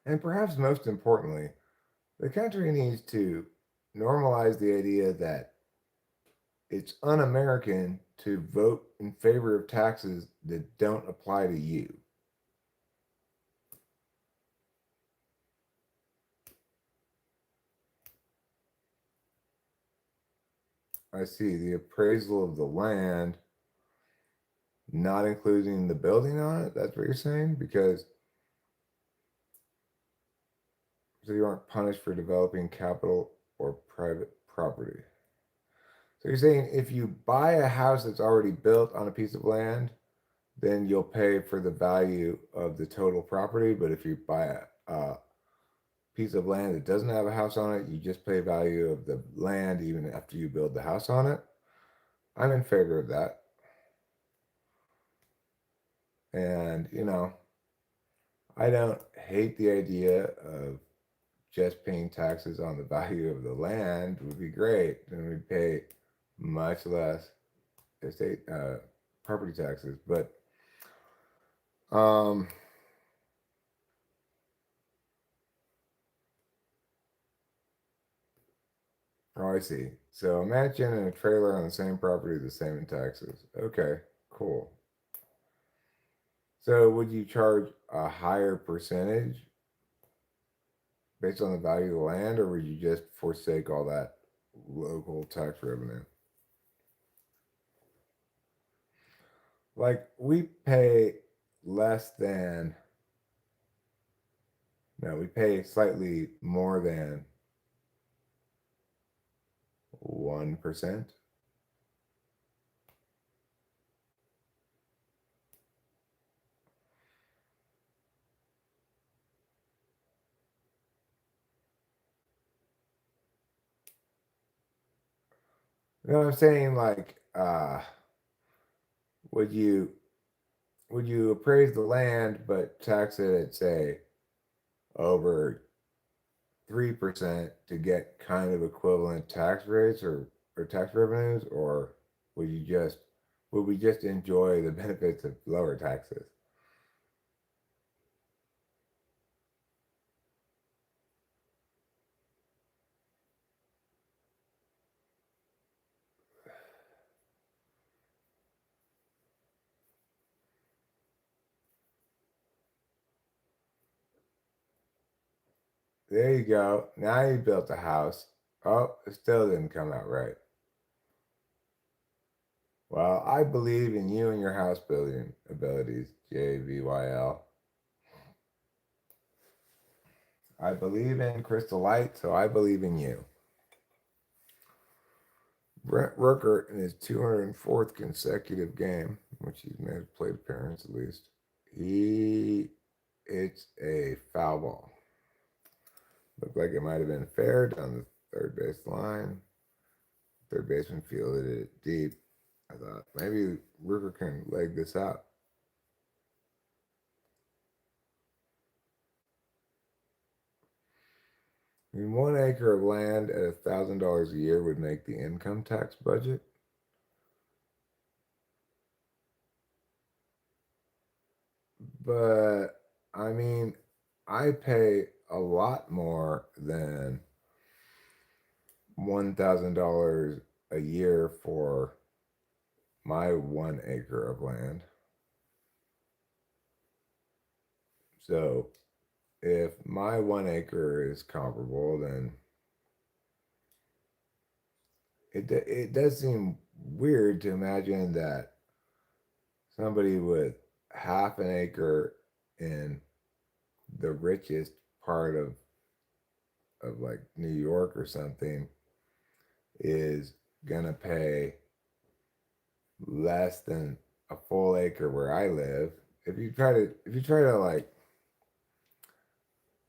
And perhaps most importantly, the country needs to normalize the idea that it's un American to vote in favor of taxes that don't apply to you. I see the appraisal of the land, not including the building on it. That's what you're saying? Because so you aren't punished for developing capital or private property. So you're saying if you buy a house that's already built on a piece of land, then you'll pay for the value of the total property. But if you buy a piece of land that doesn't have a house on it, you just pay value of the land even after you build the house on it. I'm in favor of that. And, I don't hate the idea of just paying taxes on the value of the land would be great. Then we'd pay much less estate property taxes. But um, oh, I see. So a mansion and a trailer on the same property, the same in taxes. Okay, cool. So would you charge a higher percentage based on the value of the land, or would you just forsake all that local tax revenue? like we pay less than, no, we pay slightly more than 1%. You know what I'm saying? Like, would you would you appraise the land but tax it at say over 3% to get kind of equivalent tax rates or tax revenues, or would you just would we just enjoy the benefits of lower taxes? There you go. Now you built a house. Oh, it still didn't come out right. Well, I believe in you and your house building abilities, JVYL. I believe in Crystal Light, so I believe in you. Brent Rooker in his 204th consecutive game, which he's made plate appearance at least, he it's a foul ball. Looked like it might have been fair down the third base line. Third baseman fielded it deep. I thought maybe Rooker can leg this out. I mean, 1 acre of land at $1,000 a year would make the income tax budget. But I mean, I pay a lot more than $1,000 a year for my 1 acre of land. So if my 1 acre is comparable, then it does seem weird to imagine that somebody with half an acre in the richest part of like New York or something is gonna pay less than a full acre where I live. If you try to like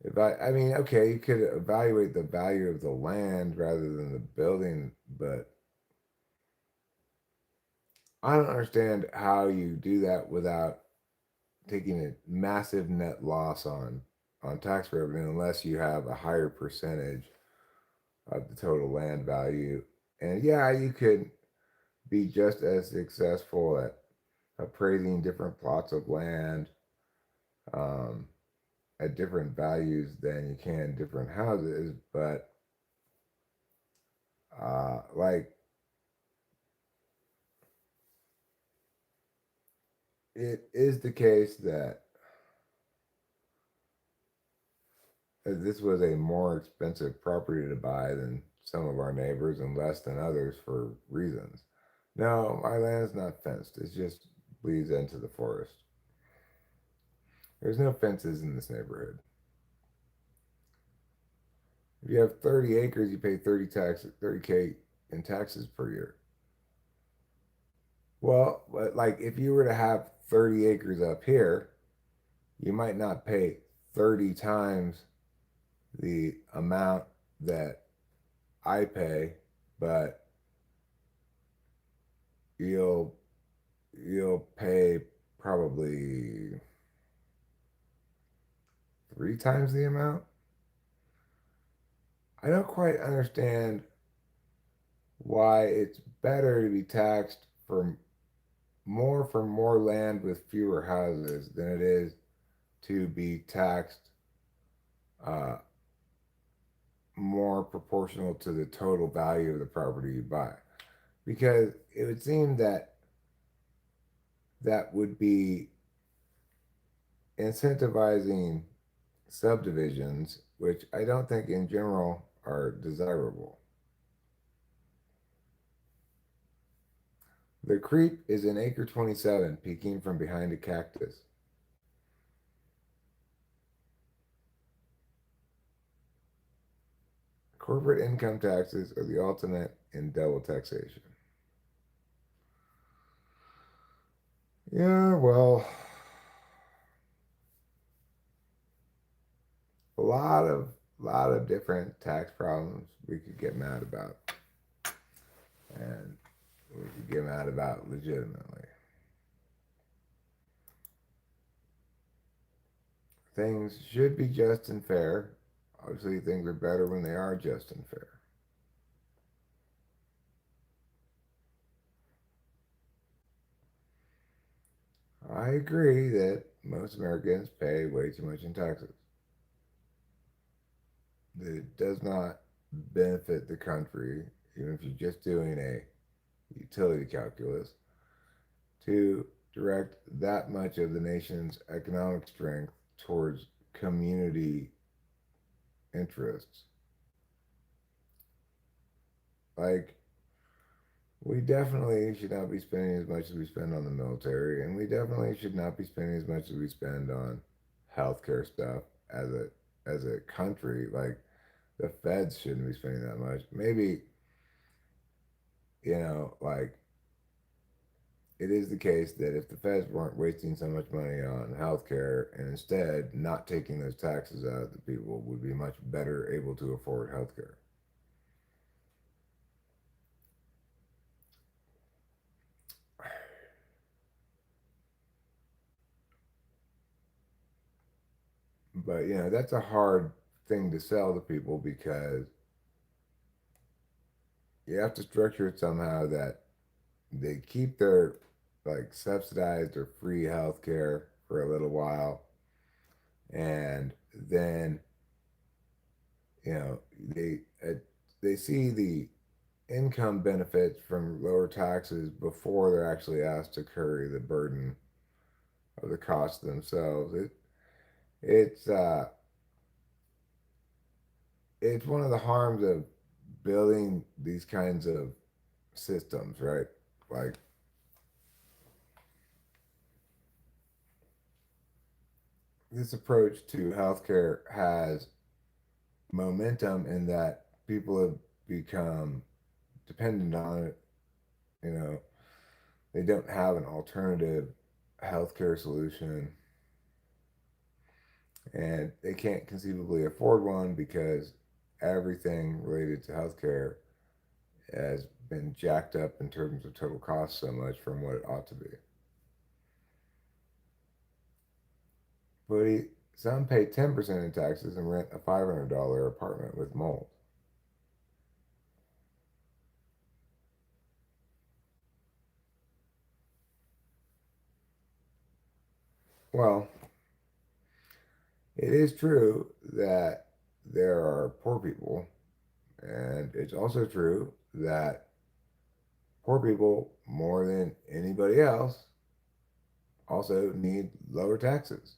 if I mean, okay, you could evaluate the value of the land rather than the building, but I don't understand how you do that without taking a massive net loss on tax revenue unless you have a higher percentage of the total land value. And yeah, you could be just as successful at appraising different plots of land um, at different values than you can different houses. But like it is the case that this was a more expensive property to buy than some of our neighbors and less than others for reasons. No, my land is not fenced. It just bleeds into the forest. There's no fences in this neighborhood. If you have 30 acres, you pay 30K in taxes per year. Well, but like if you were to have 30 acres up here, you might not pay 30 times the amount that I pay, but you'll you'll pay probably 3 times the amount. I don't quite understand why it's better to be taxed for more land with fewer houses than it is to be taxed uh, more proportional to the total value of the property you buy. Because it would seem that that would be incentivizing subdivisions, which I don't think in general are desirable. The creep is in acre 27, peeking from behind a cactus. Corporate income taxes are the ultimate in double taxation. Yeah, well, a lot of different tax problems we could get mad about, and we could get mad about legitimately. Things should be just and fair. Obviously, things are better when they are just and fair. I agree that most Americans pay way too much in taxes. That it does not benefit the country, even if you're just doing a utility calculus, to direct that much of the nation's economic strength towards community interests. Like, we definitely should not be spending as much as we spend on the military, and we definitely should not be spending as much as we spend on healthcare stuff as a country. Like, the feds shouldn't be spending that much. Maybe, like, it is the case that if the feds weren't wasting so much money on healthcare and instead not taking those taxes out, the people would be much better able to afford healthcare. But that's a hard thing to sell to people because you have to structure it somehow that they keep their like subsidized or free healthcare for a little while, and then you know they uh, they see the income benefits from lower taxes before they're actually asked to carry the burden of the cost themselves. It's it's one of the harms of building these kinds of systems, right? Like, this approach to healthcare has momentum in that people have become dependent on it. You know, they don't have an alternative healthcare solution, and they can't conceivably afford one because everything related to healthcare has been jacked up in terms of total cost so much from what it ought to be. But some pay 10% in taxes and rent a $500 apartment with mold. Well, it is true that there are poor people, and it's also true that poor people, more than anybody else, also need lower taxes.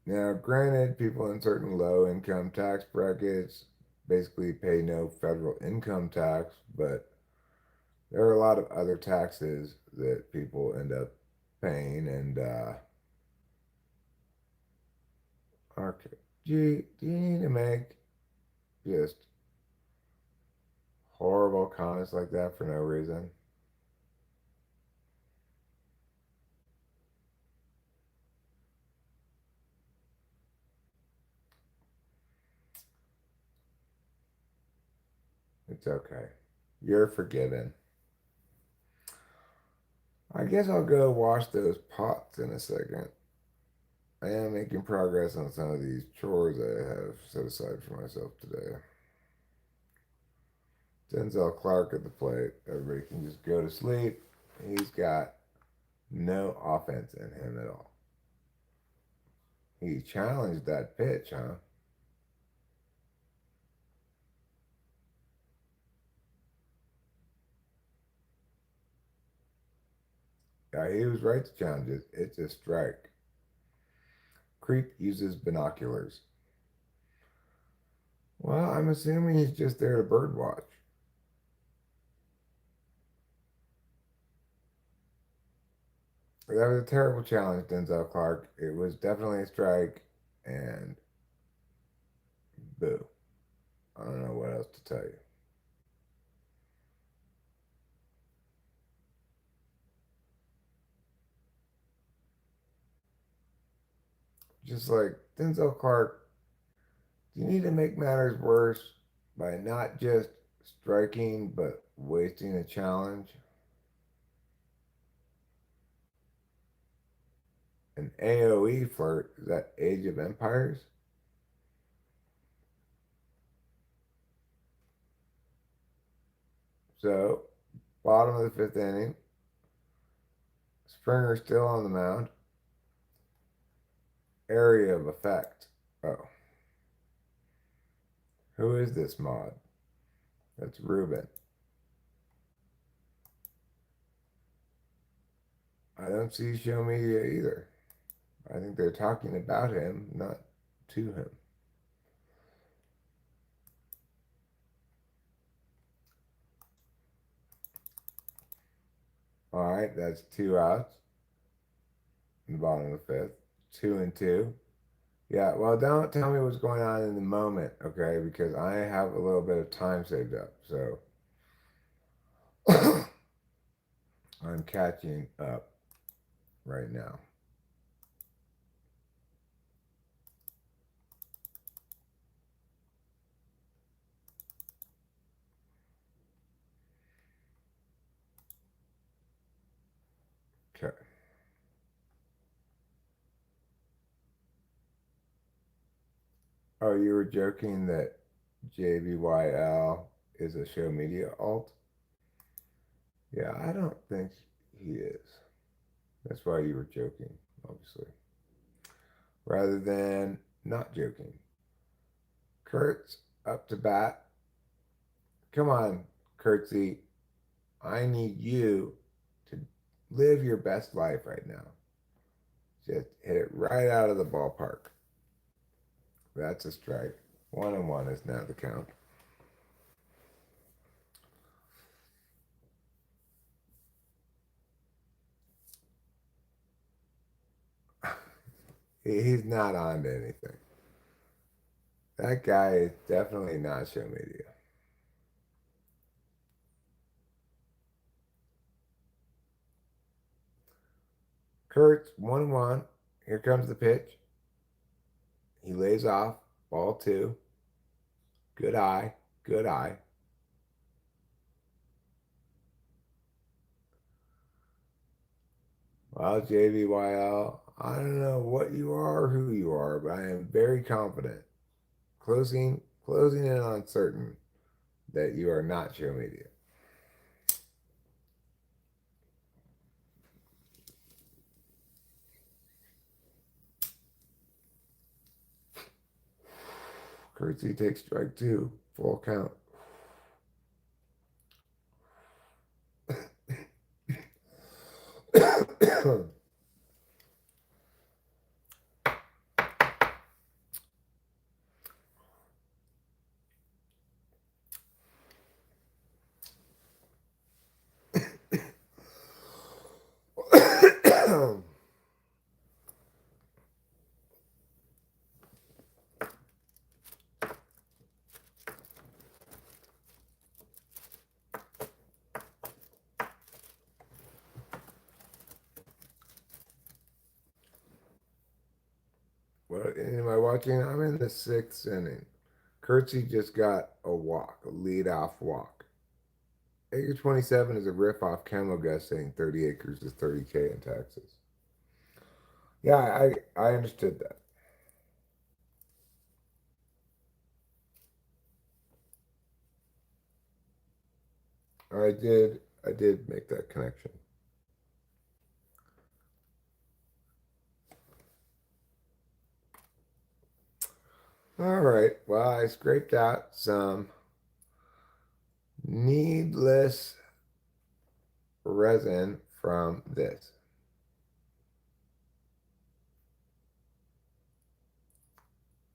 Now, granted, people in certain low income tax brackets basically pay no federal income tax, but there are a lot of other taxes that people end up paying. And, okay, do you need to make just horrible comments like that for no reason? It's okay. You're forgiven. I guess I'll go wash those pots in a second. I am making progress on some of these chores I have set aside for myself today. Denzel Clark at the plate. Everybody can just go to sleep. He's got no offense in him at all. He challenged that pitch, huh? Yeah, he was was right to challenge it. It's a strike. Creep uses binoculars. Well, I'm assuming he's just there to birdwatch. That was a terrible challenge, Denzel Clark. It was definitely a strike, and boo. I don't know what else to tell you. Just like Denzel Clark, do you need to make matters worse by not just striking but wasting a challenge? An AoE flirt, is that Age of Empires? So, bottom of the fifth inning, Springer still on the mound. Area of effect. Oh, who is this mod? That's Ruben. I don't see show media either. I think they're talking about him, not to him. All right, that's 2 outs in the bottom of the fifth. 2-2. Yeah, well, don't tell me what's going on in the moment, okay? Because I have a little bit of time saved up. So I'm catching up right now. Okay. Oh, you were joking that JBYL is a show media alt? Yeah, I don't think he is. That's why you were joking, obviously. Rather than not joking. Kurtz up to bat. Come on, Kurtzy. I need you to live your best life right now. Just hit it right out of the ballpark. That's a strike. 1-1 is now the count. He's not on to anything. That guy is definitely not show media. Kurtz, 1-1. Here comes the pitch. He lays off. Ball two. Good eye. Good eye. Well, JVYL, I don't know what you are or who you are, but I am very confident, closing in on certain that you are not show media. Curtsy takes strike two, full count. What am I watching? I'm in the sixth inning. Curtsy just got a walk, a lead-off walk. Acre 27 is a riff off Camo Gus saying 30 acres is 30K in Texas. Yeah, I understood that. I did make that connection. All right. Well, I scraped out some needless resin from this.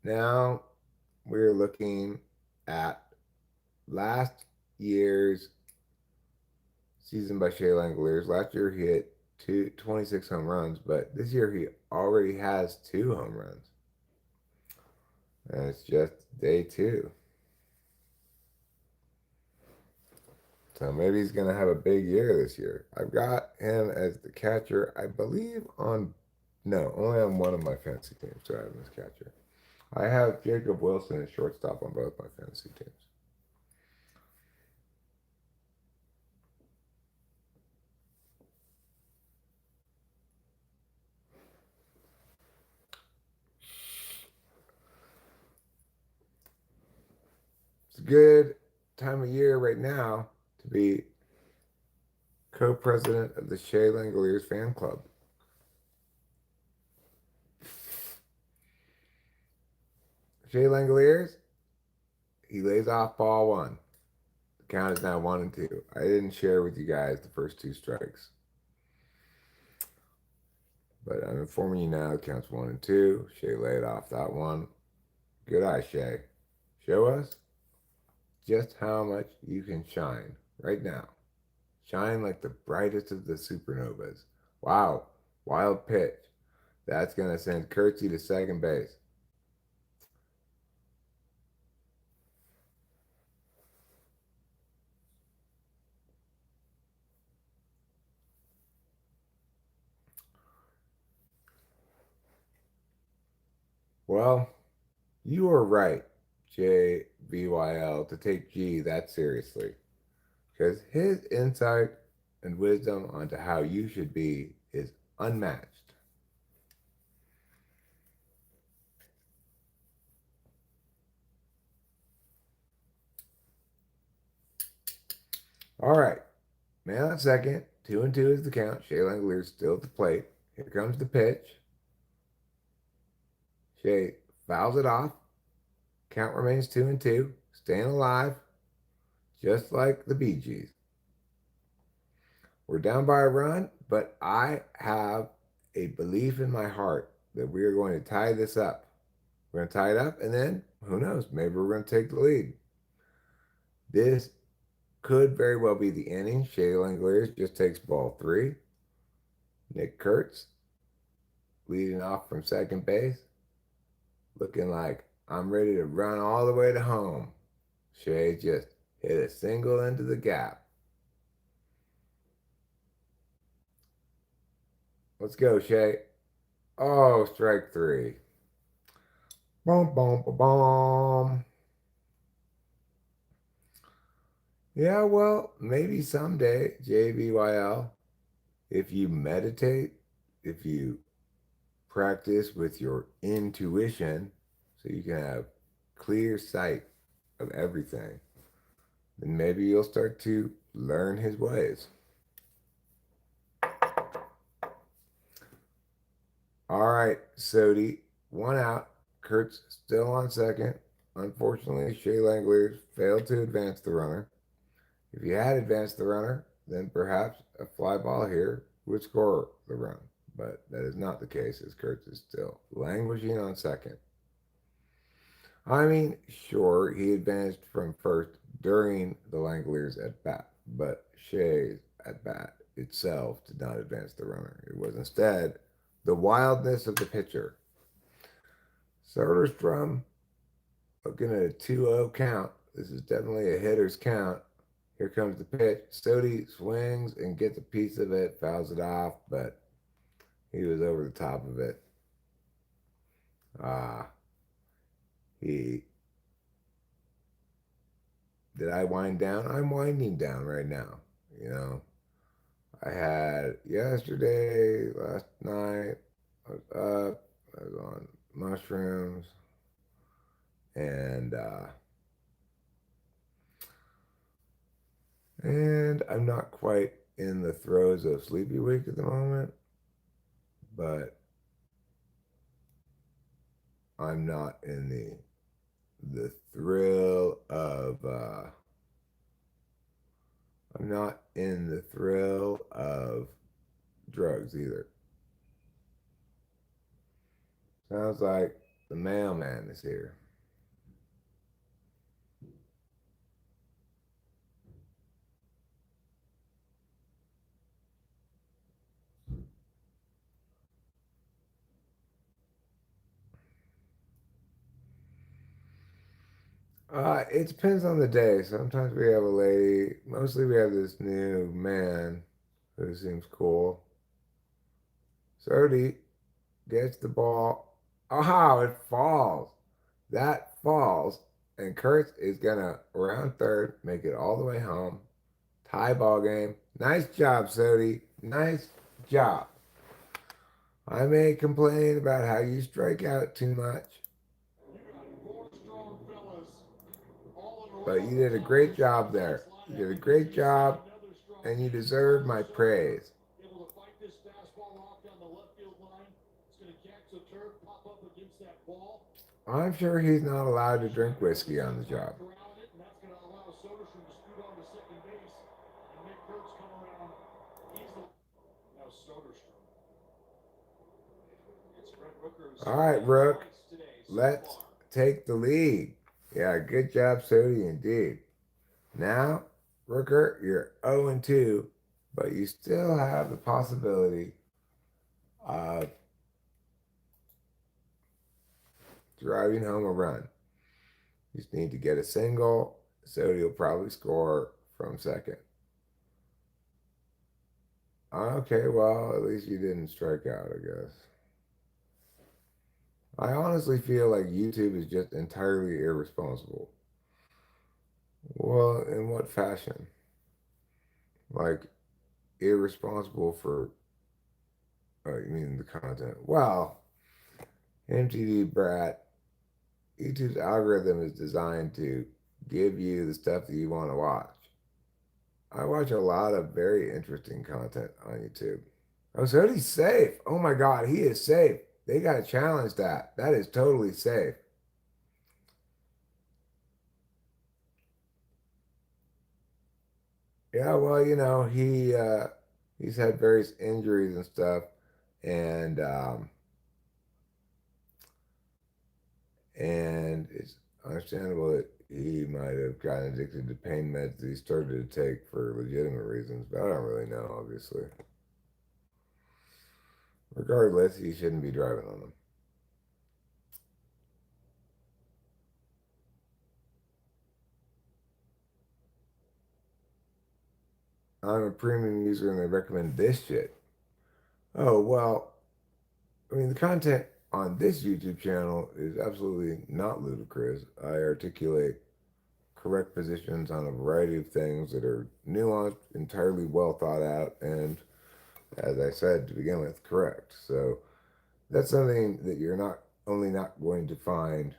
Now we're looking at last year's season by Shea Langoliers. Last year he hit 26 home runs, but this year he already has 2 home runs. And it's just day 2. So maybe he's going to have a big year this year. I've got him as the catcher, I believe, no, only on one of my fantasy teams. So I have him as catcher. I have Jacob Wilson as shortstop on both my fantasy teams. It's a good time of year right now to be co-president of the Shea Langoliers fan club. Shea Langoliers, he lays off ball 1. The count is now 1-2. I didn't share with you guys the first 2 strikes, but I'm informing you now. The count's 1-2. Shea laid off that one. Good eye, Shea. Show us just how much you can shine right now. Shine like the brightest of the supernovas. Wow, wild pitch. That's going to send Curtsy to second base. Well, you are right, JBYL, to take G that seriously. Because his insight and wisdom onto how you should be is unmatched. All right, man on second. 2-2 is the count. Shea Langoliers still at the plate. Here comes the pitch. Shea fouls it off. Count remains 2-2. Staying alive, just like the Bee Gees. We're down by a run, but I have a belief in my heart that we are going to tie this up. We're going to tie it up, and then who knows? Maybe we're going to take the lead. This could very well be the inning. Shea Langoliers just takes ball 3. Nick Kurtz leading off from second base, looking like I'm ready to run all the way to home. Shea just hit a single into the gap. Let's go, Shea. Oh, strike 3. Boom, boom, boom, boom. Yeah, well, maybe someday, JVYL, if you meditate, if you practice with your intuition, so you can have clear sight of everything, then maybe you'll start to learn his ways. All right, Sodi, 1 out. Kurt's still on second. Unfortunately, Shea Langoliers failed to advance the runner. If you had advanced the runner, then perhaps a fly ball here would score the run. But that is not the case, as Kurtz is still languishing on second. I mean, sure, he advanced from first during the Langoliers at bat, but Shea's at bat itself did not advance the runner. It was instead the wildness of the pitcher. Soderstrom looking at a 2-0 count. This is definitely a hitter's count. Here comes the pitch. Sodi swings and gets a piece of it, fouls it off, but he was over the top of it. He Did I wind down? I'm winding down right now. You know, I had yesterday, last night, I was up, I was on mushrooms, and and I'm not quite in the throes of sleepy week at the moment, but I'm not in the thrill of I'm not in the thrill of drugs either. Sounds like The mailman is here. It depends on the day. Sometimes we have a lady. Mostly we have this new man who seems cool. Sodi gets the ball. Oh, it falls. That falls. And Kurtz is gonna round third, make it all the way home. Tie ball game. Nice job, Sodi. Nice job. I may complain about how you strike out too much, but you did a great job there. You did a great job, and you deserve my praise. I'm sure he's not allowed to drink whiskey on the job. All right, Rook, let's take the lead. Yeah, good job, Sodi, indeed. Now, Rooker, you're 0-2, but you still have the possibility of driving home a run. You just need to get a single. Sodi will probably score from second. Okay, well, at least you didn't strike out, I guess. I honestly feel like YouTube is just entirely irresponsible. Well, in what fashion? Like, irresponsible for, you mean the content? Well, MTV Brat, YouTube's algorithm is designed to give you the stuff that you want to watch. I watch a lot of very interesting content on YouTube. Oh, so he's safe. Oh my God, he is safe. They got to challenge that. That is totally safe. Yeah, well, he's had various injuries and stuff, and and it's understandable that he might have gotten addicted to pain meds that he started to take for legitimate reasons, but I don't really know, obviously. Regardless, he shouldn't be driving on them. I'm a premium user and I recommend this shit. Oh, well, I mean, the content on this YouTube channel is absolutely not ludicrous. I articulate correct positions on a variety of things that are nuanced, entirely well thought out, and as I said to begin with, correct. So that's something that you're not only not going to find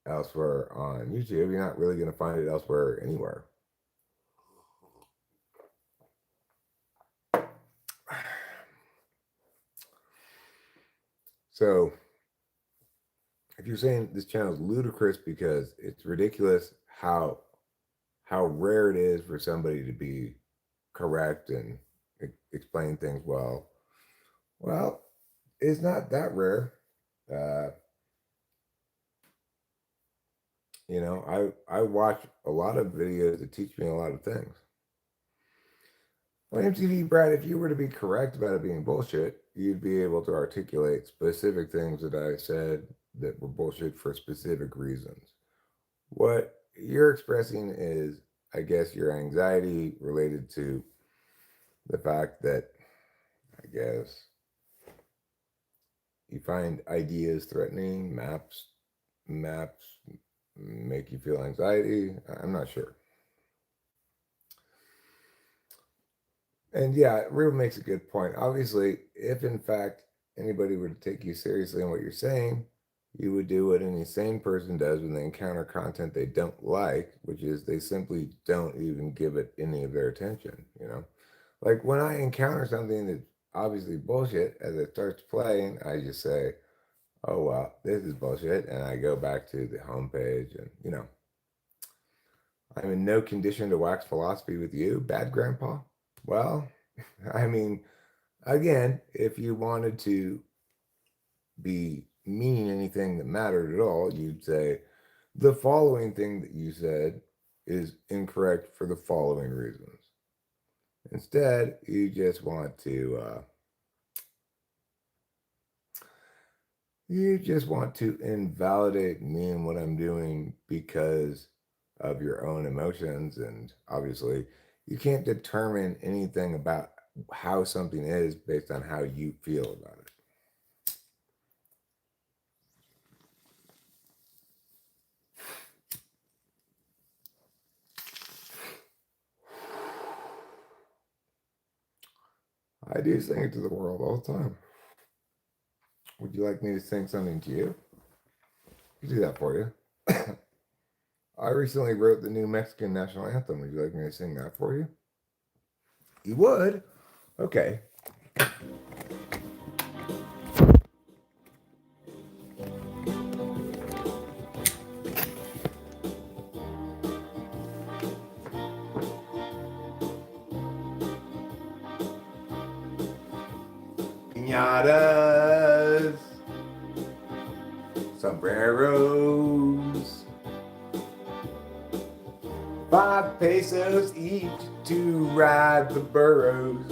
elsewhere on YouTube, you're not really going to find it elsewhere anywhere. So if you're saying this channel is ludicrous because it's ridiculous how rare it is for somebody to be correct and explain things well, well, it's not that rare. Uh, I watch a lot of videos that teach me a lot of things. On MTV, Brad, if you were to be correct about it being bullshit, you'd be able to articulate specific things that I said that were bullshit for specific reasons. What you're expressing is, I guess, your anxiety related to the fact that, I guess, you find ideas threatening, maps make you feel anxiety. I'm not sure. And yeah, Rue makes a good point. Obviously, if in fact anybody were to take you seriously in what you're saying, you would do what any sane person does when they encounter content they don't like, which is they simply don't even give it any of their attention. Like when I encounter something that's obviously bullshit, as it starts playing, I just say, oh, well, this is bullshit. And I go back to the homepage and I'm in no condition to wax philosophy with you, bad grandpa. Well, I mean, again, if you wanted to be meaning anything that mattered at all, you'd say, the following thing that you said is incorrect for the following reasons. Instead, you just want to invalidate me and what I'm doing because of your own emotions. And obviously, you can't determine anything about how something is based on how you feel about it. I do sing it to the world all the time. Would you like me to sing something to you? I can do that for you. I recently wrote the new Mexican national anthem. Would you like me to sing that for you? You would? Okay. Piñatas, sombreros, 5 pesos each to ride the burros.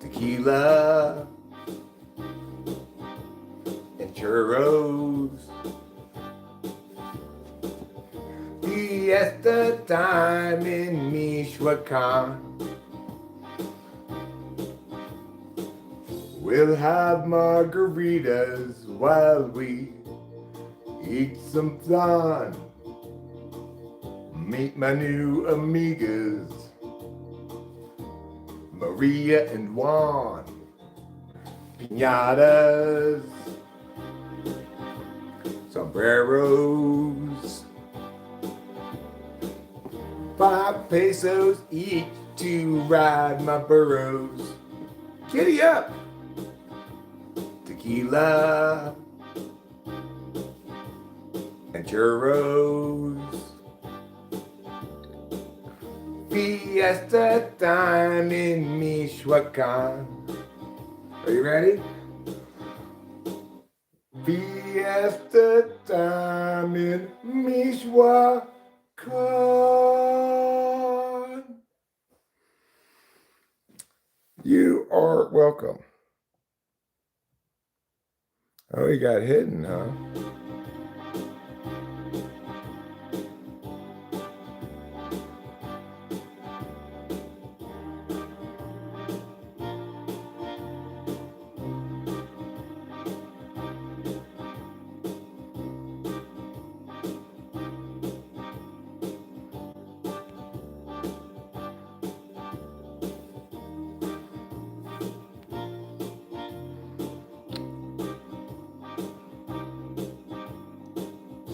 Tequila and churros. Fiesta time in Michoacan. We'll have margaritas while we eat some flan. Meet my new amigas, Maria and Juan. Piñatas, sombreros, 5 pesos each to ride my burros. Giddy up! Tequila and churros. Fiesta time in Michoacan. Are you ready? Fiesta time in Michoacan. You are welcome. Oh, he got hidden, huh?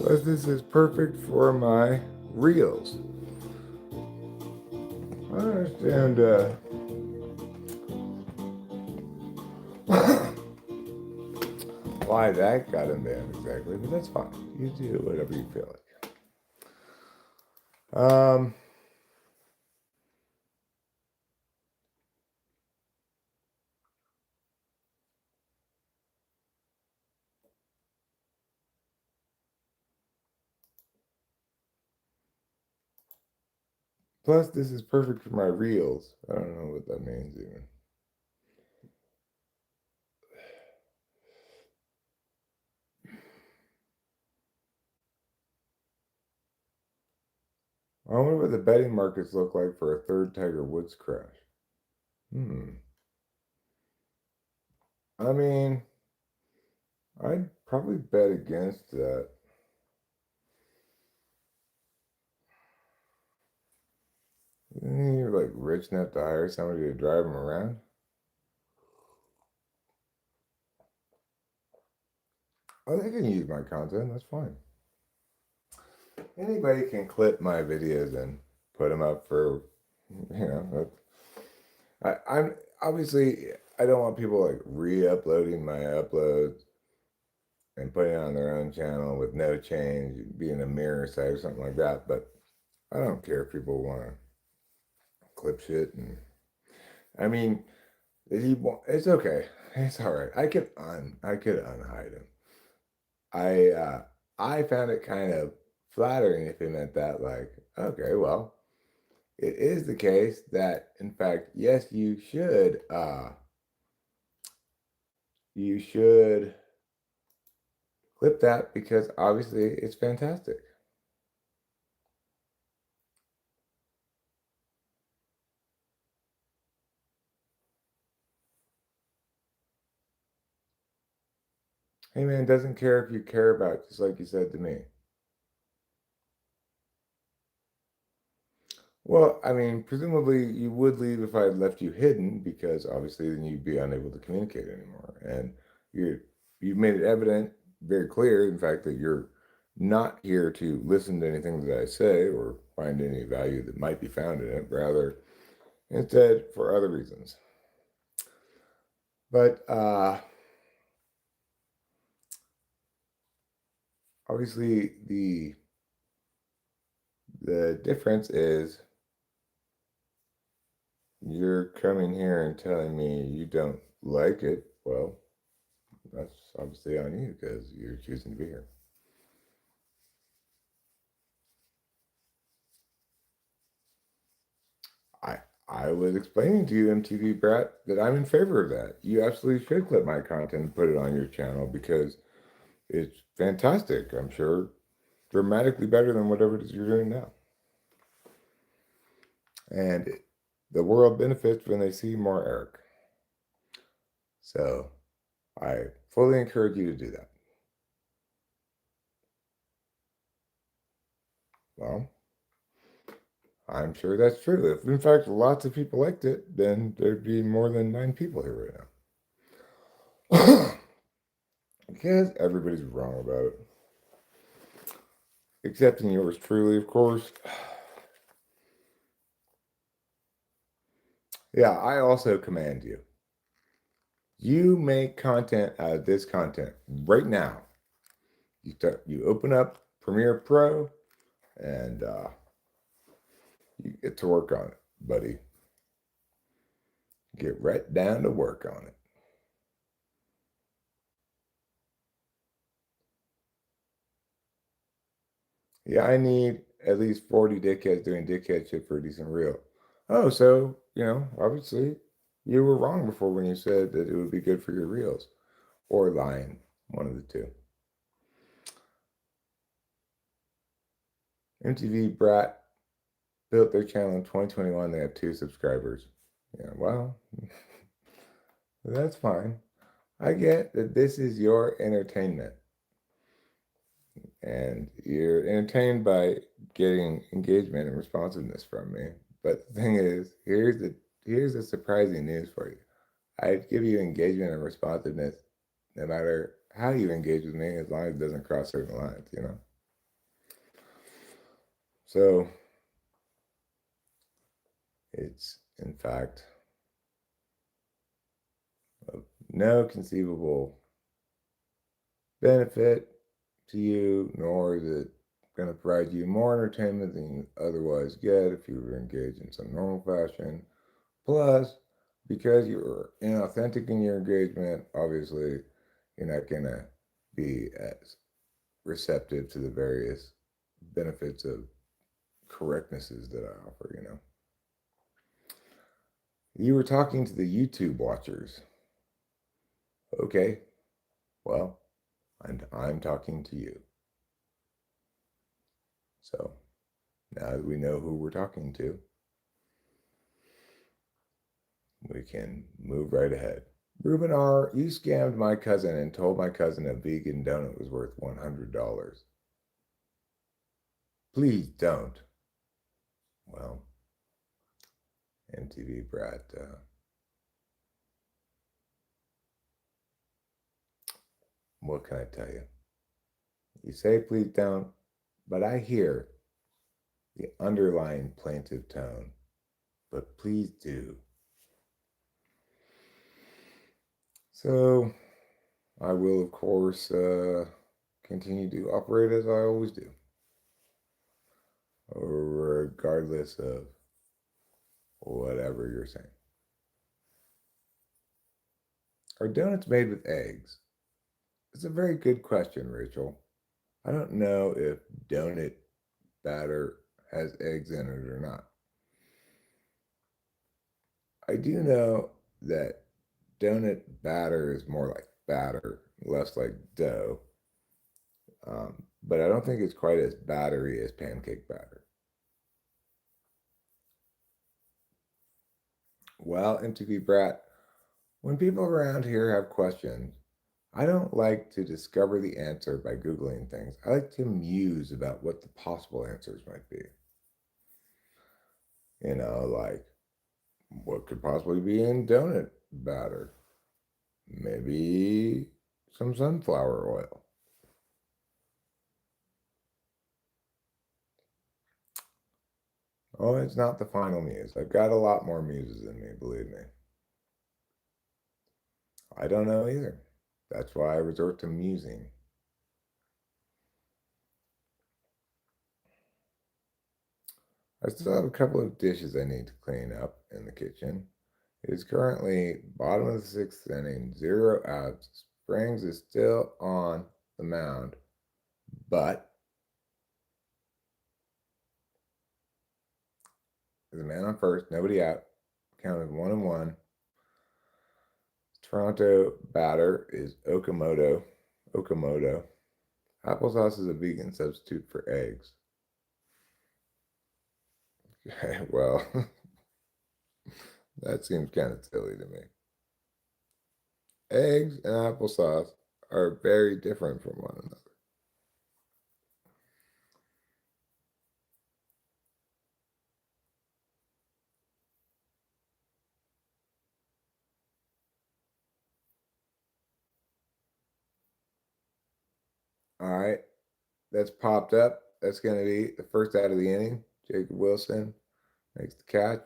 Plus, this is perfect for my reels. I understand why that got him banned exactly, but that's fine. You do whatever you feel like. Plus, this is perfect for my reels. I don't know what that means even. I wonder what the betting markets look like for a third Tiger Woods crash. I mean, I'd probably bet against that. You're like rich enough to hire somebody to drive him around? Oh, they can use my content. That's fine. Anybody can clip my videos and put them up for, you know. I'm obviously I don't want people like re-uploading my uploads and putting it on their own channel with no change, being a mirror site or something like that. But I don't care if people want to clip shit. And I mean, It's okay. It's all right. I could unhide him. I uh I found it kind of flattering if he meant that, like, okay, well, it is the case that in fact, yes, you should clip that because obviously it's fantastic. Hey man, doesn't care if you care about, just like you said to me. Well, I mean, presumably you would leave if I had left you hidden, because obviously then you'd be unable to communicate anymore. And you've made it evident, very clear, in fact, that you're not here to listen to anything that I say or find any value that might be found in it, rather, instead, for other reasons. But obviously the difference is you're coming here and telling me you don't like it. Well, that's obviously on you because you're choosing to be here. I I was explaining to you, MTV Brat, that I'm in favor of that. You absolutely should clip my content and put it on your channel because it's fantastic. I'm sure dramatically better than whatever it is you're doing now. And the world benefits when they see more Eric. So I fully encourage you to do that. Well, I'm sure that's true. If in fact lots of people liked it, then there'd be more than 9 people here right now. Because everybody's wrong about it. Excepting yours truly, of course. Yeah, I also command you. You make content out of this content right now. You open up Premiere Pro and you get to work on it, buddy. Get right down to work on it. Yeah, I need at least 40 dickheads doing dickhead shit for a decent reel. Oh, so, obviously you were wrong before when you said that it would be good for your reels. Or lying, one of the two. MTV Brat built their channel in 2021. They have 2 subscribers. Yeah, well, that's fine. I get that this is your entertainment. And you're entertained by getting engagement and responsiveness from me. But the thing is, here's the surprising news for you. I'd give you engagement and responsiveness no matter how you engage with me, as long as it doesn't cross certain lines. So it's in fact of no conceivable benefit to you, nor is it going to provide you more entertainment than you otherwise get if you were engaged in some normal fashion. Plus, because you're inauthentic in your engagement, obviously, you're not going to be as receptive to the various benefits of correctnesses that I offer. You were talking to the YouTube watchers. Okay, well, I'm talking to you. So now that we know who we're talking to, we can move right ahead. Ruben R., you scammed my cousin and told my cousin a vegan donut was worth $100. Please don't. Well, MTV Brat, what can I tell you? You say please don't, but I hear the underlying plaintive tone. But please do. So I will, of course, continue to operate as I always do, regardless of whatever you're saying. Are donuts made with eggs? It's a very good question, Rachel. I don't know if donut batter has eggs in it or not. I do know that donut batter is more like batter, less like dough. But I don't think it's quite as battery as pancake batter. Well, MTV Brat, when people around here have questions, I don't like to discover the answer by Googling things. I like to muse about what the possible answers might be. Like what could possibly be in donut batter? Maybe some sunflower oil. Oh, it's not the final muse. I've got a lot more muses in me, believe me. I don't know either. That's why I resort to musing. I still have a couple of dishes I need to clean up in the kitchen. It is currently bottom of the sixth inning, 0 outs. Springs is still on the mound, but there's a man on first, nobody out. Counted 1-1. Toronto batter is Okamoto. Applesauce is a vegan substitute for eggs. Okay, well, that seems kind of silly to me. Eggs and applesauce are very different from one another. All right, that's popped up. That's going to be the first out of the inning. Jacob Wilson makes the catch.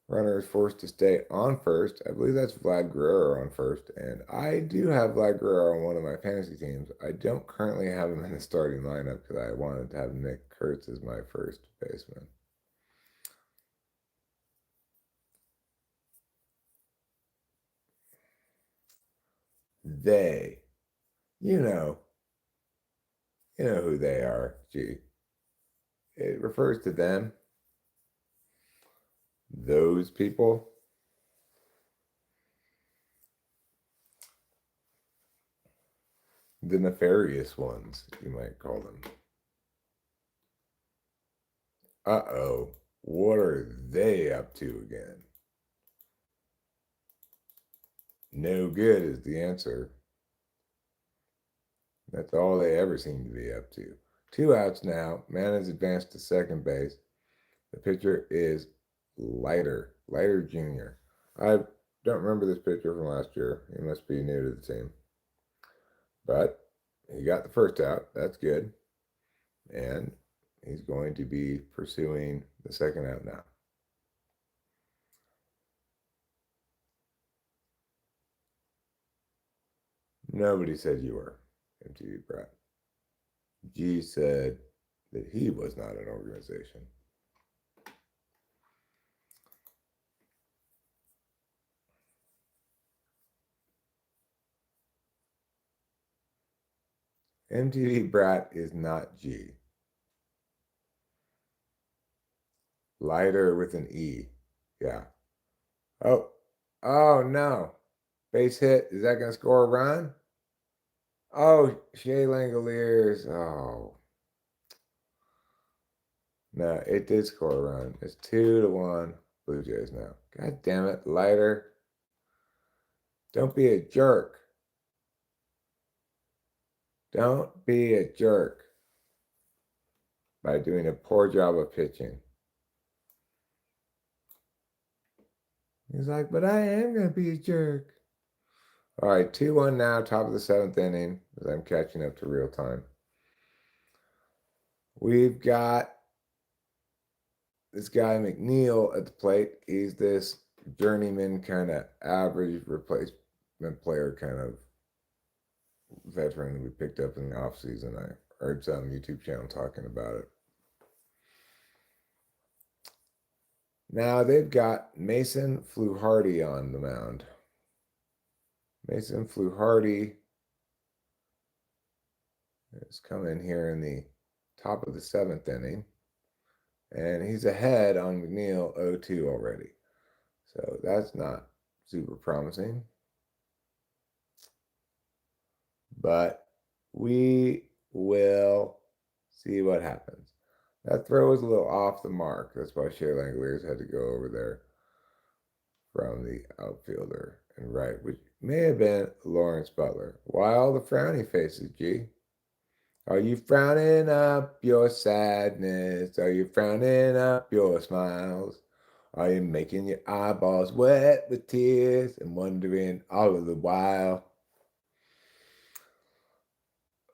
Runner is forced to stay on first. I believe that's Vlad Guerrero on first. And I do have Vlad Guerrero on one of my fantasy teams. I don't currently have him in the starting lineup because I wanted to have Nick Kurtz as my first baseman. They, you know, you know who they are. Gee, it refers to them, those people. The nefarious ones, you might call them. Uh-oh, what are they up to again? No good is the answer. That's all they ever seem to be up to. 2 outs now. Man has advanced to second base. The pitcher is Leiter Jr. I don't remember this pitcher from last year. He must be new to the team. But he got the first out. That's good. And he's going to be pursuing the second out now. Nobody said you were, MTV Brat. G said that he was not an organization. MTV Brat is not G. Lighter with an E. Yeah. Oh. Oh no. Base hit. Is that gonna score a run? Oh, Shea Langoliers. Oh. No, it did score a run. It's 2-1 Blue Jays now. God damn it, Lighter. Don't be a jerk. Don't be a jerk by doing a poor job of pitching. He's like, but I am going to be a jerk. All right, 2-1 now, top of the seventh inning, as I'm catching up to real time. We've got this guy, McNeil, at the plate. He's this journeyman, kind of average replacement player, kind of veteran that we picked up in the offseason. I heard some YouTube channel talking about it. Now they've got Mason Fluharty on the mound. Mason Fluharty has come in here in the top of the seventh inning. And he's ahead on McNeil 0-2 already. So that's not super promising. But we will see what happens. That throw was a little off the mark. That's why Shea Langoliers had to go over there from the outfielder and right, which may have been Lawrence Butler. Why all the frowny faces, G? Are you frowning up your sadness? Are you frowning up your smiles? Are you making your eyeballs wet with tears and wondering all of the while?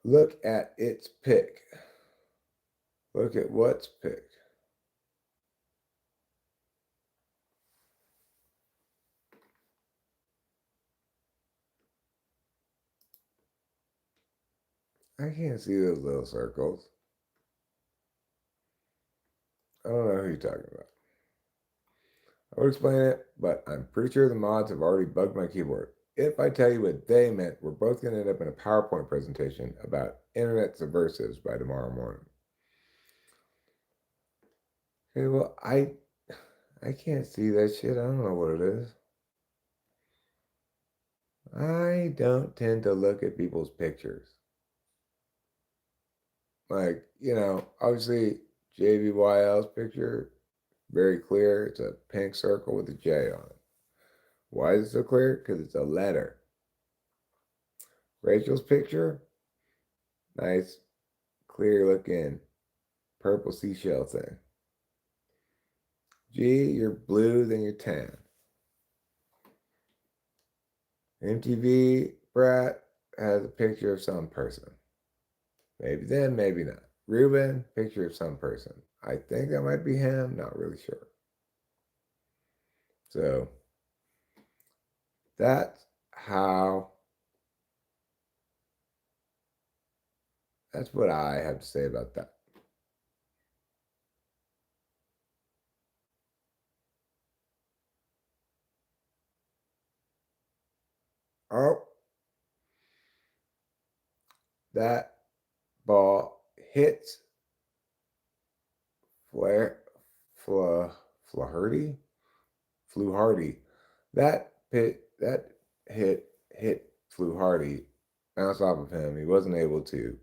Look at its pick. Look at what's picked. I can't see those little circles. I don't know who you're talking about. I would explain it, but I'm pretty sure the mods have already bugged my keyboard. If I tell you what they meant, we're both going to end up in a PowerPoint presentation about internet subversives by tomorrow morning. Okay, well, I can't see that shit. I don't know what it is. I don't tend to look at people's pictures. Like, obviously JBYL's picture, very clear. It's a pink circle with a J on it. Why is it so clear? Because it's a letter. Rachel's picture, nice, clear looking purple seashell thing. G, you're blue, then you're tan. MTV Brat has a picture of some person. Maybe then, maybe not. Ruben, picture of some person. I think that might be him, not really sure. So that's what I have to say about that. Oh, that ball hits Flaherty. That hit Fluharty, bounced off of him. He wasn't able to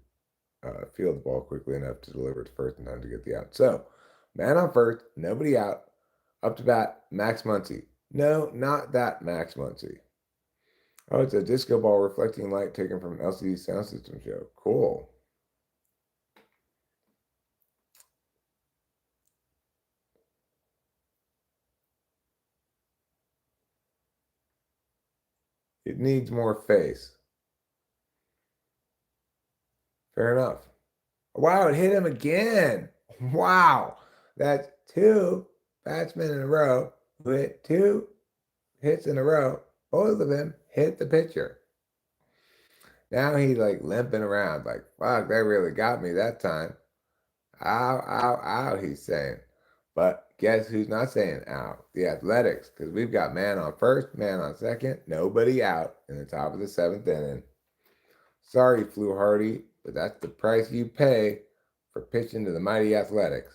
field the ball quickly enough to deliver it to first in time to get the out. So, man on first, nobody out. Up to bat, Max Muncy. No, not that Max Muncy. Oh, it's a disco ball reflecting light taken from an LCD sound system show. Cool. It needs more face. Fair enough. Wow, it hit him again. Wow. That's two batsmen in a row who hit two hits in a row. Both of them hit the pitcher. Now he's like limping around, like, fuck, that really got me that time. Ow, ow, ow, he's saying. But guess who's not saying ow? The Athletics, because we've got man on first, man on second, nobody out in the top of the seventh inning. Sorry, Fluharty, but that's the price you pay for pitching to the mighty Athletics.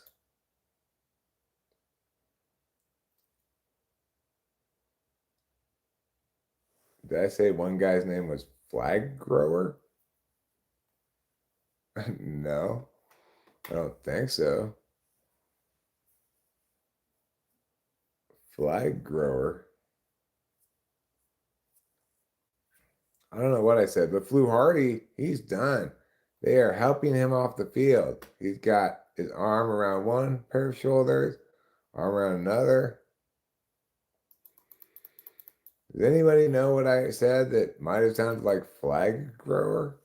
Did I say one guy's name was Flag Grower? No, I don't think so. Flag Grower. I don't know what I said, but Fluharty, he's done. They are helping him off the field. He's got his arm around one pair of shoulders, arm around another. Does anybody know what I said that might have sounded like Flag Grower?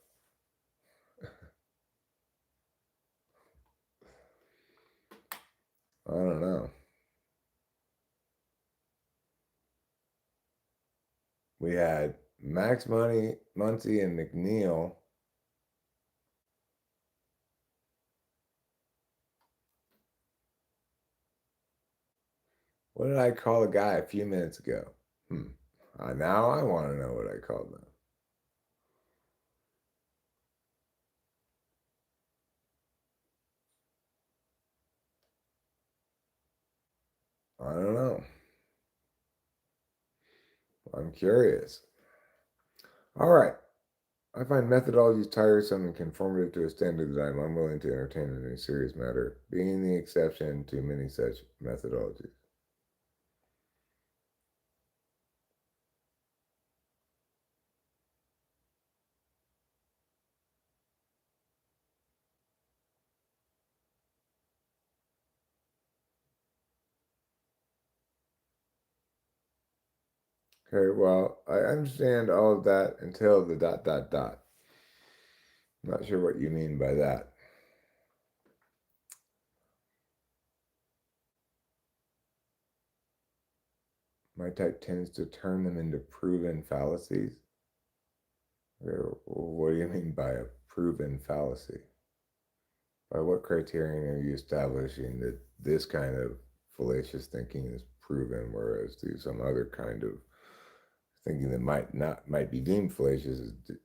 I don't know. We had Max Money, Muncy, and McNeil. What did I call a guy a few minutes ago? Now I want to know what I called them. I don't know. I'm curious. All right. I find methodologies tiresome and conformative to a standard that I am unwilling to entertain in any serious matter, being the exception to many such methodologies. Okay, well, I understand all of that until the dot dot dot. I'm not sure what you mean by that. My type tends to turn them into proven fallacies. What do you mean by a proven fallacy? By what criterion are you establishing that this kind of fallacious thinking is proven, whereas to some other kind of thinking that might be deemed fallacious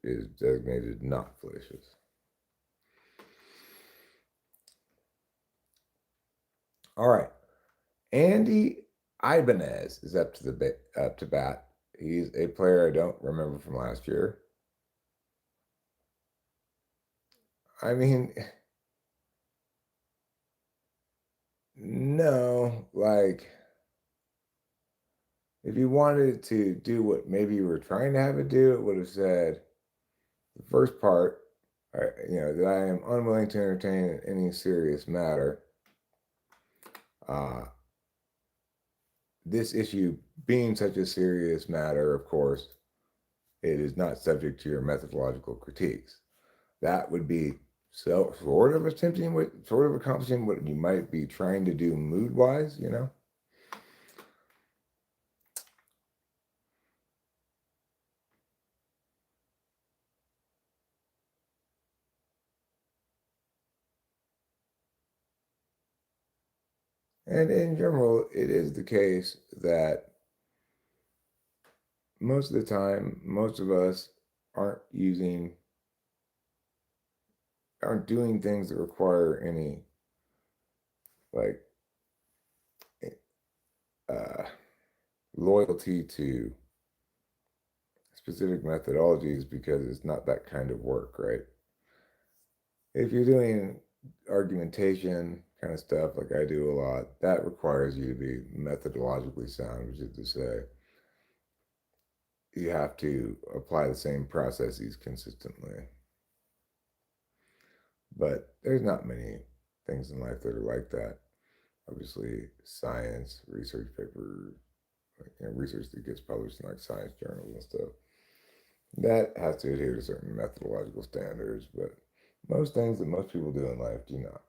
is designated not fallacious? All right, Andy Ibanez is up to bat. He's a player I don't remember from last year. I mean, no, like if you wanted to do what maybe you were trying to have it do, it would have said the first part, that I am unwilling to entertain any serious matter. Uh, this issue being such a serious matter, of course, it is not subject to your methodological critiques. That would be so sort of attempting what sort of accomplishing what you might be trying to do mood wise. And in general, it is the case that most of the time, most of us aren't using, aren't doing things that require any like uh, loyalty to specific methodologies because it's not that kind of work, right? If you're doing argumentation kind of stuff like I do a lot, that requires you to be methodologically sound, which is to say, you have to apply the same processes consistently. But there's not many things in life that are like that. Obviously, science, research papers, research that gets published in like science journals and stuff, that has to adhere to certain methodological standards, but most things that most people do in life do not.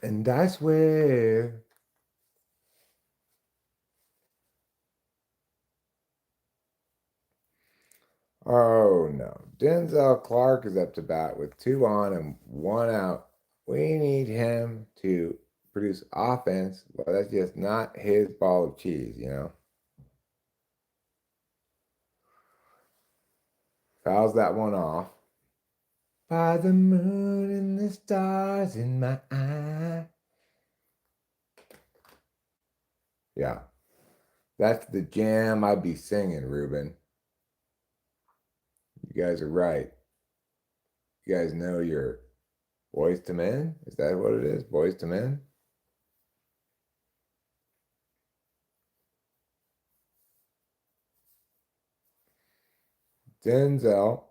And that's where, oh no, Denzel Clark is up to bat with 2 on and 1 out. We need him to produce offense, but that's just not his ball of cheese. Fouls that one off. By the moon and the stars in my eye. Yeah, that's the jam I'd be singing, Ruben. You guys are right. You guys know your Boys to Men? Is that what it is? Boys to Men? Denzel,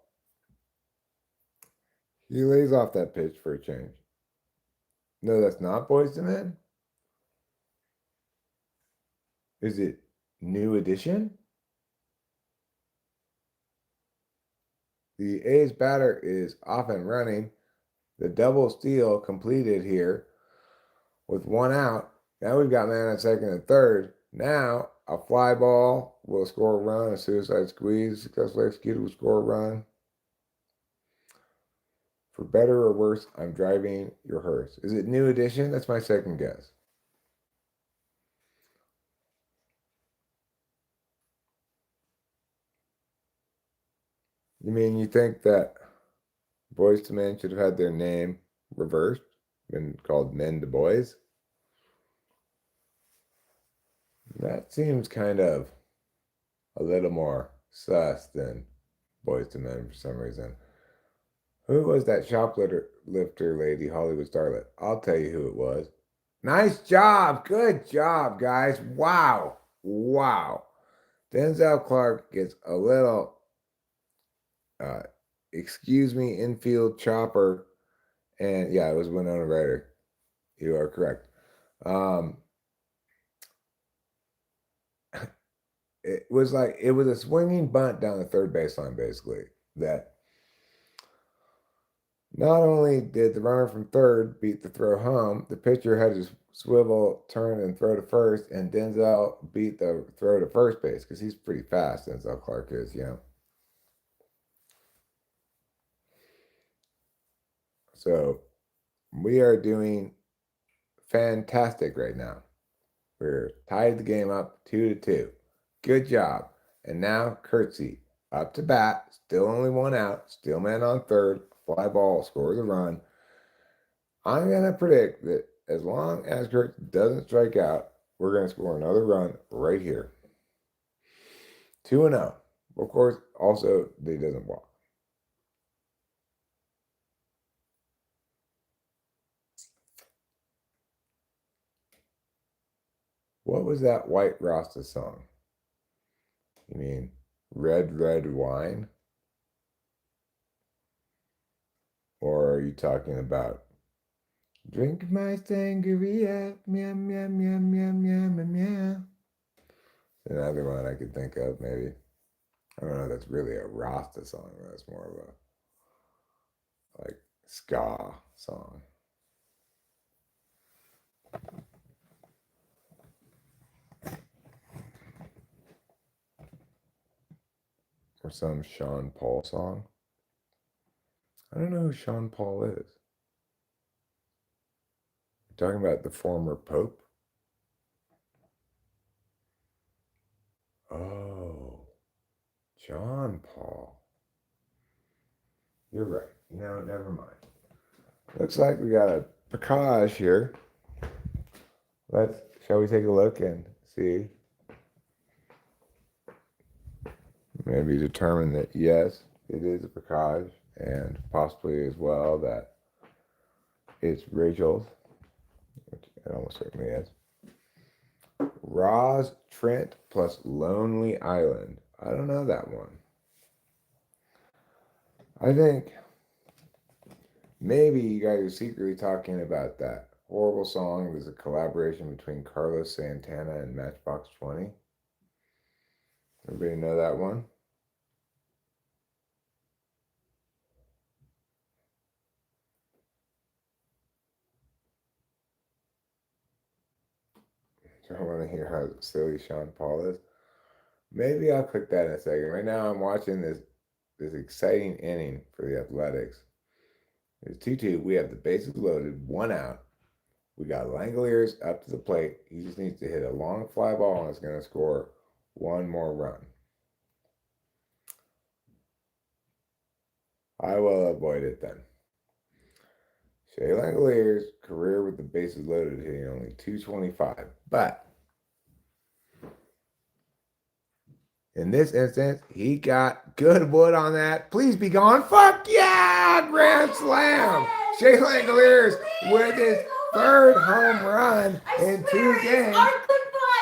he lays off that pitch for a change. No, that's not Boys to Men. Is it New Edition? The A's batter is off and running. The double steal completed here with 1 out. Now we've got man at second and third. Now a fly ball will score a run. A suicide squeeze successfully executed will score a run. For better or worse, I'm driving your hearse. Is it new edition? That's my second guess. You mean you think that Boys to Men should have had their name reversed, been called Men to Boys? That seems kind of a little more sus than Boys to Men for some reason. Who was that shoplifter lady, Hollywood starlet? I'll tell you who it was. Nice job. Good job, guys. Wow. Wow. Denzel Clark gets a little, uh, excuse me, infield chopper. And yeah, it was Winona Ryder. You are correct. Um, it was a swinging bunt down the third baseline, basically. That not only did the runner from third beat the throw home, the pitcher had to swivel, turn, and throw to first, and Denzel beat the throw to first base because he's pretty fast, Denzel Clark is, you know. So we are doing fantastic right now. We're tied the game up 2-2. Good job. And now Curtsy up to bat, still only one out, still man on third, fly ball, scores a run. I'm going to predict that as long as Kurtz doesn't strike out, we're going to score another run right here. 2-0. Of course, also, he doesn't walk. What was that White Rasta song? You mean Red, Red Wine? Or are you talking about Drink My Sangria, meow, meow, meow, meow, meow, meow, meow? Another one I could think of, maybe. I don't know if that's really a Rasta song. That's more of a, like, ska song. Or some Sean Paul song. I don't know who Sean Paul is. You're talking about the former Pope? Oh, John Paul. You're right. No, never mind. Looks like we got a Prakash here. Shall we take a look and see? Maybe determine that yes, it is a Prakash, and possibly as well that it's Rachel's, which it almost certainly is. Roz Trent plus Lonely Island. I don't know that one. I think maybe you guys are secretly talking about that horrible song. There's a collaboration between Carlos Santana and Matchbox 20. Everybody know that one? So I want to hear how silly Sean Paul is. Maybe I'll click that in a second. Right now I'm watching this exciting inning for the Athletics. It's 2-2. We have the bases loaded, one out. We got Langoliers up to the plate. He just needs to hit a long fly ball and it's going to score one more run. I will avoid it then. Shea Langoliers' career with the bases loaded hitting only 225. But in this instance, he got good wood on that. Please be gone. Fuck yeah! Grand slam! Shea Langoliers with his third home run in 2 games. Our goodbye.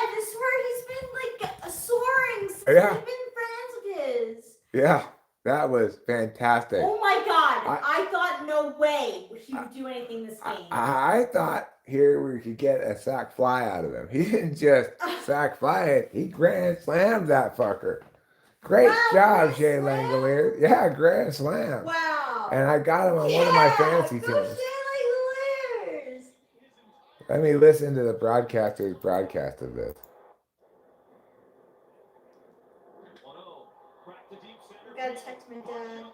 I swear he's been like soaring since we've been friends with his. Yeah, that was fantastic. Oh my god. I thought no way he would do anything this game. I thought here we could get a sac fly out of him. He didn't just sac fly it, he grand slammed that fucker. Great job, Shea Langoliers. Yeah, grand slam. Wow. And I got him on one of my fantasy teams. Shea Langoliers. Let me listen to the broadcaster's broadcast of this. I gotta text my dad.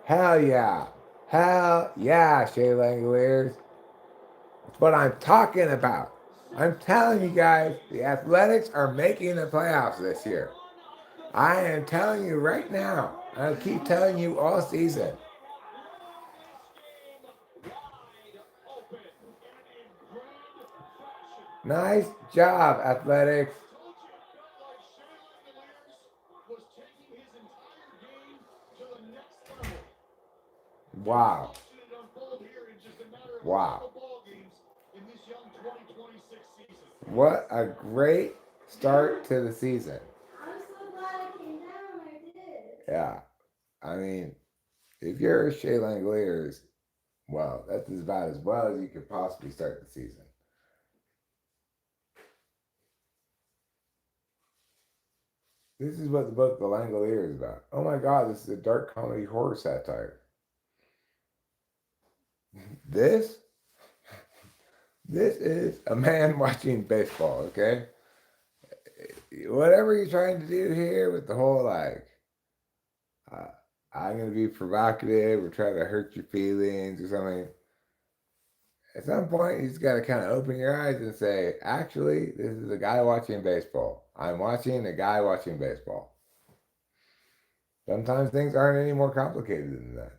Hell yeah. Hell yeah, Shea Langoliers. That's what I'm talking about. I'm telling you guys, the Athletics are making the playoffs this year. I am telling you right now. I'll keep telling you all season. Nice job, Athletics. Wow. Wow. What a great start to the season. I'm so glad I came down. I did. Yeah. I mean, if you're Shea Langoliers, well, that's about as well as you could possibly start the season. This is what the book The Langoliers is about. Oh my God, this is a dark comedy horror satire. This is a man watching baseball, okay? Whatever you're trying to do here with the whole like, uh, I'm going to be provocative or try to hurt your feelings or something. At some point, you just got to kind of open your eyes and say, actually, this is a guy watching baseball. I'm watching a guy watching baseball. Sometimes things aren't any more complicated than that.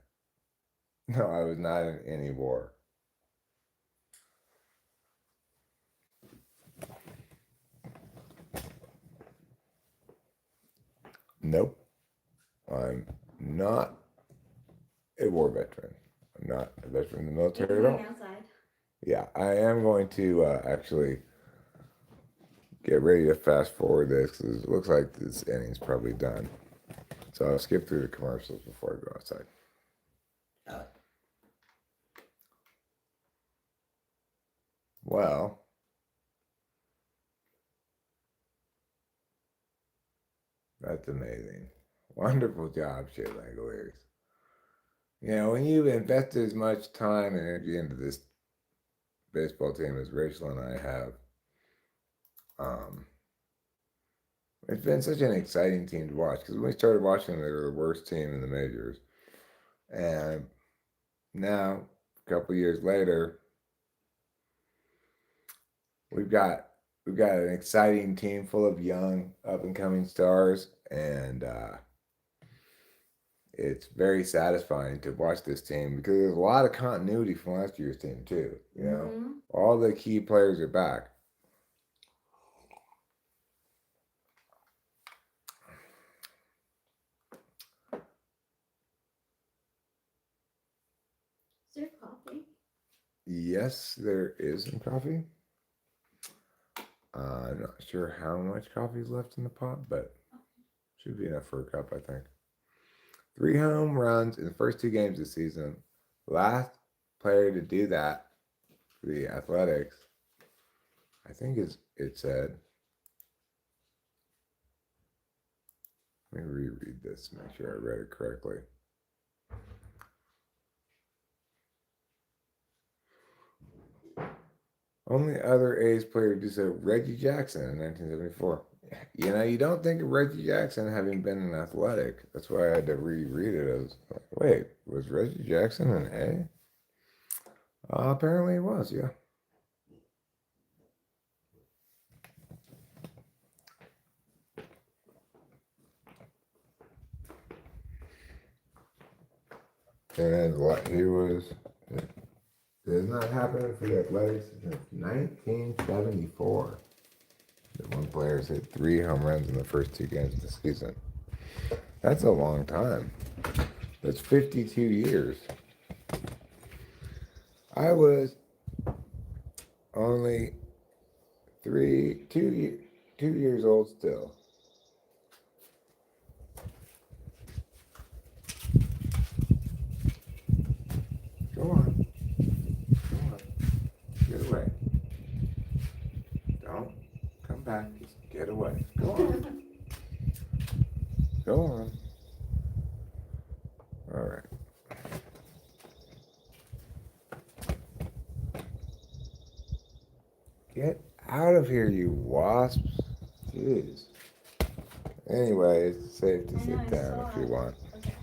No, I was not in any war. Nope. I'm not a war veteran. I'm not a veteran in the military at all. Outside. Yeah, I am going to actually get ready to fast forward this because it looks like this inning's probably done. So I'll skip through the commercials before I go outside. Well, that's amazing. Wonderful job, Shea Langoliers. You know, when you've invested as much time and energy into this baseball team as Rachel and I have, it's been such an exciting team to watch because when we started watching, they were the worst team in the majors. And now, a couple years later, we've got an exciting team full of young, up and coming stars, and it's very satisfying to watch this team because there's a lot of continuity from last year's team too. You know, all the key players are back. Is there coffee? Yes, there is some coffee. I'm not sure how much coffee is left in the pot, but should be enough for a cup, I think. 3 home runs in the first 2 games this season. Last player to do that for the Athletics, I think it said. Let me reread this to make sure I read it correctly. Only other A's player to do so, Reggie Jackson in 1974. You know, you don't think of Reggie Jackson having been an Athletic. That's why I had to reread it. I was like, wait, was Reggie Jackson an A? Apparently he was, yeah. And what he was, it has not happened for the Athletics since 1974. The one player's hit 3 home runs in the first 2 games of the season. That's a long time. That's 52 years. I was only 2 years old still. Go on. Go on. Get away. Don't come back. Just get away. Go on. Go on. All right. Get out of here, you wasps. Jeez. Anyway, it's safe to sit down if you want. Okay.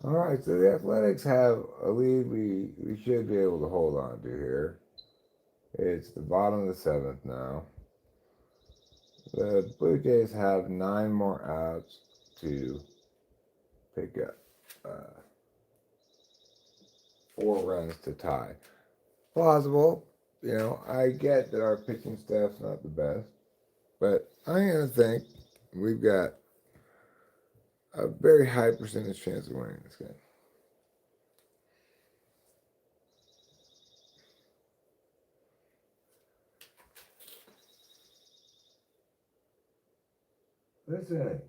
All right, so the Athletics have a lead we should be able to hold on to here. It's the bottom of the seventh now. The Blue Jays have 9 more outs to pick up 4 runs to tie. Plausible, I get that our pitching staff's not the best, but I'm gonna think we've got a very high percentage chance of winning this game. Listen,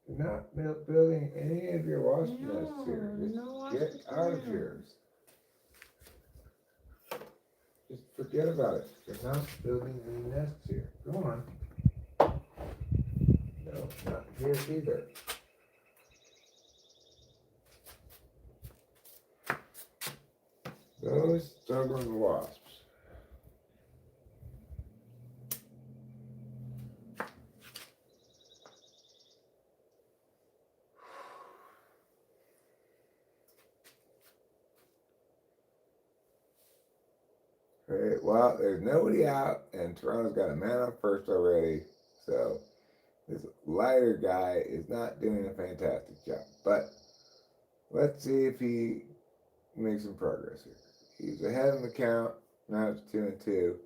you're not building any of your wasp nests here. Just get out of here. Just forget about it. You're not building any nests here. Go on. No, not here either. Those stubborn wasps. Right, well, there's nobody out, and Toronto's got a man on first already, so this lighter guy is not doing a fantastic job. But let's see if he makes some progress here. He's ahead in the count. Now it's 2-2.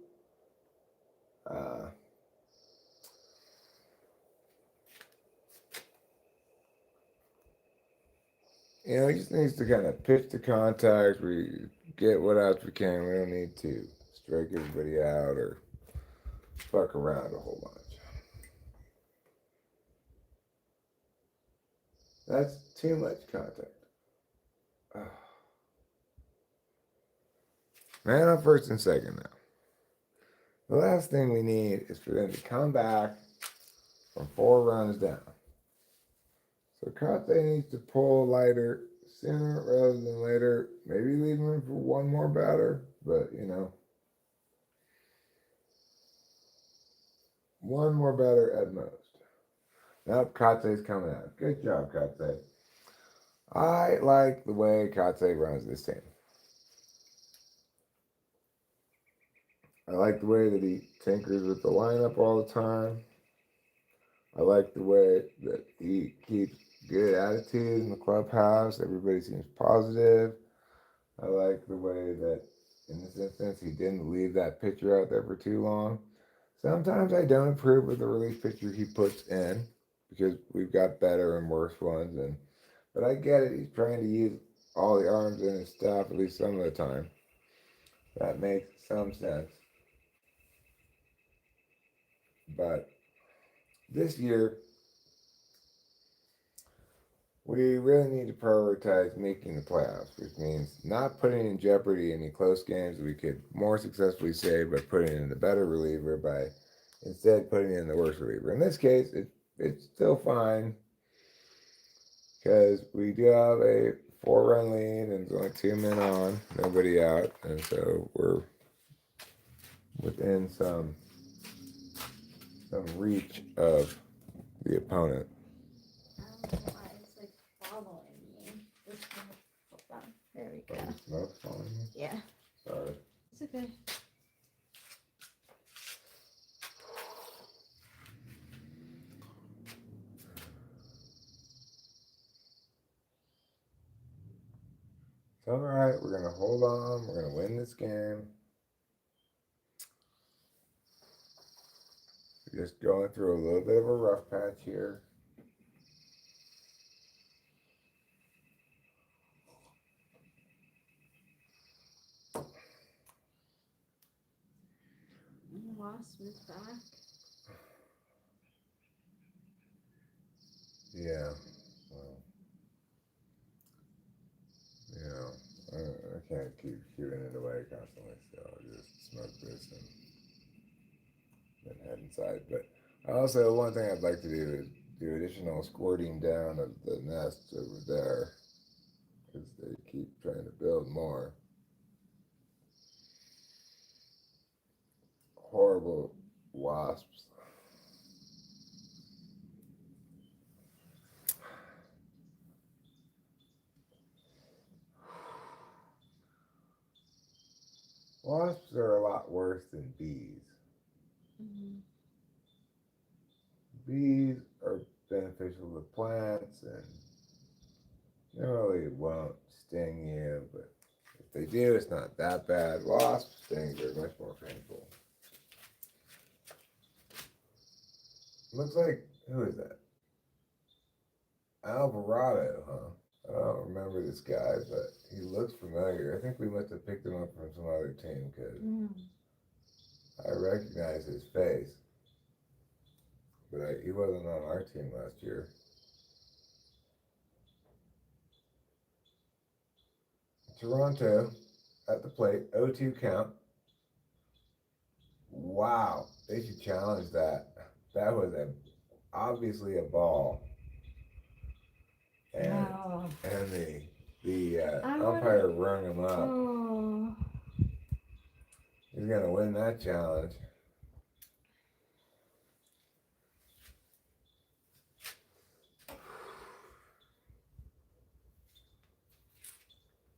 Uh, he just needs to kind of pitch the contact. We get what outs we can. We don't need to strike everybody out or fuck around a whole bunch. That's too much contact. Man on first and second now. The last thing we need is for them to come back from 4 runs down. So Kate needs to pull lighter sooner rather than later. Maybe leave him for one more batter, but one more batter at most. Nope, Kate's coming out. Good job, Kate. I like the way Kate runs this team. I like the way that he tinkers with the lineup all the time. I like the way that he keeps good attitude in the clubhouse. Everybody seems positive. I like the way that, in this instance, he didn't leave that pitcher out there for too long. Sometimes I don't approve of the relief pitcher he puts in because we've got better and worse ones. But I get it. He's trying to use all the arms in his stuff at least some of the time. That makes some sense. But this year, we really need to prioritize making the playoffs, which means not putting in jeopardy any close games that we could more successfully save by putting in the better reliever by instead putting in the worst reliever. In this case, it's still fine because we do have a 4-run lead and there's only 2 men on, nobody out, and so we're within some reach of the opponent. I don't know why it's like following me. Hold on. There we go. Smoke's following you? Yeah. Sorry. It's okay. It's all right. We're going to hold on. We're going to win this game. We're just going through a little bit of a rough patch here. Wasp is back. Yeah. Well, I can't keep shooting it away constantly, so I'll just smoke this and then head inside. But also, one thing I'd like to do is do additional squirting down of the nests over there because they keep trying to build more. Horrible wasps. Wasps are a lot worse than bees. Mm-hmm. Bees are beneficial to plants and generally won't sting you, but if they do, it's not that bad. Wasp stings are much more painful. Looks like, who is that? Alvarado, huh? I don't remember this guy, but he looks familiar. I think we must have picked him up from some other team because I recognize his face. But he wasn't on our team last year. Toronto at the plate, 0-2 count. Wow, they should challenge that. That was obviously a ball. And Wow. and the umpire rung him up. Oh. He's gonna win that challenge.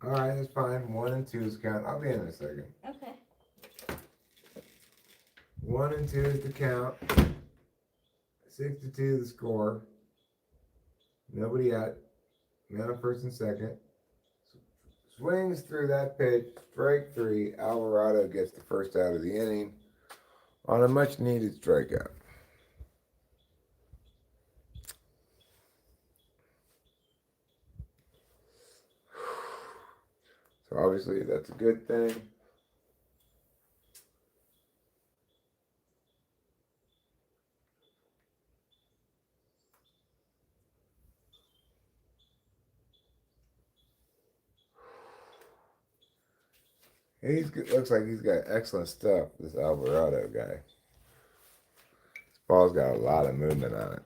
All right, that's fine. 1-2 is count. I'll be in a second. Okay. 1-2 is the count. 6-2 the score. Nobody out. Man on first and second. Swings through that pitch. Strike three. Alvarado gets the first out of the inning on a much needed strikeout. So obviously that's a good thing. Looks like he's got excellent stuff, this Alvarado guy. This ball's got a lot of movement on it.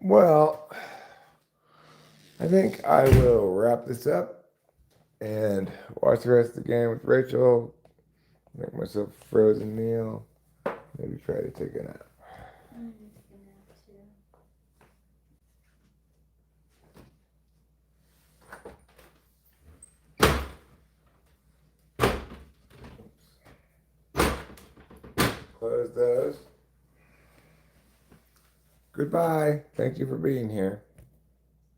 Well, I think I will wrap this up and watch the rest of the game with Rachel. Make myself a frozen meal. Maybe try to take a nap. I'm just gonna have to. Close those. Goodbye. Thank you for being here.